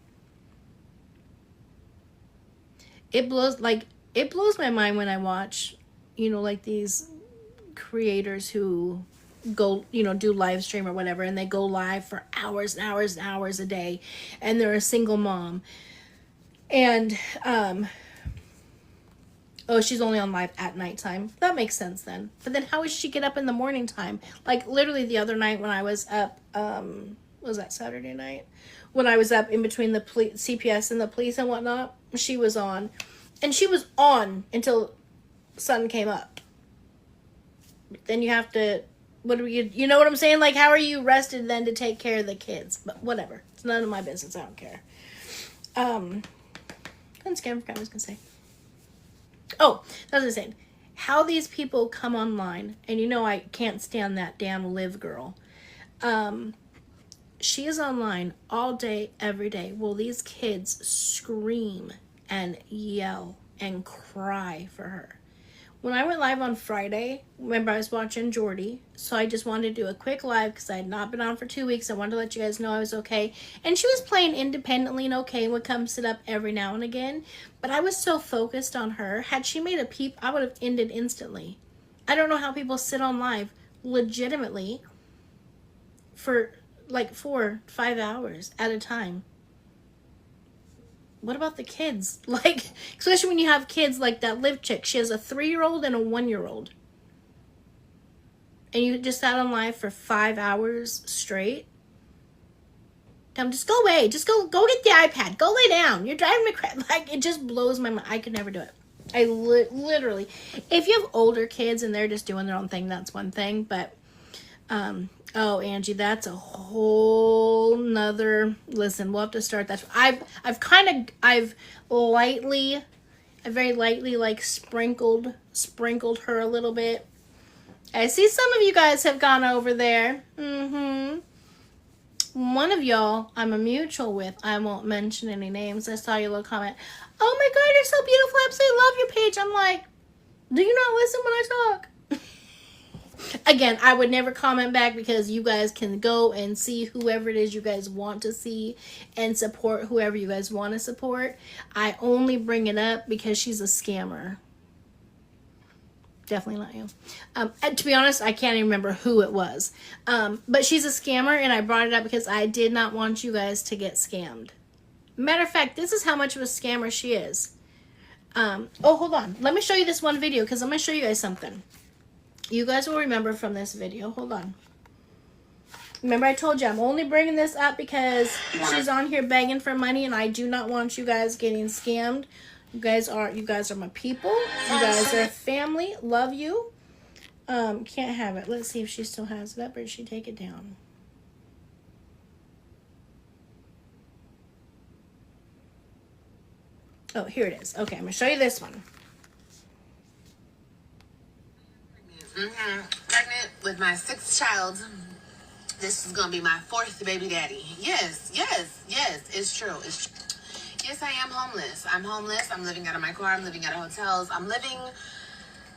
It blows my mind when I watch, like these creators who go, do live stream or whatever, and they go live for hours and hours and hours a day, and they're a single mom. And, oh, she's only on live at nighttime. That makes sense then. But then how does she get up in the morning time? Like, literally the other night when I was up, was that Saturday night? When I was up in between the CPS and the police and whatnot, she was on. And she was on until sun came up. Then you have to, you know what I'm saying? Like, how are you rested then to take care of the kids? But whatever. It's none of my business. I don't care. I'm scared. I forgot what I was going to say. Oh, that was what I was saying. How these people come online, and I can't stand that damn Liv girl. She is online all day, every day. Well, these kids scream and yell and cry for her. When I went live on Friday, remember I was watching Jordy, so I just wanted to do a quick live because I had not been on for 2 weeks. I wanted to let you guys know I was okay. And she was playing independently and okay and would come sit up every now and again. But I was so focused on her. Had she made a peep, I would have ended instantly. I don't know how people sit on live legitimately for like 4 or 5 hours at a time. What about the kids? Like, especially when you have kids like that Liv chick. She has a 3-year-old and a 1-year-old. And you just sat on live for 5 hours straight. Just go away. Just go get the iPad. Go lay down. You're driving me crazy. Like, it just blows my mind. I could never do it. I literally, if you have older kids and they're just doing their own thing, that's one thing. But, oh, Angie, that's a whole nother, listen, we'll have to start that. I've very lightly like sprinkled her a little bit. I see some of you guys have gone over there. One of y'all I'm a mutual with. I won't mention any names. I saw your little comment. Oh my God, you're so beautiful. I absolutely love your page. I'm like, do you not listen when I talk? Again, I would never comment back because you guys can go and see whoever it is you guys want to see and support whoever you guys want to support. I only bring it up because she's a scammer. Definitely not you. And to be honest, I can't even remember who it was. But she's a scammer, and I brought it up because I did not want you guys to get scammed. Matter of fact, this is how much of a scammer she is. Oh, hold on. Let me show you this one video because I'm going to show you guys something. You guys will remember from this video. Hold on. Remember, I told you I'm only bringing this up because she's on here begging for money, and I do not want you guys getting scammed. You guys are my people. You guys are family. Love you. Can't have it. Let's see if she still has it up, or did she take it down? Oh, here it is. Okay, I'm gonna show you this one. Pregnant with my 6th child. This is gonna be my 4th baby daddy. Yes, it's true. Yes, I am homeless. I'm homeless. I'm living out of my car. I'm living out of hotels. I'm living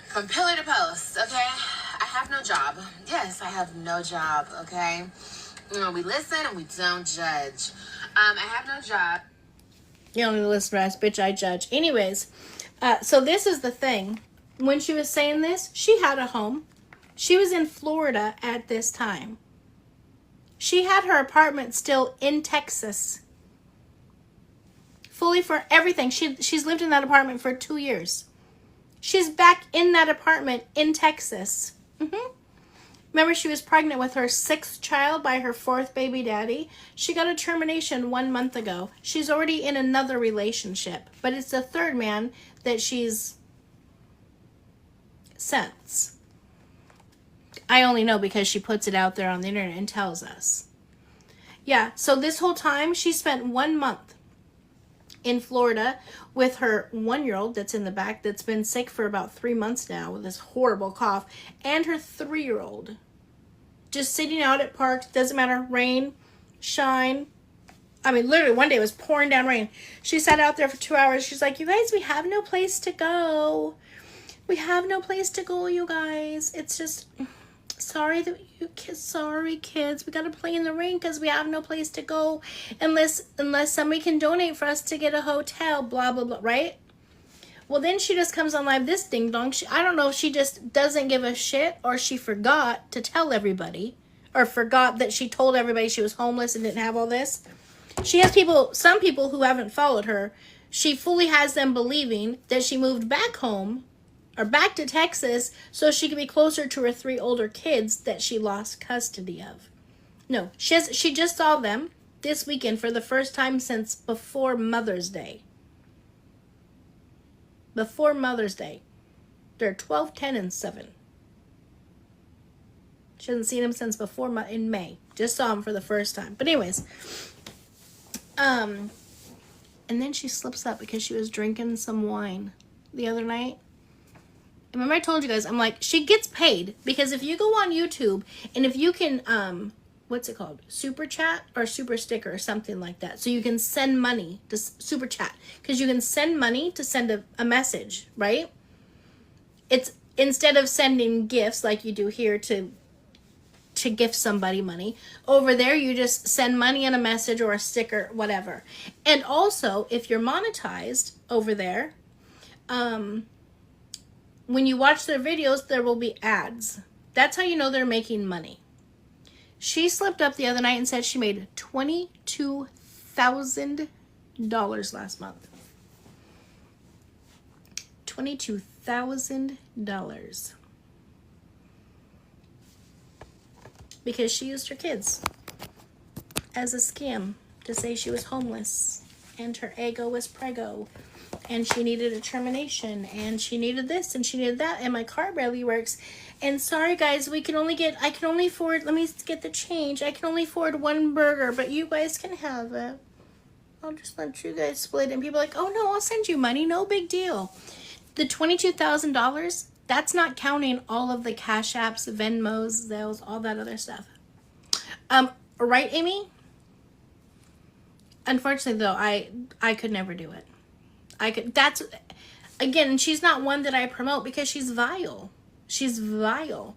from pillar to post, okay? I have no job. Yes, I have no job, okay? We listen and we don't judge. I have no job. You don't need to listen to us, bitch, I judge. Anyways, so this is the thing. When she was saying this, she had a home. She was in Florida at this time. She had her apartment still in Texas. Fully for everything. She's lived in that apartment for 2 years. She's back in that apartment in Texas. Remember, she was pregnant with her 6th child by her 4th baby daddy. She got a termination 1 month ago. She's already in another relationship. But it's the 3rd man that she's since. I only know because she puts it out there on the internet and tells us. Yeah, so this whole time she spent 1 month in Florida with her 1-year-old that's in the back that's been sick for about 3 months now with this horrible cough, and her 3-year-old. Just sitting out at parks, doesn't matter, rain, shine. I mean, literally one day it was pouring down rain. She sat out there for 2 hours. She's like, you guys, we have no place to go. We have no place to go, you guys. It's just, sorry kids. We gotta play in the rain because we have no place to go unless somebody can donate for us to get a hotel, blah, blah, blah, right? Well, then she just comes on live, this ding dong. I don't know if she just doesn't give a shit or she forgot to tell everybody or forgot that she told everybody she was homeless and didn't have all this. She has some people who haven't followed her. She fully has them believing that she moved back home or back to Texas so she could be closer to her 3 older kids that she lost custody of. No, she just saw them this weekend for the first time since before Mother's Day. Before Mother's Day. They're 12, 10, and 7. She hasn't seen them since before in May. Just saw them for the first time. But anyways, and then she slips up because she was drinking some wine the other night. Remember I told you guys, I'm like, she gets paid because if you go on YouTube and if you can, what's it called? Super chat or super sticker or something like that. So you can send money to super chat because you can send money to send a message, right? It's instead of sending gifts like you do here to gift somebody money, over there you just send money and a message or a sticker, whatever. And also, if you're monetized over there, when you watch their videos, there will be ads. That's how you know they're making money. She slipped up the other night and said she made $22,000 last month. $22,000. Because she used her kids as a scam to say she was homeless and her ego was prego and she needed a termination and she needed this and she needed that and my car barely works and sorry guys, I can only afford, let me get the change, I can only afford 1 burger, but you guys can have it. I'll just let you guys split it. And people are like, oh no, I'll send you money, no big deal. The $22,000, that's not counting all of the Cash Apps, Venmos, Zelles, all that other stuff. Right, Amy? Unfortunately, though, I could never do it. That's, again, she's not one that I promote because she's vile. She's vile.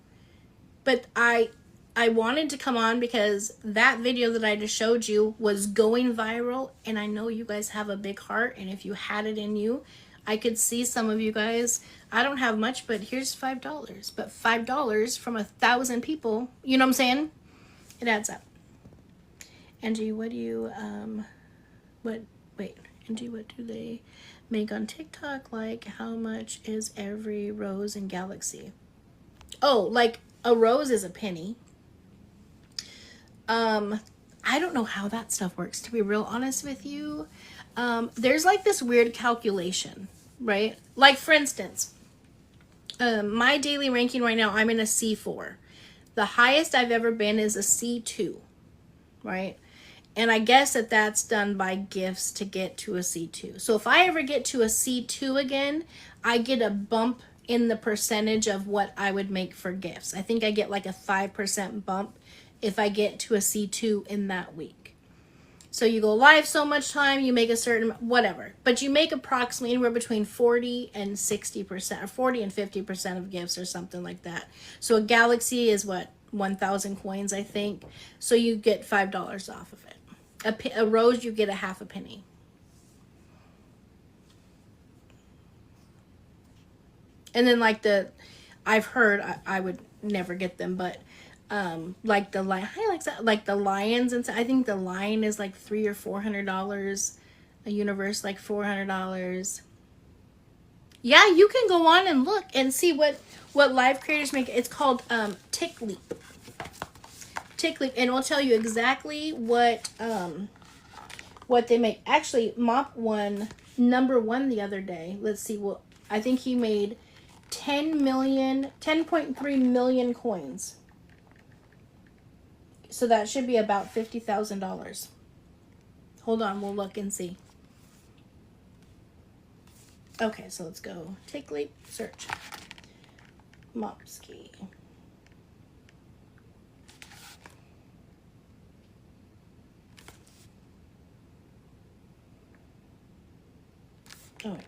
But I wanted to come on because that video that I just showed you was going viral, and I know you guys have a big heart, and if you had it in you, I could see some of you guys, I don't have much, but here's $5. But $5 from 1,000 people, you know what I'm saying? It adds up. Angie, what do you, Angie, what do they make on TikTok? Like, how much is every rose in Galaxy? Oh, like, a rose is a penny. I don't know how that stuff works, to be real honest with you. There's like this weird calculation, right? Like for instance, my daily ranking right now, I'm in a C4. The highest I've ever been is a C2, right? And I guess that that's done by gifts to get to a C2. So if I ever get to a C2 again, I get a bump in the percentage of what I would make for gifts. I think I get like a 5% bump if I get to a C2 in that week. So you go live so much time, you make a certain, whatever. But you make approximately anywhere between 40 and 60%, or 40 and 50% of gifts or something like that. So a galaxy is what, 1,000 coins, I think. So you get $5 off of it. A rose, you get a half a penny. And then like I've heard, I would never get them, but like the lion, like the lions, and I think the lion is like $300 or $400. A universe like $400. Yeah, you can go on and look and see what live creators make. It's called TickLeap. TickLeap, and it'll tell you exactly what they make. Actually, Mop won #1 the other day. Let's see what I think he made. 10.3 million coins. So that should be about $50,000. Hold on, we'll look and see. Okay, so let's go. TickLeap, search. Mopski. Oh, wait.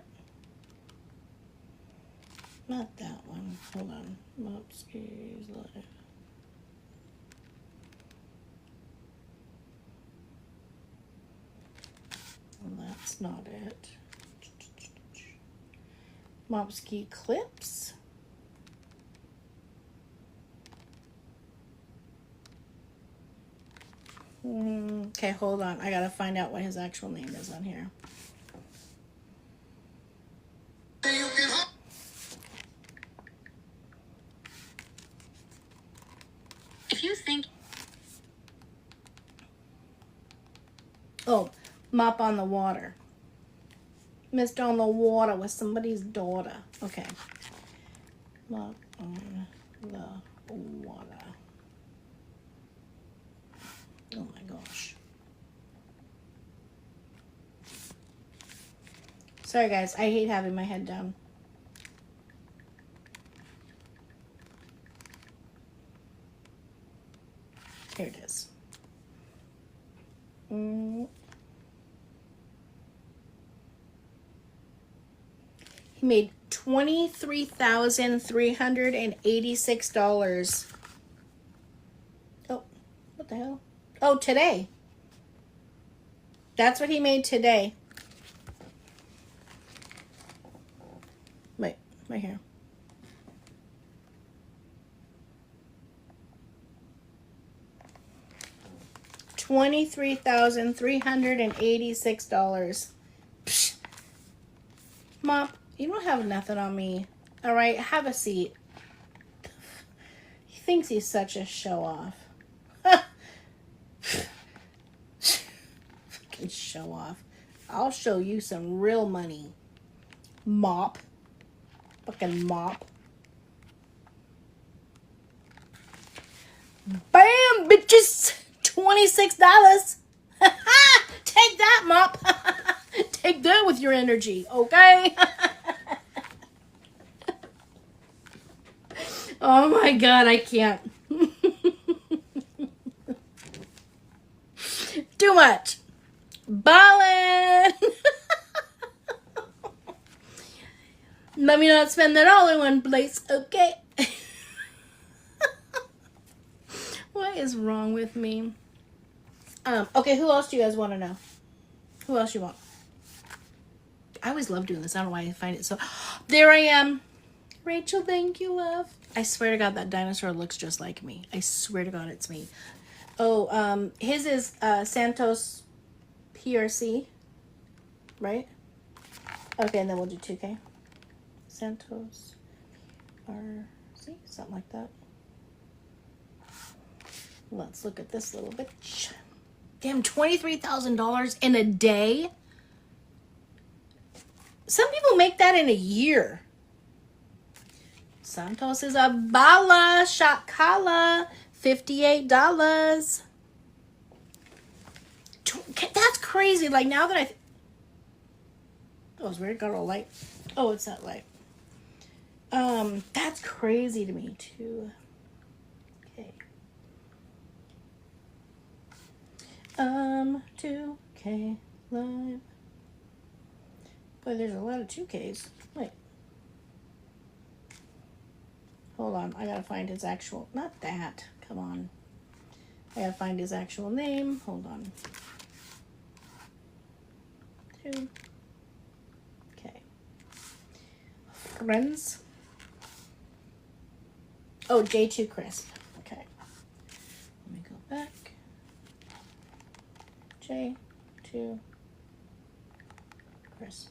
Not that one. Hold on. Mopski's live. Well, that's not it. Mopski clips. Okay, hold on. I gotta find out what his actual name is on here. If you think Oh, Mop on the Water. Mr. on the Water with somebody's daughter. Okay. Mop on the Water. Oh my gosh. Sorry guys, I hate having my head down. Here it is. He made $23,386. Oh, what the hell? Oh, today. That's what he made today. Wait, right here. $23,386. Psh. Mop, you don't have nothing on me. All right, have a seat. He thinks he's such a show-off. Fucking show-off. I'll show you some real money. Mop. Fucking Mop. Bam, bitches! $26. Take that, Mop. Take that with your energy, okay? Oh my god, I can't. Too much. Ballin'. Let me not spend that all in one place, okay? What is wrong with me? Okay, who else do you guys want to know? Who else you want? I always love doing this. I don't know why I find it so... There I am. Rachel, thank you, love. I swear to God, that dinosaur looks just like me. I swear to God, it's me. Oh, his is Santos PRC. Right? Okay, and then we'll do 2K. Santos RC, something like that. Let's look at this little bitch. Damn, $23,000 in a day. Some people make that in a year. Santos is a bala shakala, $58. That's crazy. Like now that oh, it's weird. Got a light. Oh, it's that light. That's crazy to me too. Okay. 2K live. Boy, there's a lot of 2Ks. Wait. Hold on. I gotta find his actual... Not that. Come on. I gotta find his actual name. Hold on. 2. Okay. Friends. Oh, J2 Crisp. Okay. Let me go back. J2 Crisp.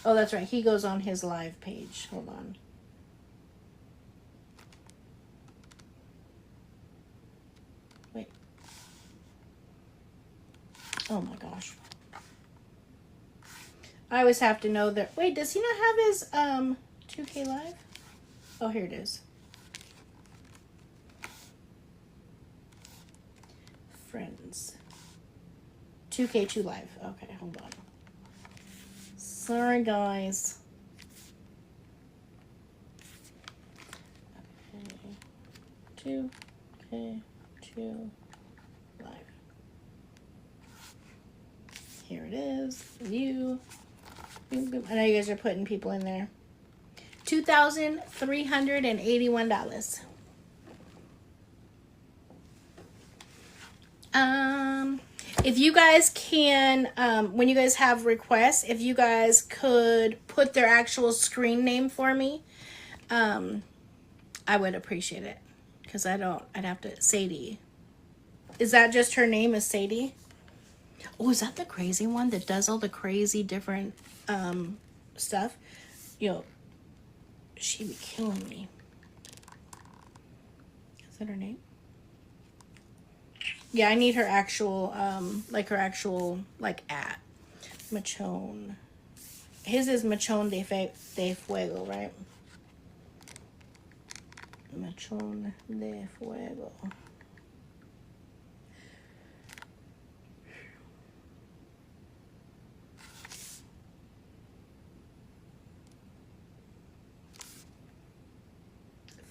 Oh, that's right. He goes on his live page. Hold on. Wait. Oh my gosh. I always have to know that. Wait, does he not have his 2K live? Oh, here it is. Friends. 2K2 live. Okay, hold on. Sorry, guys. Okay. 2K2 live. Here it is. View. Boom, boom. I know you guys are putting people in there. $2,381. If you guys can, when you guys have requests, if you guys could put their actual screen name for me, I would appreciate it. Because I'd have to, Sadie. Is that just her name is Sadie? Oh, is that the crazy one that does all the crazy different, stuff? Yo, she be killing me. Is that her name? Yeah, I need her actual, like her actual, like, at. Machone. His is Machone de Fuego, right? Machone de Fuego.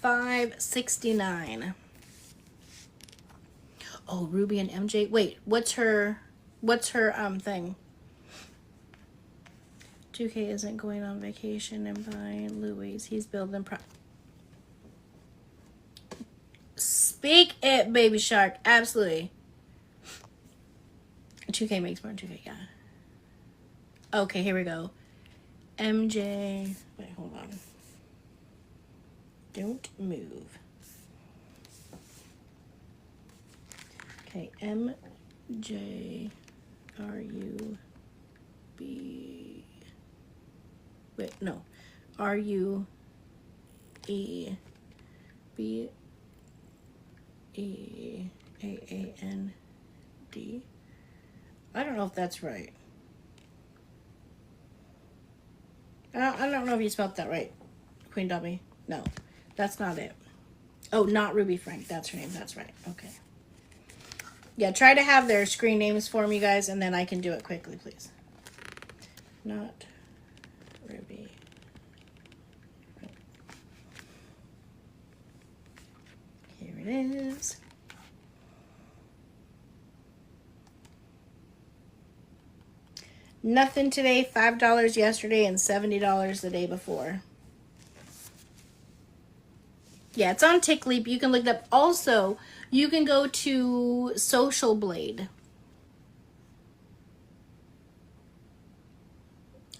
$5.69. Oh, Ruby and MJ. Wait, what's her thing? 2K isn't going on vacation and buying Louis. He's building Speak it, Baby Shark. Absolutely. 2K makes more than 2K, yeah. Okay, here we go. MJ. Wait, hold on. Don't move. Okay, MJ, R-U-B, wait, no, R-U-E-B-E-A-A-N-D. I don't know if that's right. I don't know if you spelled that right, Queen Dobby. No, that's not it. Oh, not Ruby Frank. That's her name. That's right. Okay. Yeah, try to have their screen names for me, guys, and then I can do it quickly, please. Not Ruby. Here it is. Nothing today, $5 yesterday, and $70 the day before. Yeah, it's on TickLeap. You can look it up. Also, you can go to Social Blade.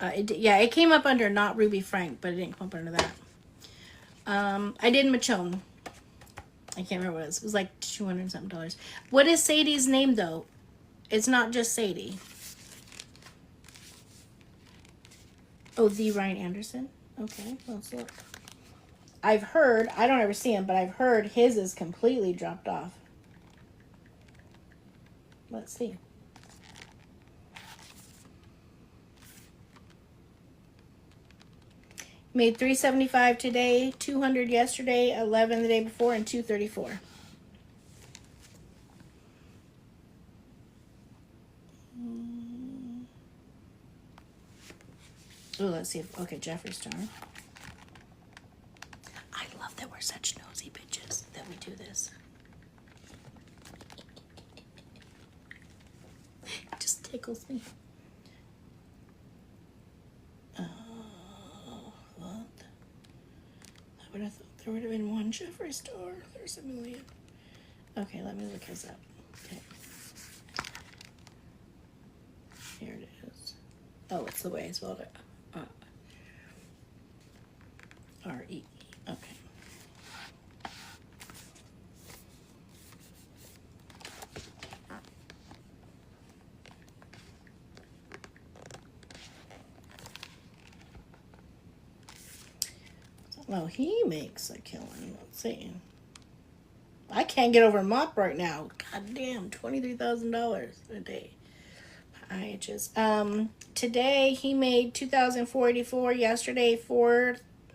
It came up under not Ruby Frank, but it didn't come up under that. I did Machone. I can't remember what it was. It was like $200-something. What is Sadie's name, though? It's not just Sadie. Oh, the Ryan Anderson. Okay, let's look. I've heard, I don't ever see him, but I've heard his is completely dropped off. Let's see. Made 375 today, 200 yesterday, 11 the day before, and 234. Oh, let's see if, okay, Jeffree Star. I love that we're such nosy bitches that we do this. It just tickles me. Oh, what? I would have thought there would have been one Jeffree Star. There's a million. Okay, let me look his up. Okay. Here it is. Oh, it's the way I spelled it. R-E. Okay. Well, he makes a killing. Let's see. I can't get over Mop right now. God damn, $23,000 a day. Today he made 2,484. Yesterday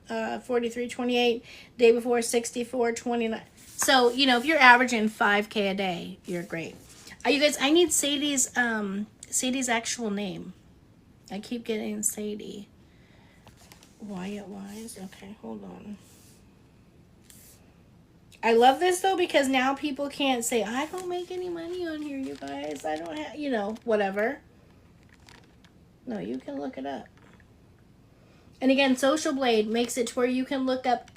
43.28. Day before 64.29. So if you're averaging 5K a day, you're great. You guys, I need Sadie's actual name. I keep getting Sadie. Wyatt Wise. Okay, hold on. I love this though because now people can't say I don't make any money on here, you guys. I don't have, whatever. No, you can look it up. And again, Social Blade makes it to where you can look up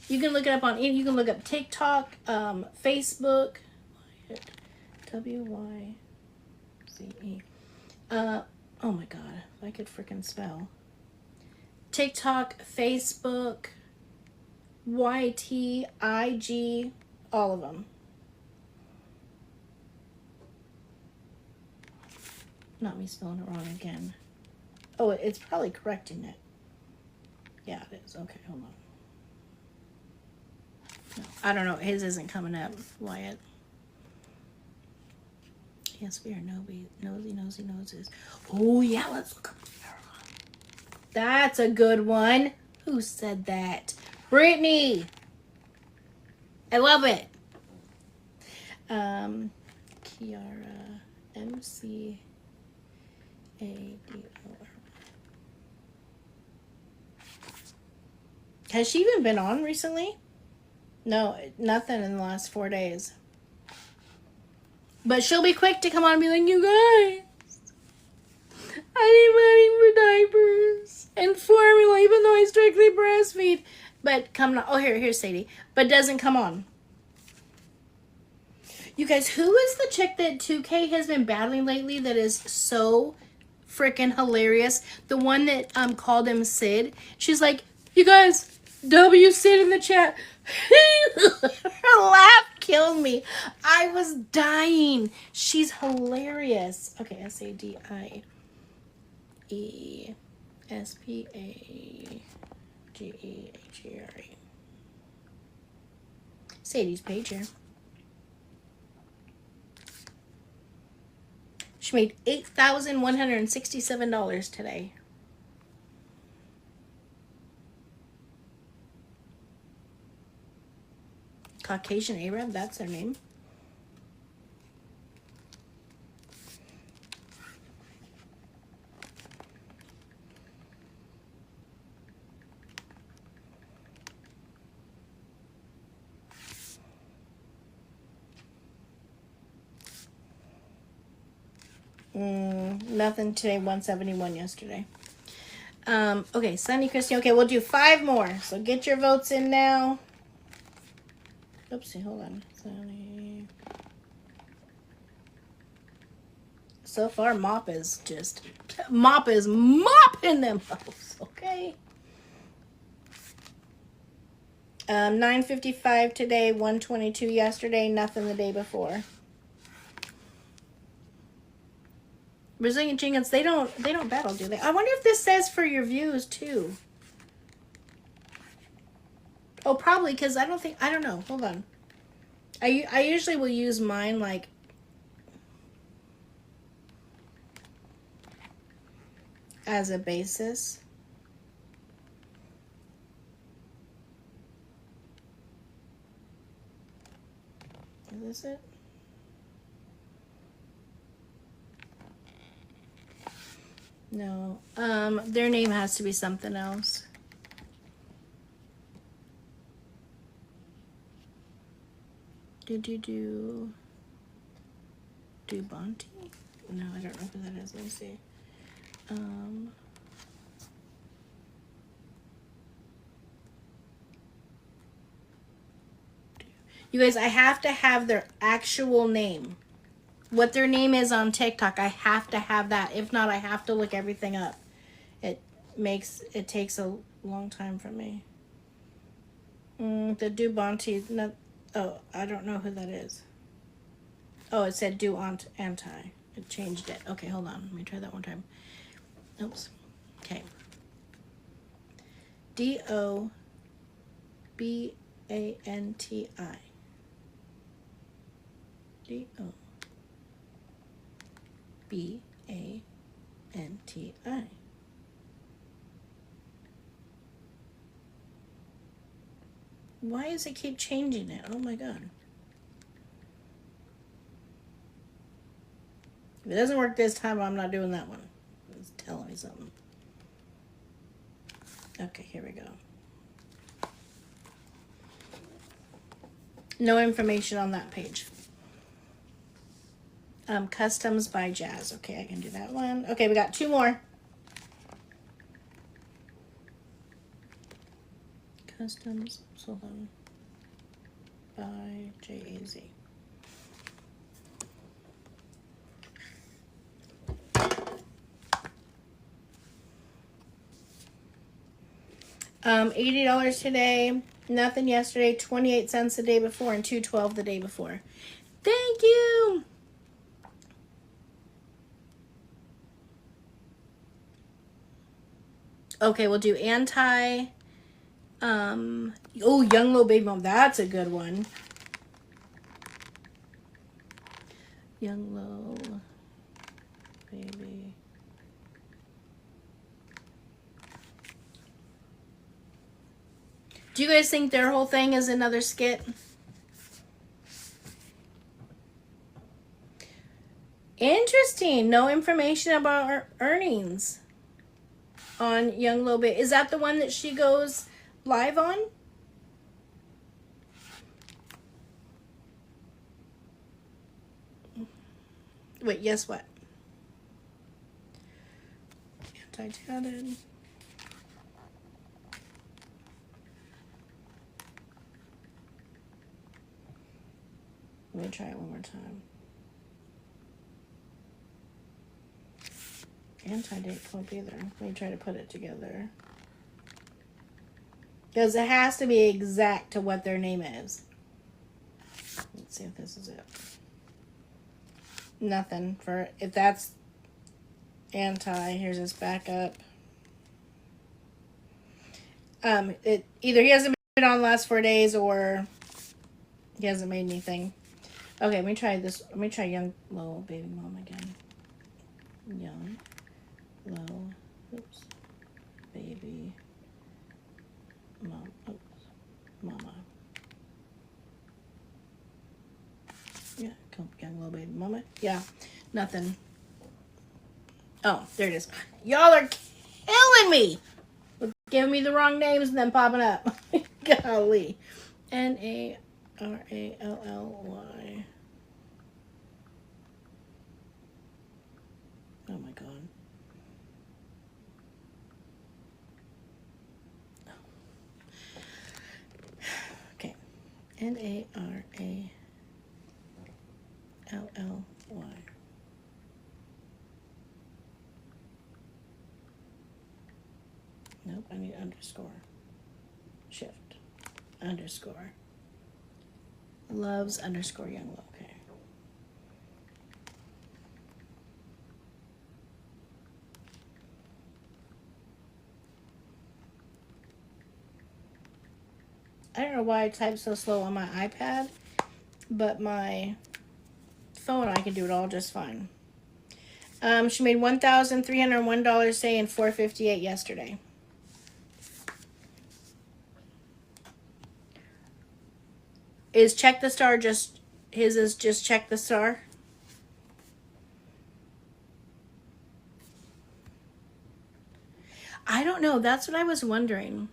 you can look it up you can look up TikTok, Facebook, W-Y-Z-E. Oh my God, if I could freaking spell. TikTok, Facebook, YT, IG, all of them. Not me spelling it wrong again. Oh, it's probably correcting it. Yeah, it is. Okay, hold on. No, I don't know. His isn't coming up, Wyatt. Yes, we are nosy noses. Oh, yeah, let's look up. That's a good one. Who said that? Brittany. I love it. Kiara, M-C-A-D-O-R. Has she even been on recently? No, nothing in the last 4 days. But she'll be quick to come on and be like, you guys, I need money for diapers and formula, even though I strictly breastfeed. But come on. Oh, here's Sadie. But doesn't come on. You guys, who is the chick that 2K has been battling lately that is so freaking hilarious? The one that called him Sid. She's like, you guys, W Sid in the chat. Her laugh killed me. I was dying. She's hilarious. Okay, SADIESPAGEHERE. Sadie's pager. She made $8,167 today. Caucasian Arab, that's their name. Nothing today, 171 yesterday. Okay, Sunny Christie. Okay, we'll do 5 more. So get your votes in now. Oopsie, hold on. Sunny. So far, Mop is mopping them hoes, okay? 955 today, 122 yesterday, nothing the day before. Brazilian chickens, they don't battle, do they? I wonder if this says for your views too. Oh, probably, because I don't know. Hold on. I usually will use mine like as a basis. Is this it? No. Their name has to be something else. Did you do Bonte? No, I don't know who that is. Let me see. You guys, I have to have their actual name. What their name is on TikTok, I have to have that. If not, I have to look everything up. It takes a long time for me. The Do Bonte, not, oh, I don't know who that is. Oh, it said Do Anti. It changed it. Okay, hold on. Let me try that one time. Oops. Okay. DOBANTI. DOBANTI. Why does it keep changing it? Oh my god. If it doesn't work this time, I'm not doing that one. It's telling me something. Okay, here we go. No information on that page. Customs by Jazz. Okay, I can do that one. Okay, we got two more. Customs, hold on. By JAZ. $80 today. Nothing yesterday. 28 cents the day before, and $2.12 the day before. Thank you. Okay, we'll do Anti. Oh, Young Low Baby Mom. That's a good one. Young Low Baby. Do you guys think their whole thing is another skit? Interesting. No information about her earnings on Young Low Baby. Is that the one that she goes live on? Wait, yes, what? Anti-tatted. Let me try it one more time. Anti-date won't either. Let me try to put it together. Because it has to be exact to what their name is. Let's see if this is it. Nothing for, if that's Anti, here's his backup. It either he hasn't been on the last 4 days or he hasn't made anything. Okay, let me try this. Let me try Young Low Baby Mom again. Young Low, oops, Baby Mom, oops, Mama. Yeah, come, Young Low Baby Mama. Yeah, nothing. Oh, there it is. Y'all are killing me. Giving me the wrong names and then popping up. Golly. Narally. Oh my god. Okay. Narally. Nope, I need underscore. Shift. Underscore. Loves underscore Young Low. Okay. I don't know why I type so slow on my iPad, but my phone, I can do it all just fine. She made $1,301 today and $458 yesterday. Is Check the Star just, his is just Check the Star? I don't know. That's what I was wondering.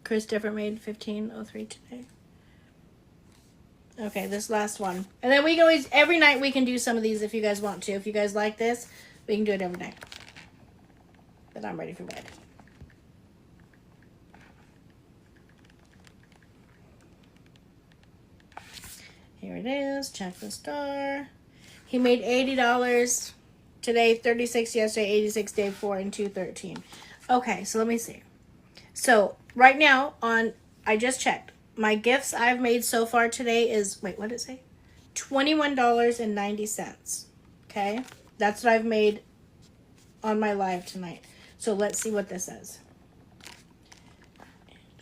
Christopher made $15.03 today. Okay, this last one. And then we can always, every night we can do some of these if you guys want to. If you guys like this, we can do it every night. But I'm ready for bed. Here it is. Check the Star. He made $80 today, $36 yesterday, $86 day before, and $213. Okay, so let me see. So right now on, I just checked. My gifts I've made so far today is, wait, what did it say? $21.90. Okay, that's what I've made on my live tonight. So let's see what this says.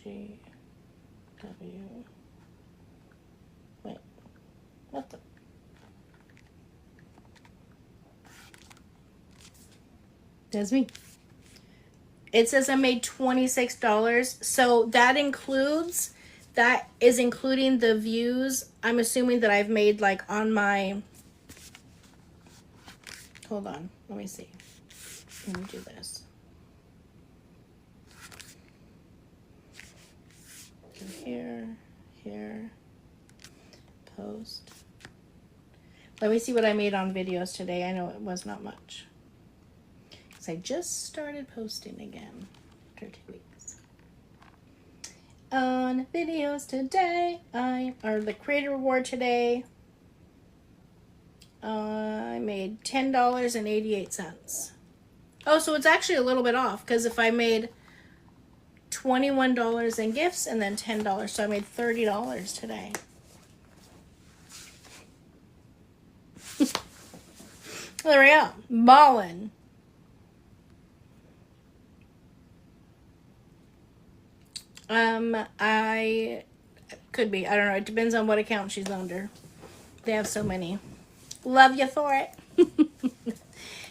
GW. Wait, what the? That's me. It says I made $26. So that includes, that is including the views. I'm assuming that I've made like on my, hold on, let me see. Let me do this. Go here, here, post. Let me see what I made on videos today. I know it was not much. I just started posting again after 2 weeks. On videos today, or the creator reward today, I made $10.88. Oh, so it's actually a little bit off, because if I made $21 in gifts and then $10, so I made $30 today. There we go. Ballin'. I could be. I don't know. It depends on what account she's under. They have so many. Love you for it.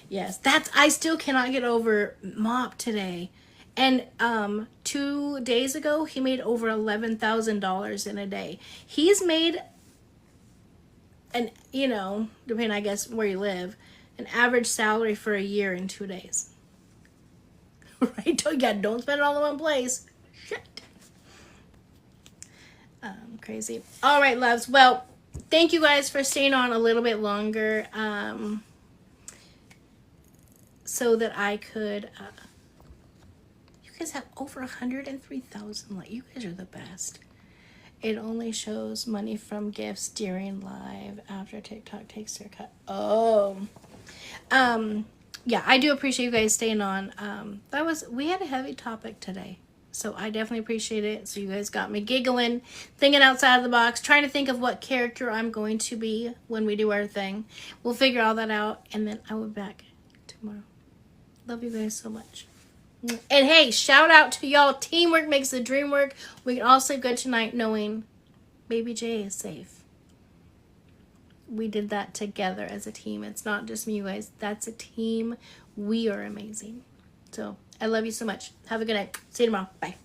Yes, I still cannot get over Mop today. And 2 days ago, he made over $11,000 in a day. He's made, and you know, depending, I guess, where you live, an average salary for a year in 2 days. Right? Don't spend it all in one place. Shit. Crazy. All right, loves. Well, thank you guys for staying on a little bit longer, so that I could. You guys have over 103,000. Like, you guys are the best. It only shows money from gifts during live after TikTok takes their cut. Oh, yeah. I do appreciate you guys staying on. We had a heavy topic today. So I definitely appreciate it. So you guys got me giggling, thinking outside of the box, trying to think of what character I'm going to be when we do our thing. We'll figure all that out, and then I will be back tomorrow. Love you guys so much. And hey, shout out to y'all. Teamwork makes the dream work. We can all sleep good tonight knowing Baby J is safe. We did that together as a team. It's not just me, you guys. That's a team. We are amazing. So I love you so much. Have a good night. See you tomorrow. Bye.